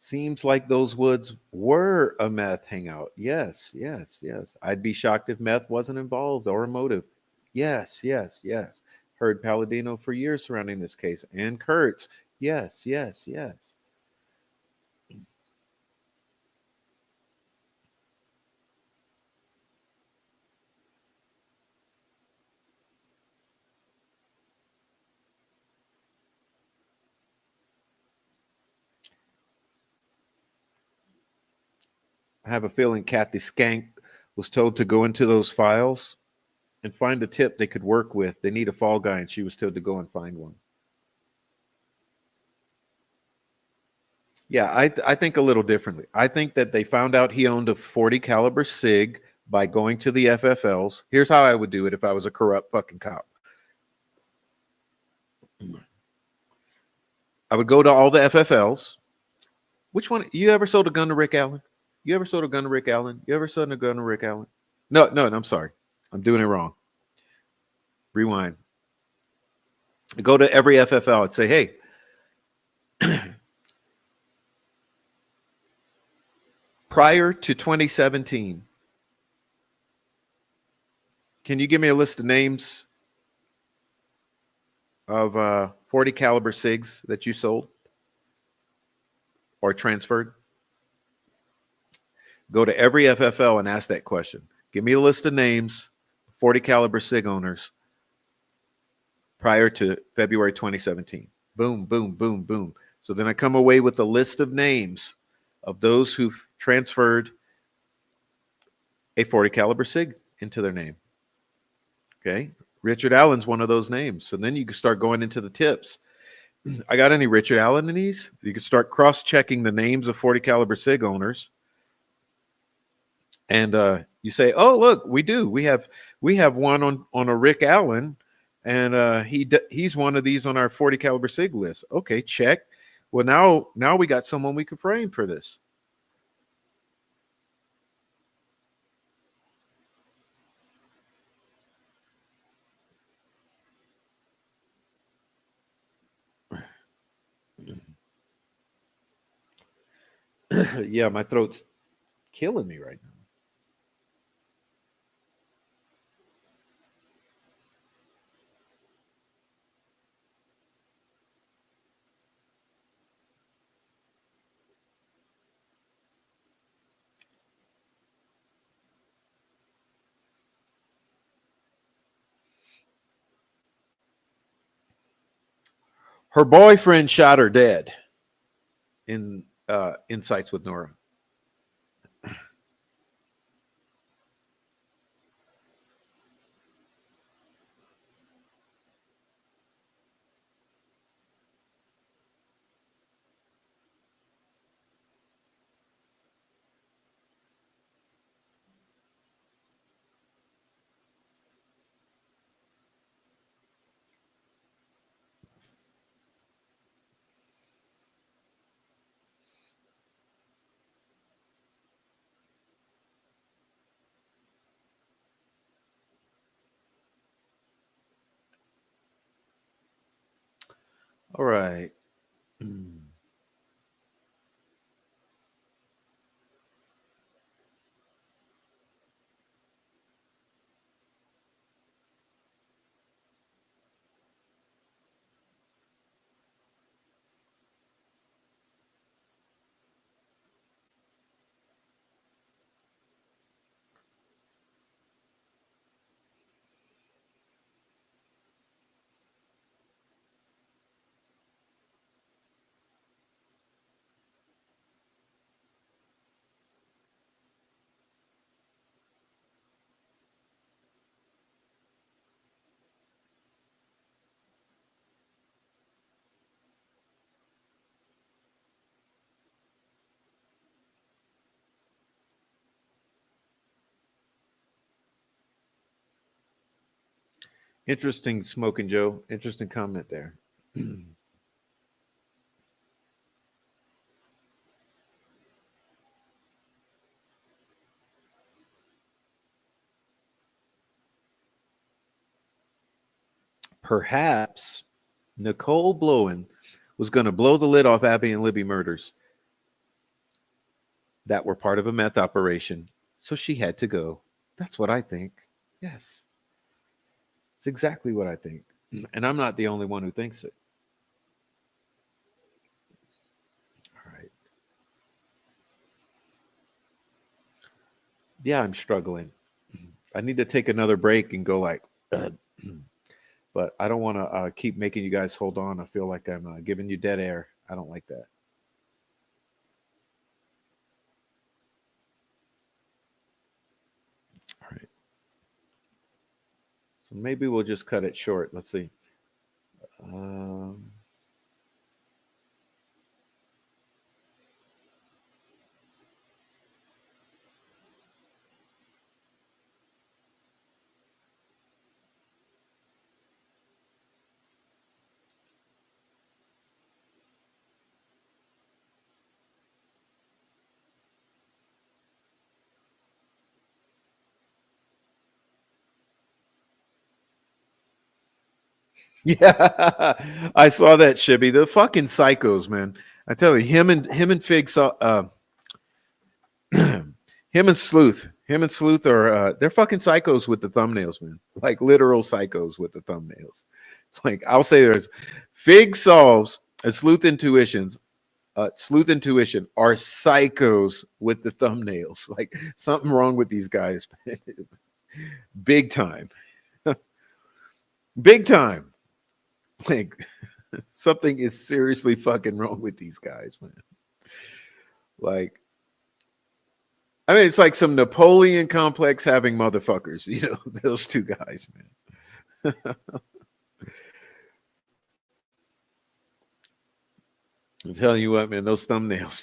Seems like those woods were a meth hangout. Yes, yes, yes. I'd be shocked if meth wasn't involved or a motive. Yes, yes, yes. Heard Palladino for years surrounding this case. And Kurtz. Yes, yes, yes. I have a feeling Kathy Skank was told to go into those files and find a tip they could work with. They need a fall guy, and she was told to go and find one. Yeah, I think a little differently. I think that they found out he owned a 40 caliber SIG by going to the FFLs. Here's how I would do it if I was a corrupt fucking cop. I would go to all the FFLs. Which one? You ever sold a gun to Rick Allen? You ever sold a gun to Rick Allen? You ever sold a gun to Rick Allen? No, no, no, I'm sorry. I'm doing it wrong. Rewind. Go to every FFL and say, hey, prior to 2017, can you give me a list of names of 40 caliber SIGs that you sold or transferred? Go to every FFL and ask that question. Give me a list of names, 40 caliber SIG owners prior to February 2017. Boom, boom, boom, boom. So then I come away with a list of names of those who transferred a 40 caliber SIG into their name. Okay. Richard Allen's one of those names. So then you can start going into the tips. I got any Richard Allen in these? You can start cross-checking the names of 40 caliber SIG owners. And you say, "Oh, look, we do. We have one on a Rick Allen, and he's one of these on our 40 caliber SIG list." Okay, check. Well, now we got someone we could frame for this. Yeah, my throat's killing me right now. Her boyfriend shot her dead in Insights with Nora. All right. Interesting, Smoking Joe. Interesting comment there. Perhaps Nicole Blowen was going to blow the lid off Abby and Libby murders that were part of a meth operation, so she had to go. That's what I think. Yes, it's exactly what I think. And I'm not the only one who thinks it. All right. Yeah, I'm struggling. I need to take another break and go like, but I don't want to keep making you guys hold on. I feel like I'm giving you dead air. I don't like that. All right. So maybe we'll just cut it short. Let's see. Um, yeah, I saw that Shibby. The fucking psychos, man. I tell you, him and Fig saw him and Sleuth are they're fucking psychos with the thumbnails, man. Like literal psychos with the thumbnails. Like I'll say there's Fig solves and Sleuth Intuition are psychos with the thumbnails. Like something wrong with these guys. Big time. Big time. Like something is seriously fucking wrong with these guys, man. Like I mean, it's like some Napoleon complex having motherfuckers, you know, those two guys, man. I'm telling you what, man, those thumbnails.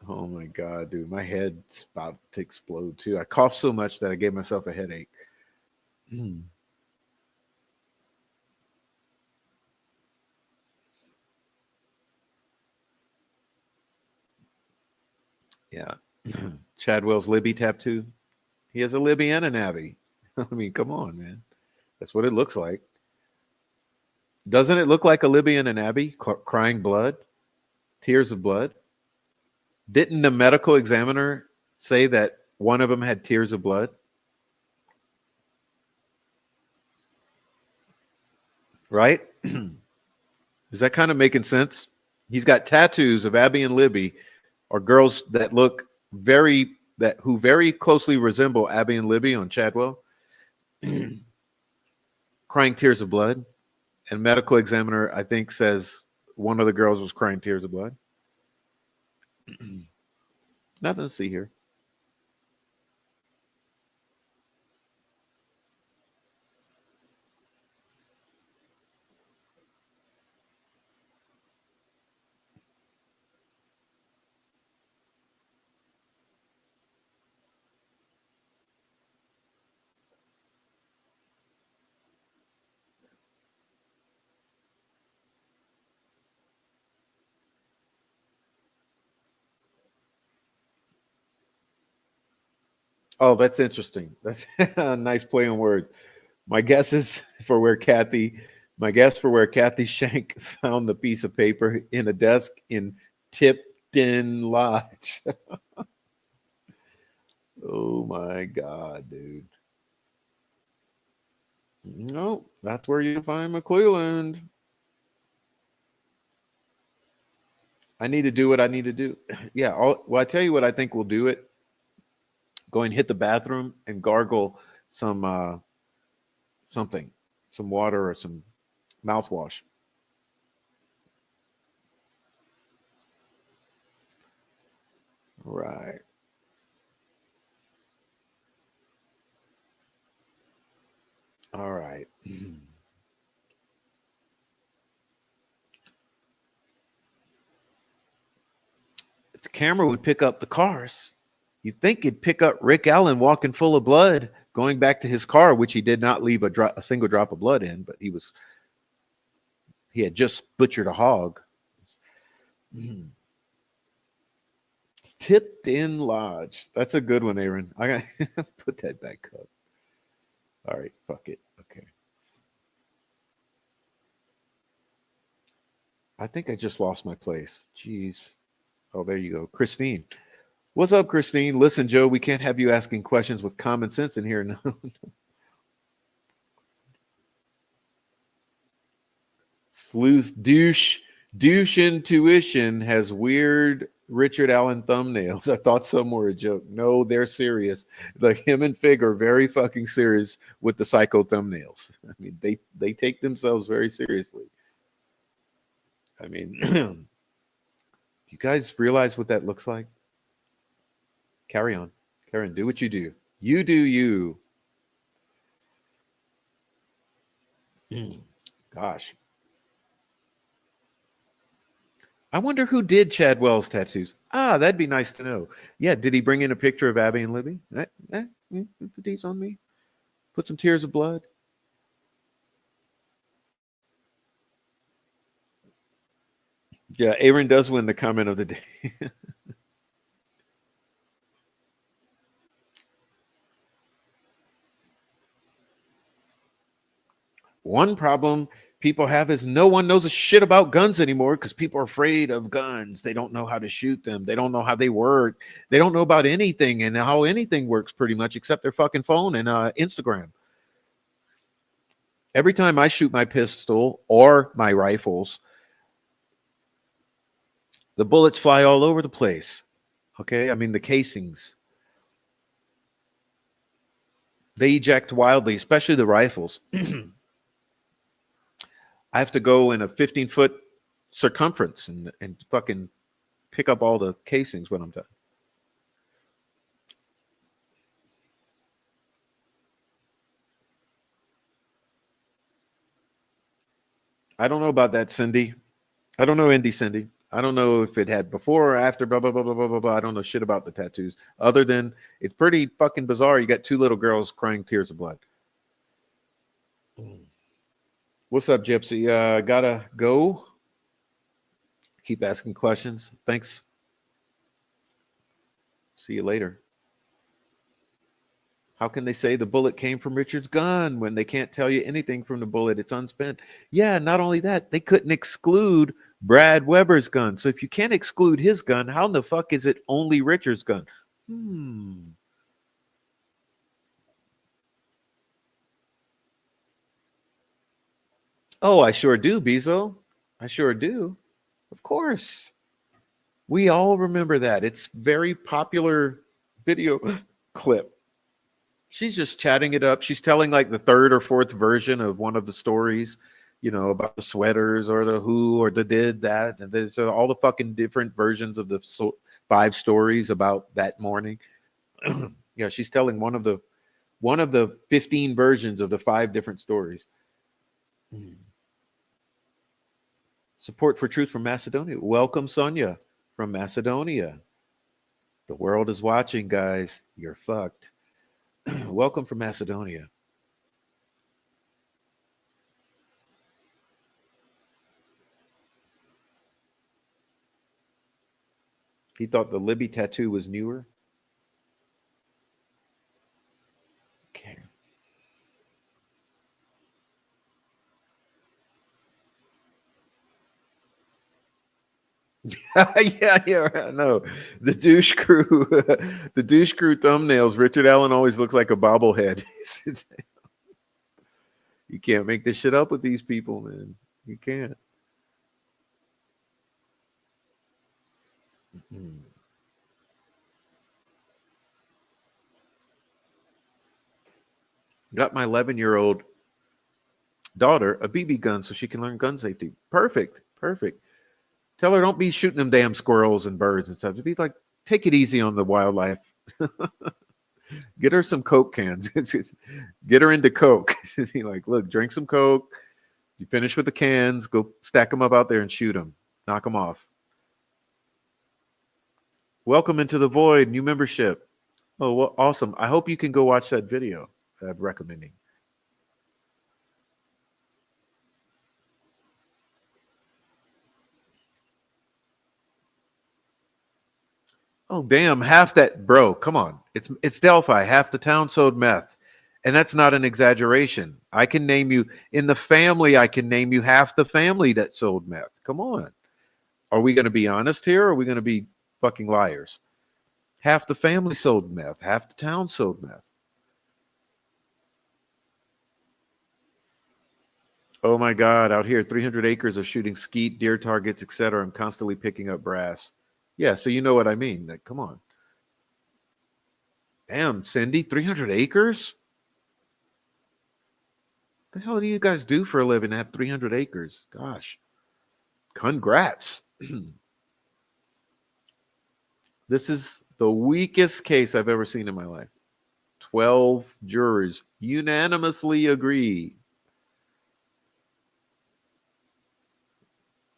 Oh my god, dude, my head's about to explode too. I coughed so much that I gave myself a headache. Yeah. Chadwell's Libby tattoo. He has a Libby and an Abby. I mean, come on, man. That's what it looks like. Doesn't it look like a Libby and an Abby crying blood, tears of blood? Didn't the medical examiner say that one of them had tears of blood? Right? Is that kind of making sense? He's got tattoos of Abby and Libby, or girls that look who very closely resemble Abby and Libby on Chadwell, crying tears of blood. And medical examiner, I think, says one of the girls was crying tears of blood. Nothing to see here. Oh, that's interesting. That's a nice play on words. My guess is for where Kathy My guess for where Kathy Shank found the piece of paper in a desk in Tipton Lodge. Oh my God, dude. No, that's where you find McClelland. I need to do what I need to do. Yeah, well, I tell you what I think will do it. Go and hit the bathroom and gargle some something, some water or some mouthwash. Right. All right. If the camera would pick up the cars, you'd think it'd pick up Rick Allen walking full of blood, going back to his car, which he did not leave a single drop of blood in, but he had just butchered a hog. Tipped in Lodge. That's a good one, Aaron. I got put that back up. All right, fuck it. Okay. I think I just lost my place. Jeez. Oh, there you go. Christine. What's up, Christine? Listen, Joe, we can't have you asking questions with common sense in here. No. Sleuth douche intuition has weird Richard Allen thumbnails. I thought some were a joke. No, they're serious. Like him and Fig are very fucking serious with the psycho thumbnails. I mean, they take themselves very seriously. I mean, you guys realize what that looks like? Carry on. Karen, do what you do. You do you. Gosh. I wonder who did Chad Wells' tattoos. Ah, that'd be nice to know. Yeah, did he bring in a picture of Abby and Libby? Put these on me. Put some tears of blood. Yeah, Aaron does win the comment of the day. One problem people have is no one knows a shit about guns anymore because people are afraid of guns. They don't know how to shoot them. They don't know how they work. They don't know about anything and how anything works pretty much except their fucking phone and Instagram. Every time I shoot my pistol or my rifles, the bullets fly all over the place. Okay, I mean the casings. They eject wildly, especially the rifles. I have to go in a 15-foot circumference and fucking pick up all the casings when I'm done. I don't know about that, Cindy. I don't know Indy Cindy. I don't know if it had before or after, blah, blah, blah, blah, blah, blah, blah. I don't know shit about the tattoos. Other than it's pretty fucking bizarre. You got two little girls crying tears of blood. What's up, Gypsy? Gotta go. Keep asking questions. Thanks. See you later. How can they say the bullet came from Richard's gun when they can't tell you anything from the bullet? It's unspent. Yeah, not only that, they couldn't exclude Brad Weber's gun. So if you can't exclude his gun, how in the fuck is it only Richard's gun? Oh, I sure do, Bezo. I sure do. Of course. We all remember that. It's very popular video clip. She's just chatting it up. She's telling like the third or fourth version of one of the stories, about the sweaters or the who or the did that. And there's all the fucking different versions of the five stories about that morning. Yeah, she's telling one of the 15 versions of the five different stories. Support for truth from Macedonia. Welcome, Sonia from Macedonia. The world is watching, guys. You're fucked. Welcome from Macedonia. He thought the Libby tattoo was newer. Okay. Yeah, I know. The douche crew, the douche crew thumbnails. Richard Allen always looks like a bobblehead. You can't make this shit up with these people, man. You can't. Hmm. Got my 11-year-old daughter a BB gun so she can learn gun safety. Perfect, perfect. Tell her don't be shooting them damn squirrels and birds and stuff. Just be like, take it easy on the wildlife. Get her some Coke cans. Get her into Coke. Like, look, drink some Coke. You finish with the cans. Go stack them up out there and shoot them. Knock them off. Welcome into the void. New membership. Oh, well, awesome. I hope you can go watch that video I'm recommending. Oh, damn. Half that, bro. Come on. It's Delphi. Half the town sold meth. And that's not an exaggeration. I can name you in the family, I can name you half the family that sold meth. Come on. Are we going to be honest here or are we going to be fucking liars? Half the family sold meth, half the town sold meth. Oh my God, out here, 300 acres of shooting skeet, deer targets, etc. I'm constantly picking up brass. Yeah, so you know what I mean. Like, come on. Damn, Cindy, 300 acres? What the hell do you guys do for a living to have 300 acres? Gosh, congrats. This is the weakest case I've ever seen in my life. 12 jurors unanimously agree.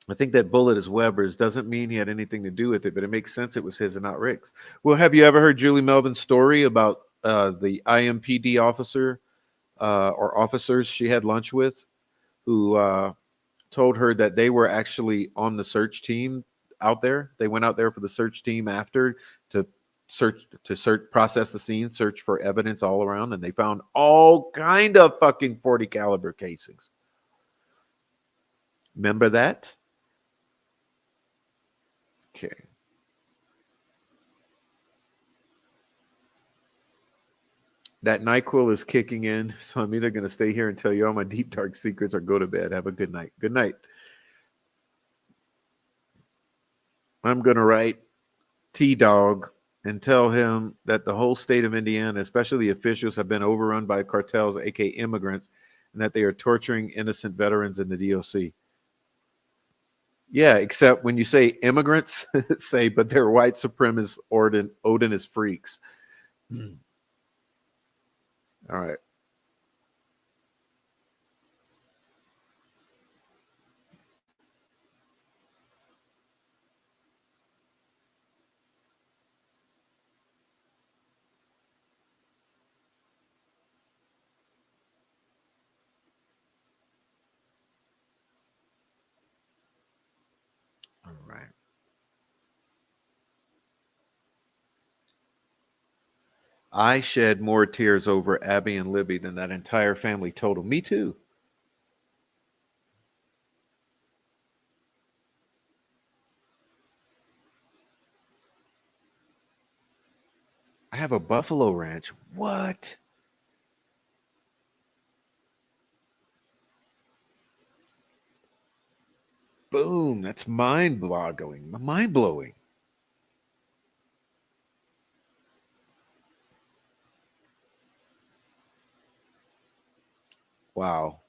I think that bullet is Weber's. Doesn't mean he had anything to do with it, but it makes sense it was his and not Rick's. Well, have you ever heard Julie Melvin's story about the IMPD officer or officers she had lunch with who told her that they were actually on the search team out there? They went out there for the search team after to search, process the scene, search for evidence all around, and they found all kind of fucking 40 caliber casings. Remember that? Okay. That NyQuil is kicking in, so I'm either going to stay here and tell you all my deep, dark secrets or go to bed. Have a good night. Good night. I'm going to write T-Dog and tell him that the whole state of Indiana, especially the officials, have been overrun by cartels, aka immigrants, and that they are torturing innocent veterans in the DOC. Yeah, except when you say immigrants, say, but they're white supremacists, Odin is freaks. All right. All right. I shed more tears over Abby and Libby than that entire family total. Me too. I have a buffalo ranch. What? Boom. That's mind boggling. Mind blowing. Wow.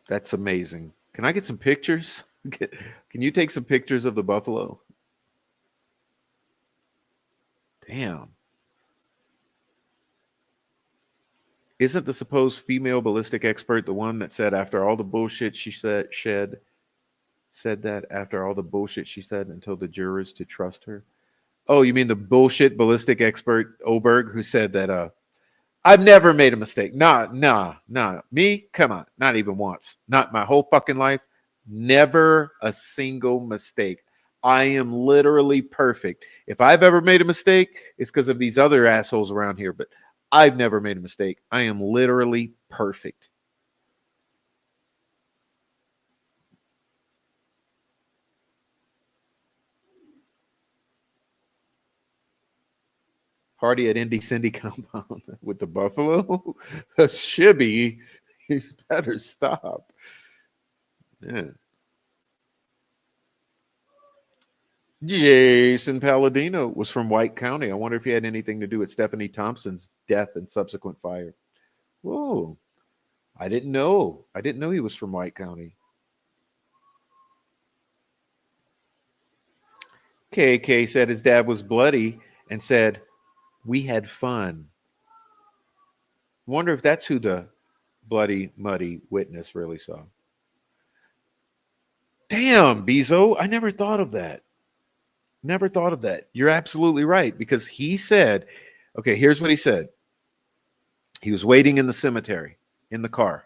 That's amazing. Can I get some pictures? Can you take some pictures of the buffalo? Damn. Isn't the supposed female ballistic expert the one that said after all the bullshit she said that after all the bullshit she said and told the jurors to trust her? Oh, you mean the bullshit ballistic expert Oberg who said that I've never made a mistake. Nah. Me? Come on. Not even once. Not my whole fucking life. Never a single mistake. I am literally perfect. If I've ever made a mistake, it's because of these other assholes around here, but I've never made a mistake. I am literally perfect. Party at Indy Cindy compound with the buffalo. A shibby. You better stop. Yeah. Jason Palladino was from White County. I wonder if he had anything to do with Stephanie Thompson's death and subsequent fire. Whoa. I didn't know. I didn't know he was from White County. KK said his dad was bloody and said, "We had fun." Wonder if that's who the bloody, muddy witness really saw. Damn, Bezo. I never thought of that. Never thought of that. You're absolutely right because he said, okay, here's what he said. He was waiting in the cemetery in the car.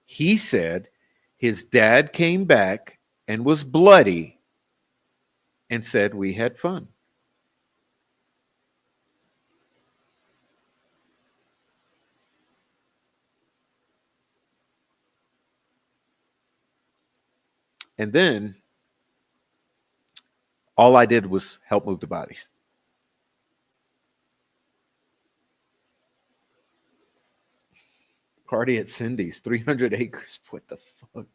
He said his dad came back and was bloody and said, "We had fun." And then all I did was help move the bodies. Party at Cindy's, 300 acres. What the fuck?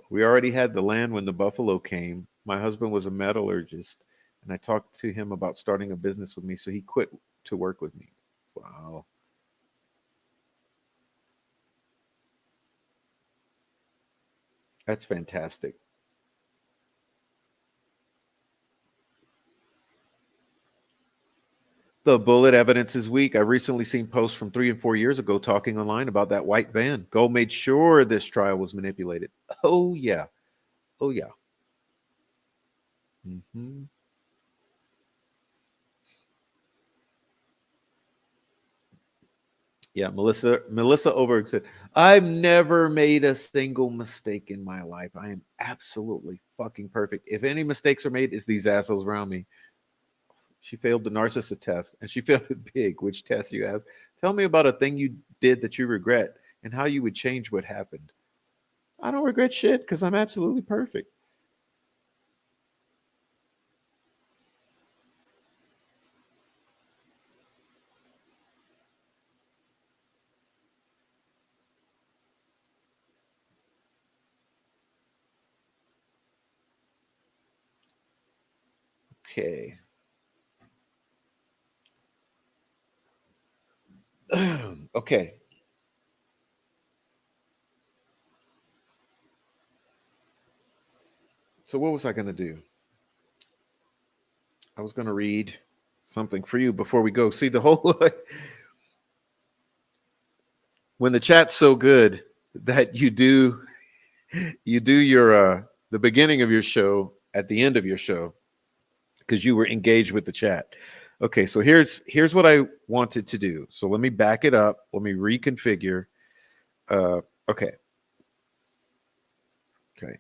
We already had the land when the buffalo came. My husband was a metallurgist, and I talked to him about starting a business with me, so he quit to work with me. Wow. That's fantastic. The bullet evidence is weak. I recently seen posts from 3 and 4 years ago talking online about that white van. Gold made sure this trial was manipulated. Oh, yeah. Oh, yeah. Hmm. Yeah, Melissa Oberg said, "I've never made a single mistake in my life. I am absolutely fucking perfect. If any mistakes are made, it's these assholes around me." She failed the narcissist test, and she failed it big. Which test, you ask? Tell me about a thing you did that you regret and how you would change what happened. I don't regret shit because I'm absolutely perfect. Okay. Okay. So what was I going to do? I was going to read something for you before we go. See the whole when the chat's so good that you do your the beginning of your show at the end of your show because you were engaged with the chat. Okay, so here's what I wanted to do. So let me back it up. Let me reconfigure. Uh, okay, okay.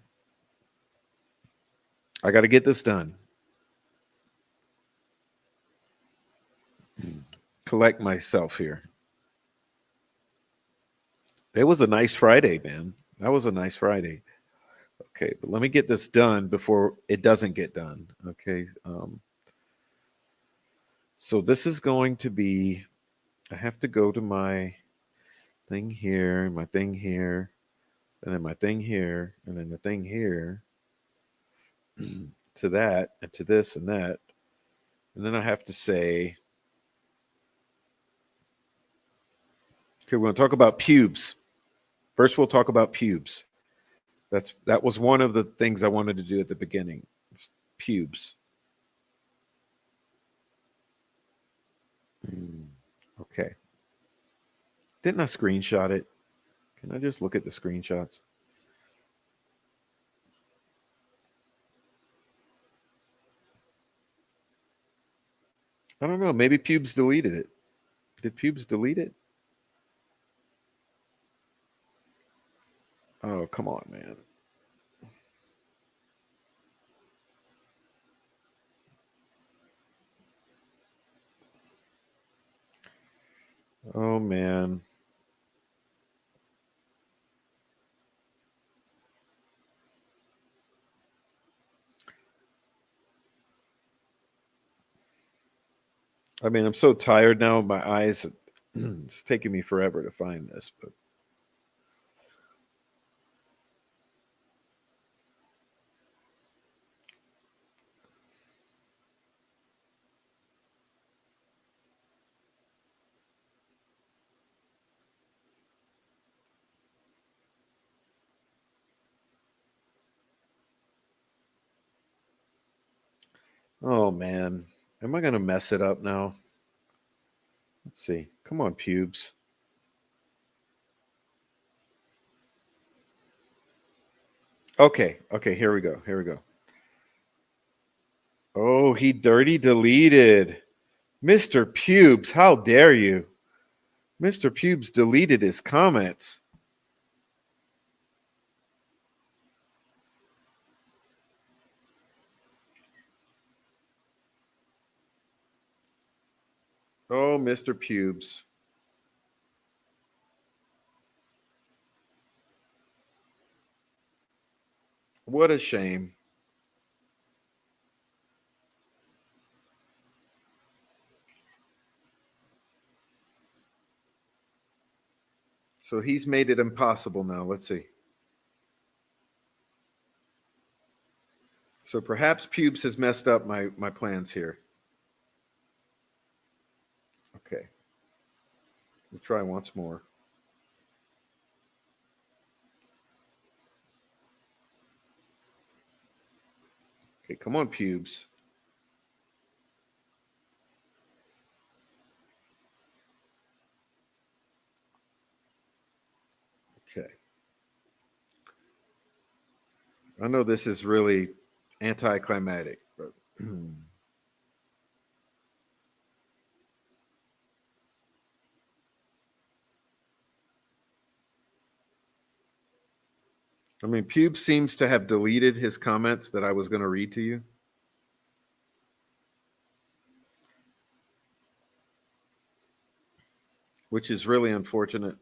I got to get this done. Collect myself here. It was a nice Friday, man. That was a nice Friday. Okay, but let me get this done before it doesn't get done. Okay. So this is going to be, I have to go to my thing here, my thing here, and then my thing here, and then the thing here, to that, and to this and that. And then I have to say, okay, we're going to talk about pubes. First, we'll talk about pubes. That was one of the things I wanted to do at the beginning. Pubes. Mm, okay. Didn't I screenshot it? Can I just look at the screenshots? I don't know. Maybe Pubes deleted it. Did Pubes delete it? Oh, come on, man. Oh, man. I mean, I'm so tired now. My eyes, it's taking me forever to find this. But oh man, am I gonna mess it up now? Let's see. Come on, pubes. Okay, okay, here we go. Here we go. Oh, he dirty deleted. Mr. Pubes, how dare you? Mr. Pubes deleted his comments. Oh, Mr. Pubes. What a shame. So he's made it impossible now. Let's see. So perhaps Pubes has messed up my plans here. Okay. We'll try once more. Okay, come on, Pubes. Okay. I know this is really anticlimactic, but I mean, Pubes seems to have deleted his comments that I was going to read to you, which is really unfortunate.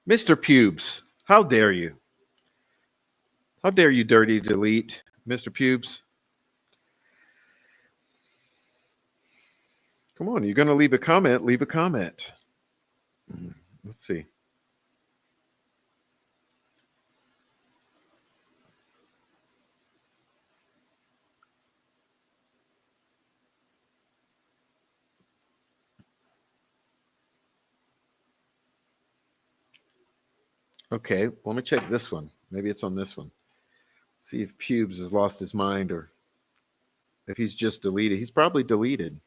Mr. Pubes, how dare you? How dare you dirty delete, Mr. Pubes? Come on, you're going to leave a comment, leave a comment. Let's see. Okay, let me check this one. Maybe it's on this one. See if Pubes has lost his mind or if he's just deleted. He's probably deleted.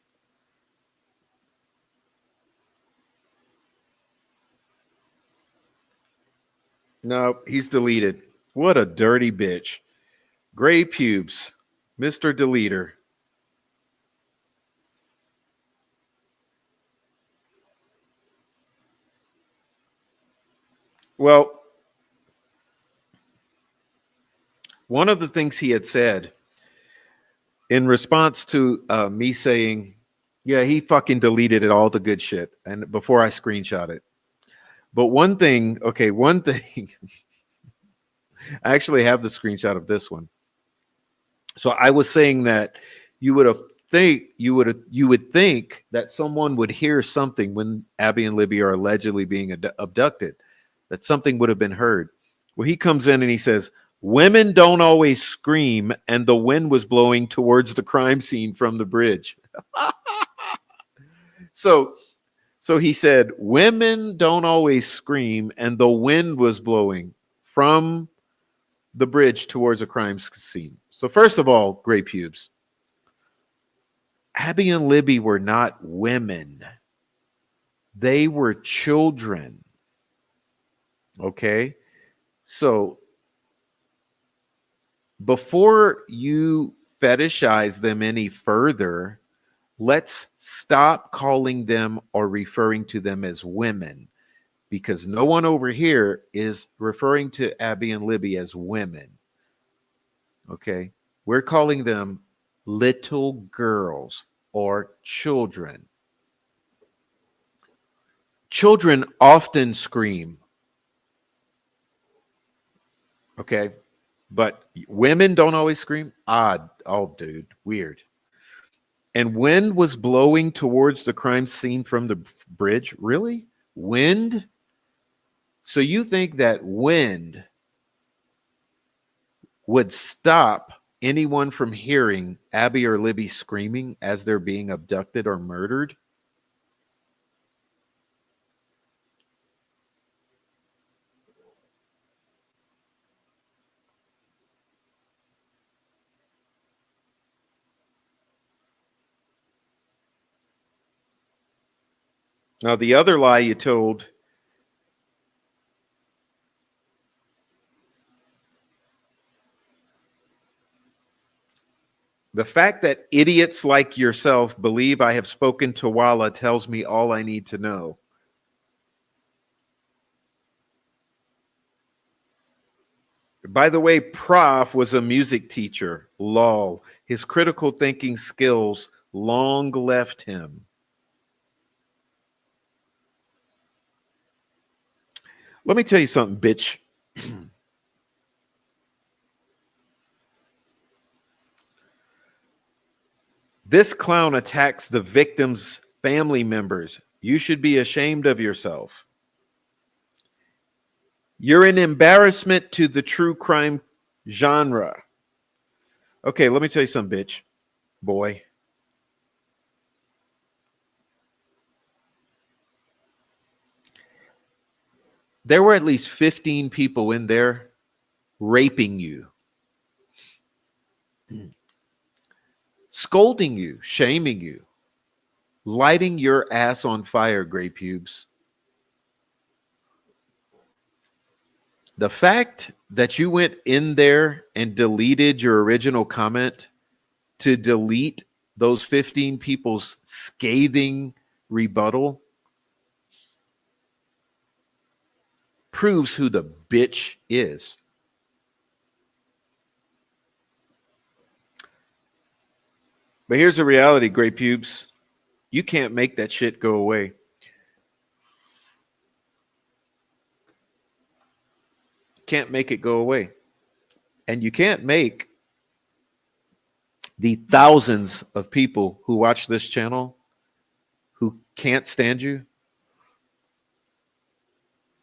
No, he's deleted. What a dirty bitch. Gray Pubes, Mr. Deleter. Well, one of the things he had said in response to me saying, yeah, he fucking deleted it, all the good shit, and before I screenshot it. But one thing, okay, one thing, I actually have the screenshot of this one. So I was saying that you would think that someone would hear something when Abby and Libby are allegedly being abducted, that something would have been heard. Well, he comes in and he says, women don't always scream, and the wind was blowing towards the crime scene from the bridge. so so he said, women don't always scream, and the wind was blowing from the bridge towards a crime scene. So first of all, Gray Pubes, Abby and Libby were not women. They were children. Okay? So before you fetishize them any further, let's stop calling them or referring to them as women, because no one over here is referring to Abby and Libby as women. Okay? We're calling them little girls or children. Children often scream, okay? But women don't always scream. Odd. Oh, dude, weird. And wind was blowing towards the crime scene from the bridge. Really? Wind? So you think that wind would stop anyone from hearing Abby or Libby screaming as they're being abducted or murdered? Now, the other lie you told, the fact that idiots like yourself believe I have spoken to Walla tells me all I need to know. By the way, Prof was a music teacher. Lol. His critical thinking skills long left him. Let me tell you something, bitch. This clown attacks the victim's family members. You should be ashamed of yourself. You're an embarrassment to the true crime genre. Okay, let me tell you something, bitch, boy. There were at least 15 people in there raping you, scolding you, shaming you, lighting your ass on fire, gray pubes. The fact that you went in there and deleted your original comment to delete those 15 people's scathing rebuttal proves who the bitch is. But here's the reality, gray pubes. You can't make that shit go away. Can't make it go away. And you can't make the thousands of people who watch this channel who can't stand you.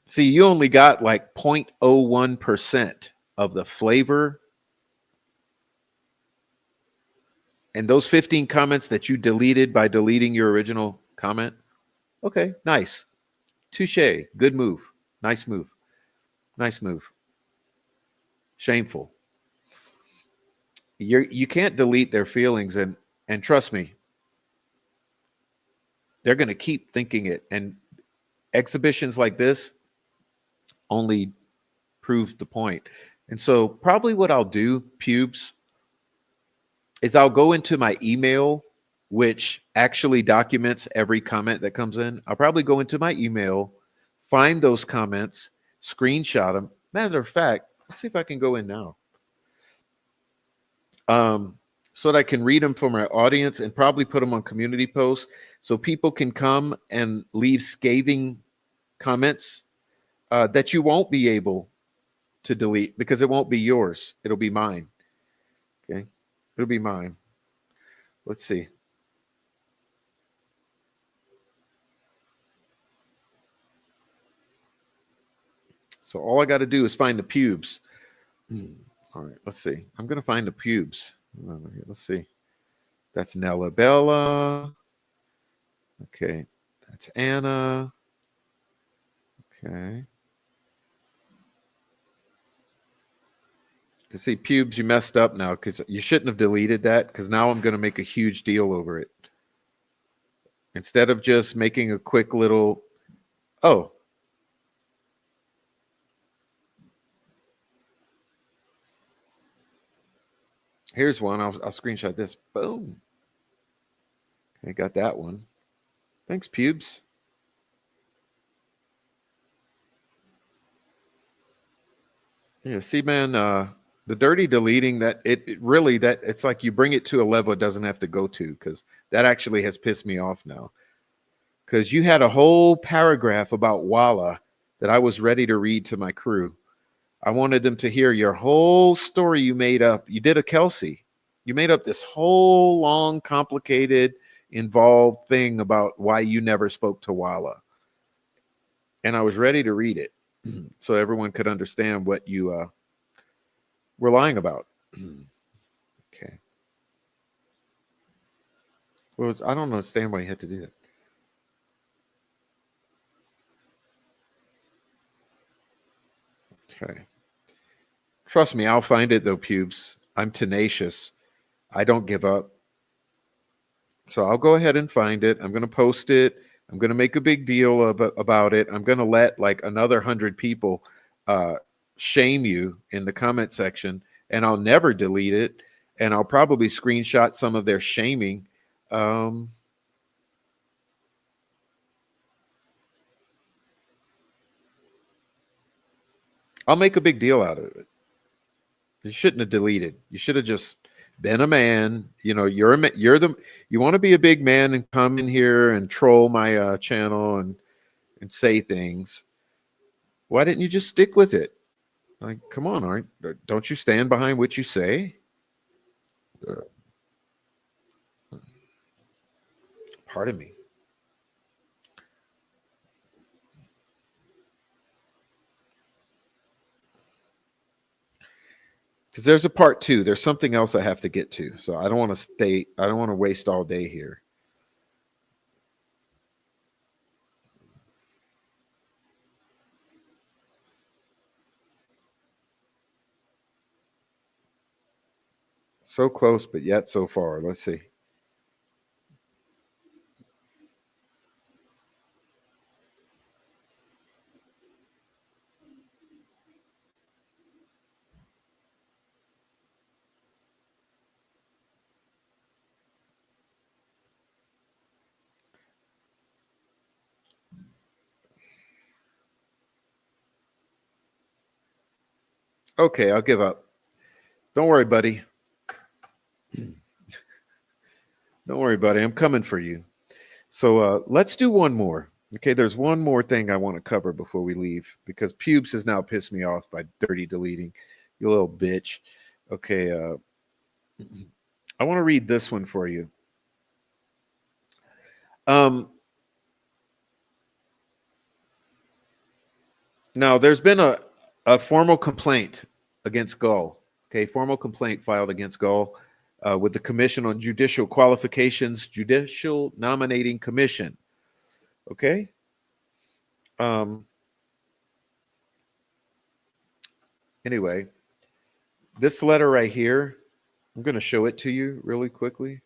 See, you only got like 0.01% of the flavor. And those 15 comments that you deleted by deleting your original comment, okay, nice. Touche. Good move. Nice move. Nice move. Shameful. You can't delete their feelings, and trust me, they're going to keep thinking it. And exhibitions like this only prove the point. And so probably what I'll do, pubes, is I'll go into my email, which actually documents every comment that comes in. I'll probably go into my email, find those comments, screenshot them. Matter of fact, let's see if I can go in now. So that I can read them for my audience and probably put them on community posts so people can come and leave scathing comments that you won't be able to delete because it won't be yours. It'll be mine. Okay. It'll be mine. Let's see. So all I got to do is find the pubes. All right, let's see. I'm going to find the pubes. Let's see. That's Nella Bella. Okay. That's Anna. Okay. You see, pubes, you messed up now because you shouldn't have deleted that because now I'm going to make a huge deal over it. Instead of just making a quick little, oh, here's one. I'll screenshot this. Boom. Okay, got that one. Thanks, pubes. Yeah, see, man, the dirty deleting that it really that it's like you bring it to a level it doesn't have to go to because that actually has pissed me off now. because you had a whole paragraph about Walla that I was ready to read to my crew. I wanted them to hear your whole story you made up. You did a Kelsey. You made up this whole long, complicated, involved thing about why you never spoke to Walla. And I was ready to read it so everyone could understand what you were lying about. Okay. Well, I don't understand why you had to do that. Okay. Trust me, I'll find it though, pubes. I'm tenacious. I don't give up. So I'll go ahead and find it. I'm going to post it. I'm going to make a big deal about it. I'm going to let like another 100 people shame you in the comment section, and I'll never delete it. And I'll probably screenshot some of their shaming. I'll make a big deal out of it. You shouldn't have deleted. You should have just been a man. You know, you want to be a big man and come in here and troll my channel and say things. Why didn't you just stick with it? Like, come on, don't you stand behind what you say? Pardon me. Because there's a part two. There's something else I have to get to. So I don't want to waste all day here. So close, but yet so far. Let's see. Okay, I'll give up. Don't worry, buddy. Don't worry, buddy. I'm coming for you. So let's do one more. Okay, there's one more thing I want to cover before we leave because Pubes has now pissed me off by dirty deleting. You little bitch. Okay, I want to read this one for you. Now, there's been a formal complaint against Gull. Okay, formal complaint filed against Gull with the Commission on Judicial Qualifications, Judicial Nominating Commission. Okay. Anyway, this letter right here, I'm going to show it to you really quickly.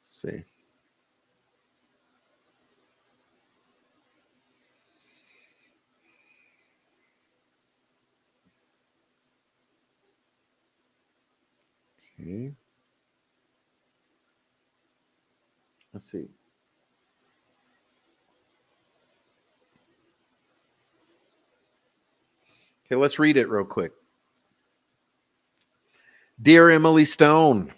See. Okay. Let's see. Okay, let's read it real quick. Dear Emily Stone,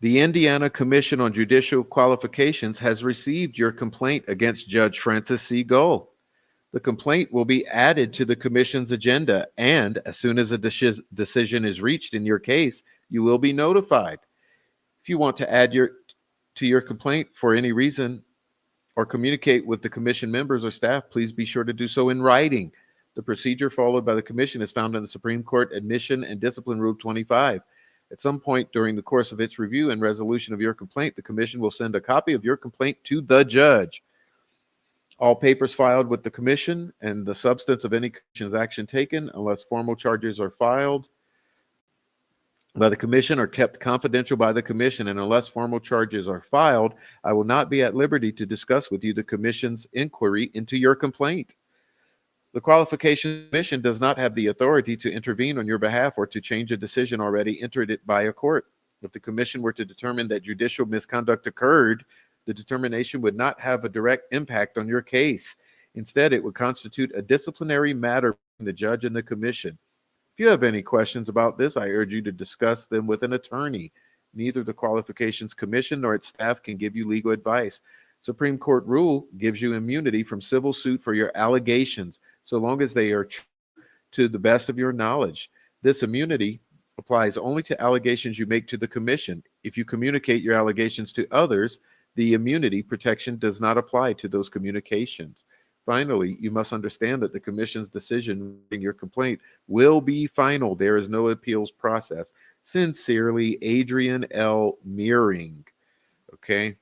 the Indiana Commission on Judicial Qualifications has received your complaint against Judge Francis C. Gull. The complaint will be added to the commission's agenda, and as soon as a decision is reached in your case, you will be notified. If you want to add to your complaint for any reason or communicate with the commission members or staff, please be sure to do so in writing. The procedure followed by the commission is found in the Supreme Court Admission and Discipline Rule 25. At some point during the course of its review and resolution of your complaint, the commission will send a copy of your complaint to the judge. All papers filed with the commission and the substance of any commission's action taken, unless formal charges are filed by the commission, are kept confidential by the commission, and unless formal charges are filed, I will not be at liberty to discuss with you the commission's inquiry into your complaint. The Qualification Commission does not have the authority to intervene on your behalf or to change a decision already entered it by a court. If the commission were to determine that judicial misconduct occurred, the determination would not have a direct impact on your case. Instead, it would constitute a disciplinary matter between the judge and the commission. If you have any questions about this, I urge you to discuss them with an attorney. Neither the Qualifications Commission nor its staff can give you legal advice. Supreme Court rule gives you immunity from civil suit for your allegations, so long as they are true to the best of your knowledge. This immunity applies only to allegations you make to the commission. If you communicate your allegations to others, the immunity protection does not apply to those communications. Finally, you must understand that the commission's decision in your complaint will be final. There is no appeals process. Sincerely, Adrian L. Meering. Okay.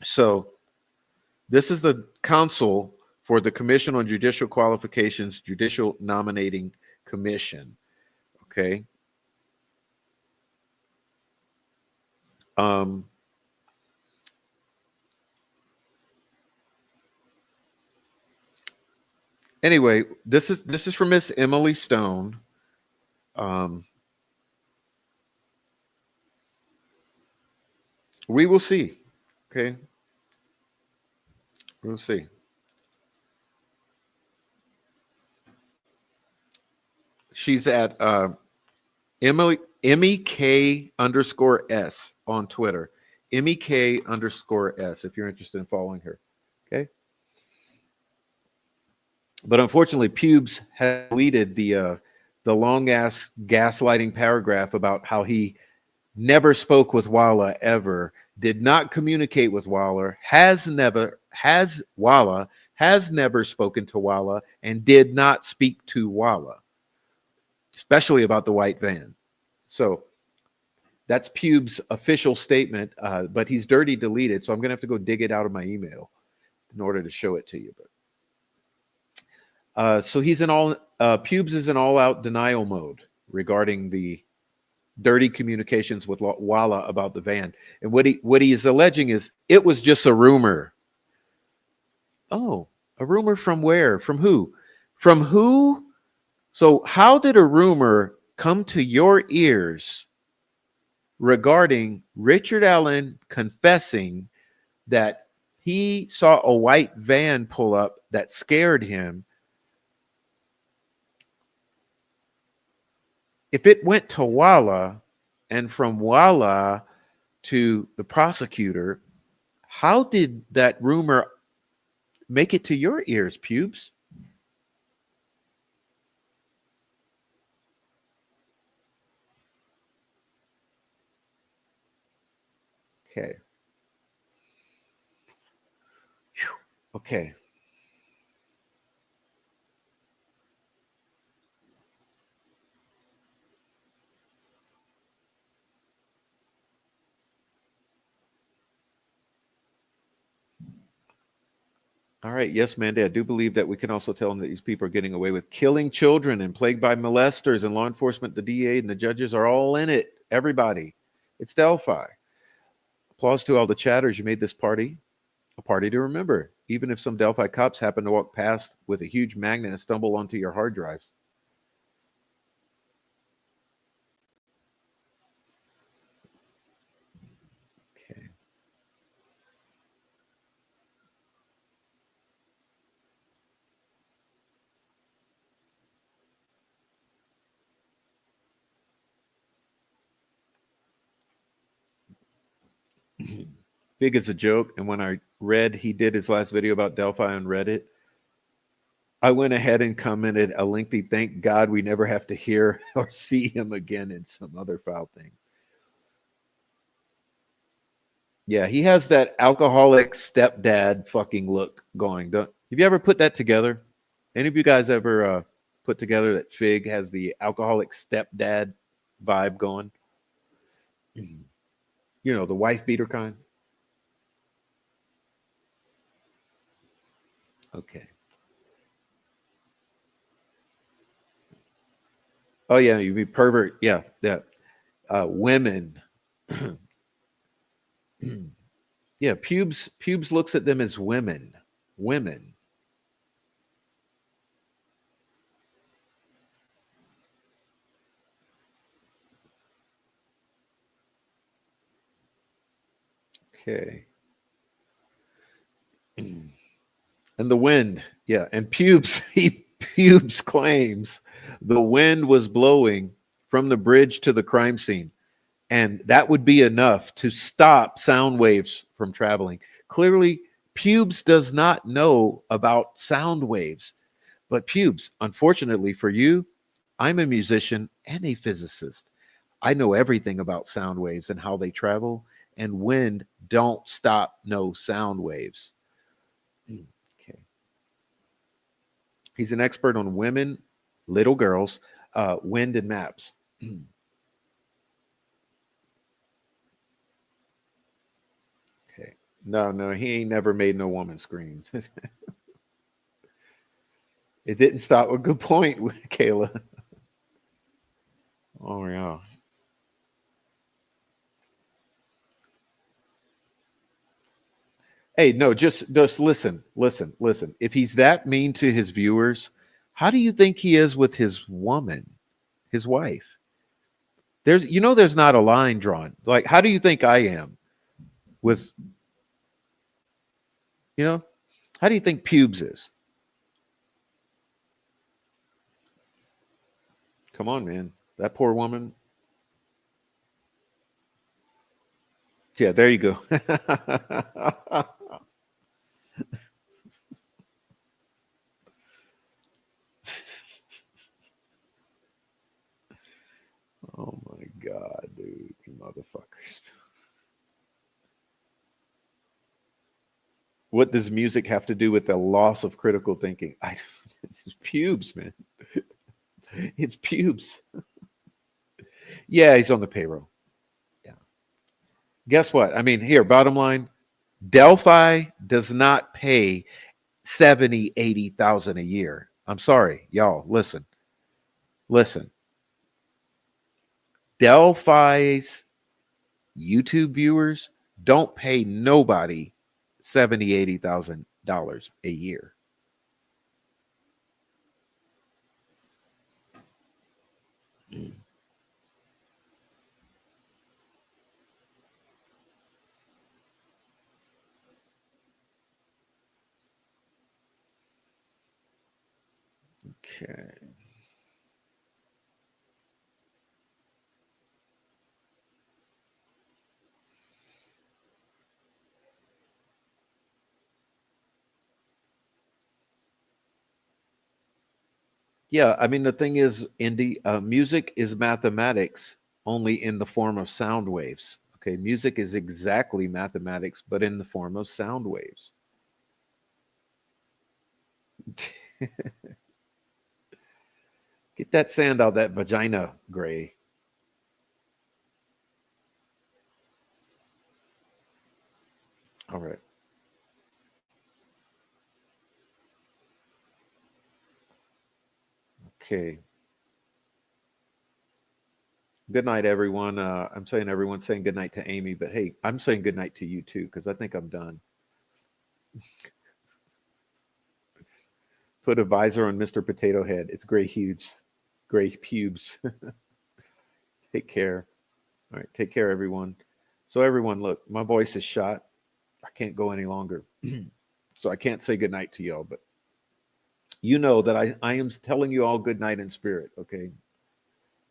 So this is the counsel for the Commission on Judicial Qualifications, Judicial Nominating Commission. Okay. Anyway, this is from Miss Emily Stone. We will see. Okay. We'll see. She's at Emmy K underscore S on Twitter. Emmy K underscore S if you're interested in following her. Okay. But unfortunately, Pubes has deleted the long ass gaslighting paragraph about how he never spoke with Walla ever, did not communicate with Walla, has never spoken to Walla, and did not speak to Walla, especially about the white van. So that's Pube's official statement, but he's dirty deleted, so I'm gonna have to go dig it out of my email in order to show it to you. But so he's in all Pubes is in all-out denial mode regarding the dirty communications with Walla about the van. And what he is alleging is it was just a rumor. Oh, a rumor from where? From who? From who? So how did a rumor come to your ears regarding Richard Allen confessing that he saw a white van pull up that scared him? If it went to Walla and from Walla to the prosecutor, how did that rumor make it to your ears, Pubes? Okay. Okay. All right. Yes, Mandy, I do believe that we can also tell them that these people are getting away with killing children and plagued by molesters, and law enforcement, the DA, and the judges are all in it. Everybody. It's Delphi. Applause to all the chatters. You made this party a party to remember, even if some Delphi cops happen to walk past with a huge magnet and stumble onto your hard drives. Okay. Big as a joke. And when I read he did his last video about Delphi on Reddit, I went ahead and commented a lengthy thank God we never have to hear or see him again in some other foul thing. Yeah, he has that alcoholic stepdad fucking look going. Have you ever put that together? Any of you guys ever put together that Fig has the alcoholic stepdad vibe going? You know, the wife beater kind? Okay. Oh, yeah, you be pervert. Yeah, yeah. Women. Yeah, pubes looks at them as women. Women. Okay. And the wind, yeah. And Pubes claims the wind was blowing from the bridge to the crime scene, and that would be enough to stop sound waves from traveling. Clearly, Pubes does not know about sound waves. But Pubes, unfortunately for you, I'm a musician and a physicist. I know everything about sound waves and how they travel, and wind don't stop no sound waves. Okay. He's an expert on women, little girls, wind, and maps. Okay. No, no, he ain't never made no woman scream. It didn't stop. A good point, Kayla. Oh yeah. Hey, no, just listen. If he's that mean to his viewers, how do you think he is with his woman, his wife? There's not a line drawn. Like, how do you think I am with, you know, how do you think Pubes is? Come on, man. That poor woman. Yeah, there you go. Oh my God, dude, you motherfuckers. What does music have to do with the loss of critical thinking? It's Pubes, man. It's Pubes. Yeah, he's on the payroll. Yeah. Guess what? I mean, here, bottom line, Delphi does not pay 70, 80,000 a year. I'm sorry, y'all. Listen. Delphi's YouTube viewers don't pay nobody 70, $80,000 a year. Okay. Yeah, I mean the thing is, Indy, music is mathematics only in the form of sound waves. Okay, music is exactly mathematics, but in the form of sound waves. Get that sand out that vagina, Gray. All right. Okay. Good night, everyone. I'm saying everyone's saying good night to Amy, but hey, I'm saying good night to you too because I think I'm done. Put a visor on Mr. Potato Head. It's Gray Hughes, Gray Pubes. Take care. All right, take care, everyone. So, everyone, look, my voice is shot. I can't go any longer. So, I can't say good night to y'all, but you know that I am telling you all good night in spirit, okay?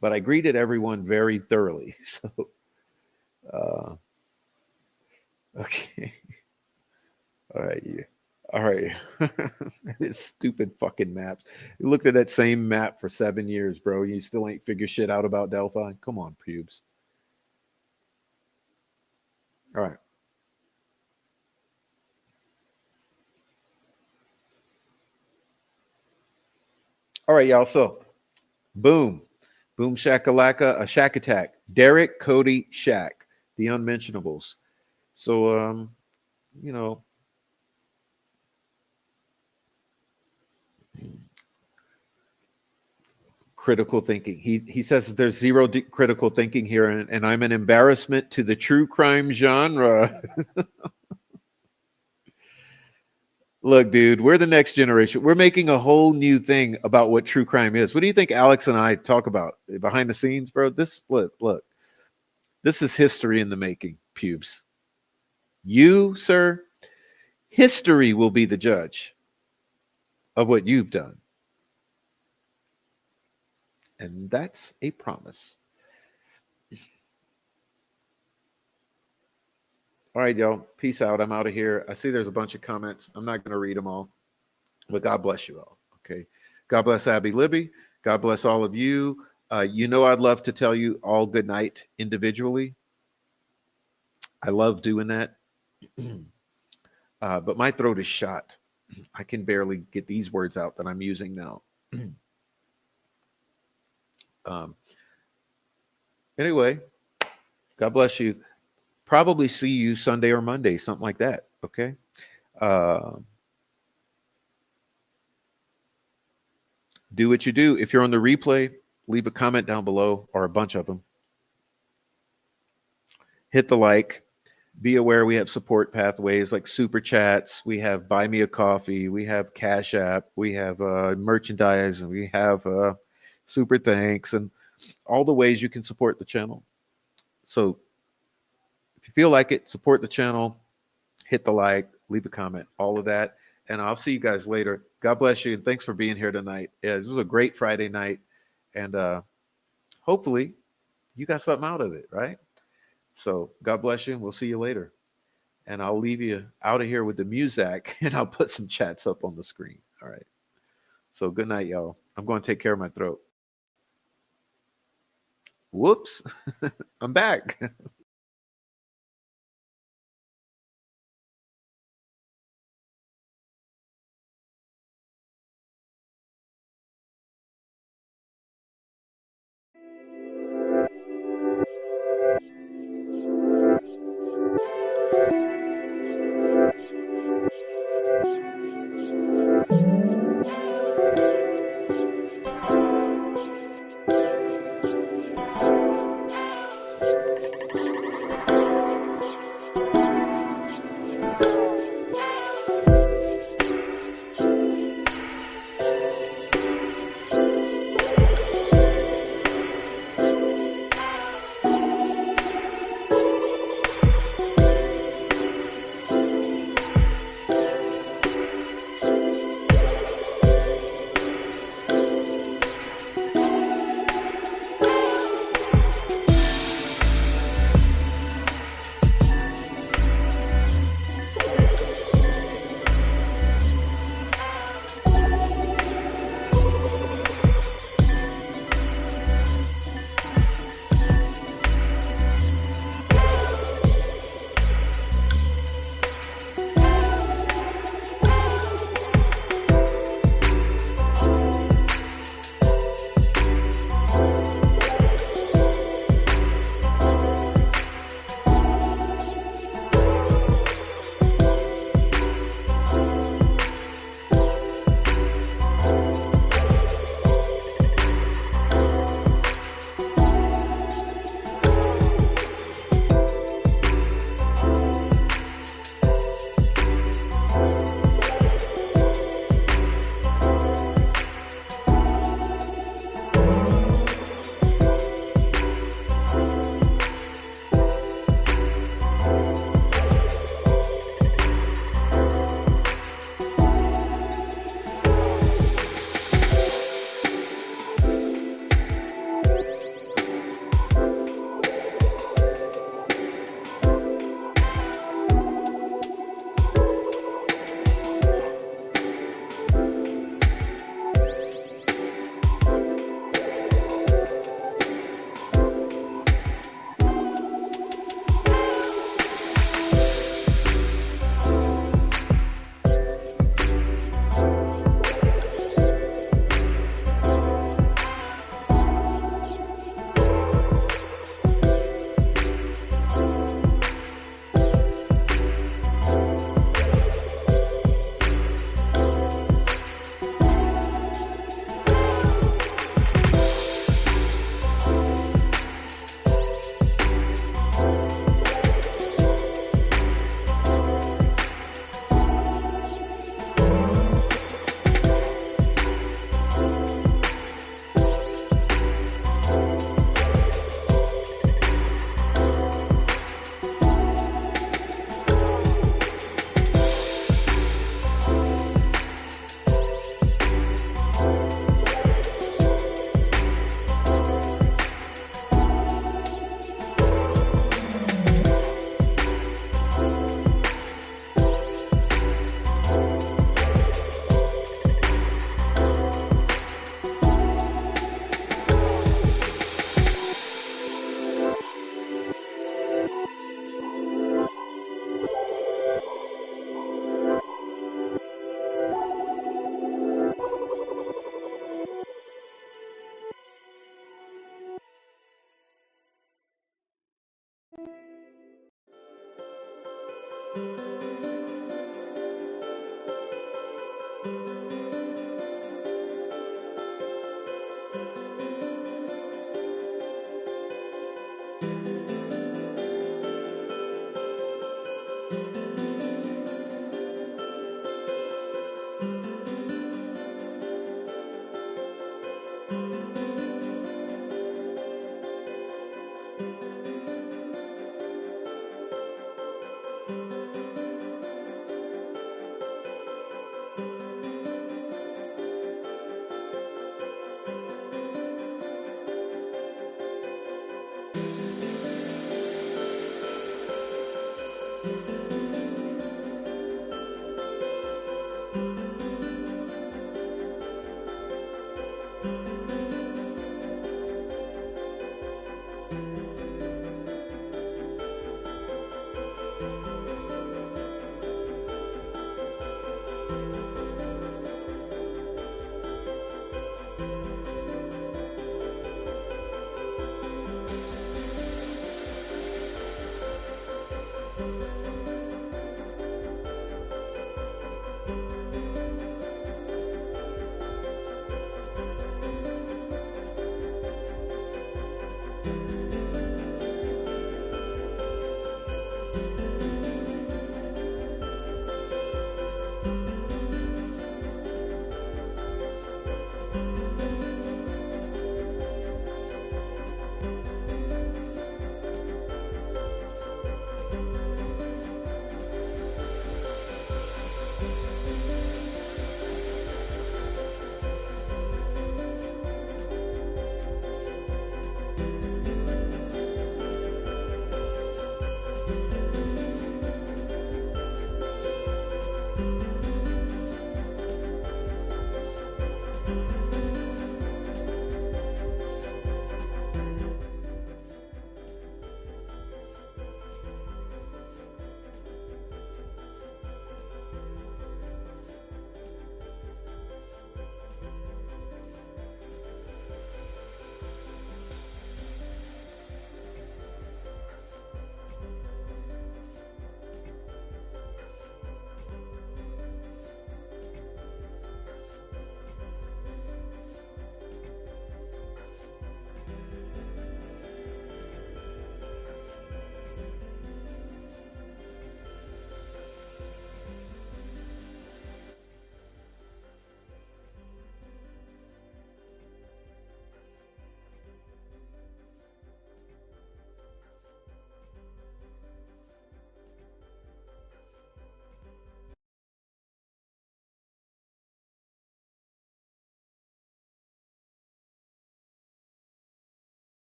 But I greeted everyone very thoroughly. So, uh, okay. All right. Yeah. All right. This stupid fucking maps. You looked at that same map for 7 years, bro. You still ain't figure shit out about Delphi? Come on, pubes. All right. All right, y'all. So, boom. Boom shakalaka, a shack attack. Derek, Cody, Shaq, the unmentionables. So, you know, critical thinking. He says that there's zero critical thinking here, and I'm an embarrassment to the true crime genre. Look, dude, we're the next generation. We're making a whole new thing about what true crime is. What do you think Alex and I talk about behind the scenes, bro? This look, this is history in the making, pubes. You, sir, history will be the judge of what you've done. And that's a promise. All right, y'all. Peace out. I'm out of here. I see there's a bunch of comments. I'm not going to read them all, but God bless you all. Okay. God bless Abby Libby. God bless all of you. I'd love to tell you all good night individually. I love doing that. But my throat is shot. I can barely get these words out that I'm using now. um, anyway, God bless you. Probably see you Sunday or Monday, something like that. Okay. Uh, do what you do. If you're on the replay, leave a comment down below or a bunch of them. Hit the like. Be aware we have support pathways like super chats. We have buy me a coffee. We have Cash App. We have merchandise, and we have super thanks and all the ways you can support the channel. So if you feel like it, support the channel, hit the like, leave a comment, all of that. And I'll see you guys later. God bless you. And thanks for being here tonight. Yeah, this was a great Friday night. And hopefully you got something out of it, right? So God bless you. And we'll see you later. And I'll leave you out of here with the music and I'll put some chats up on the screen. All right. So good night, y'all. I'm going to take care of my throat. Whoops. I'm back.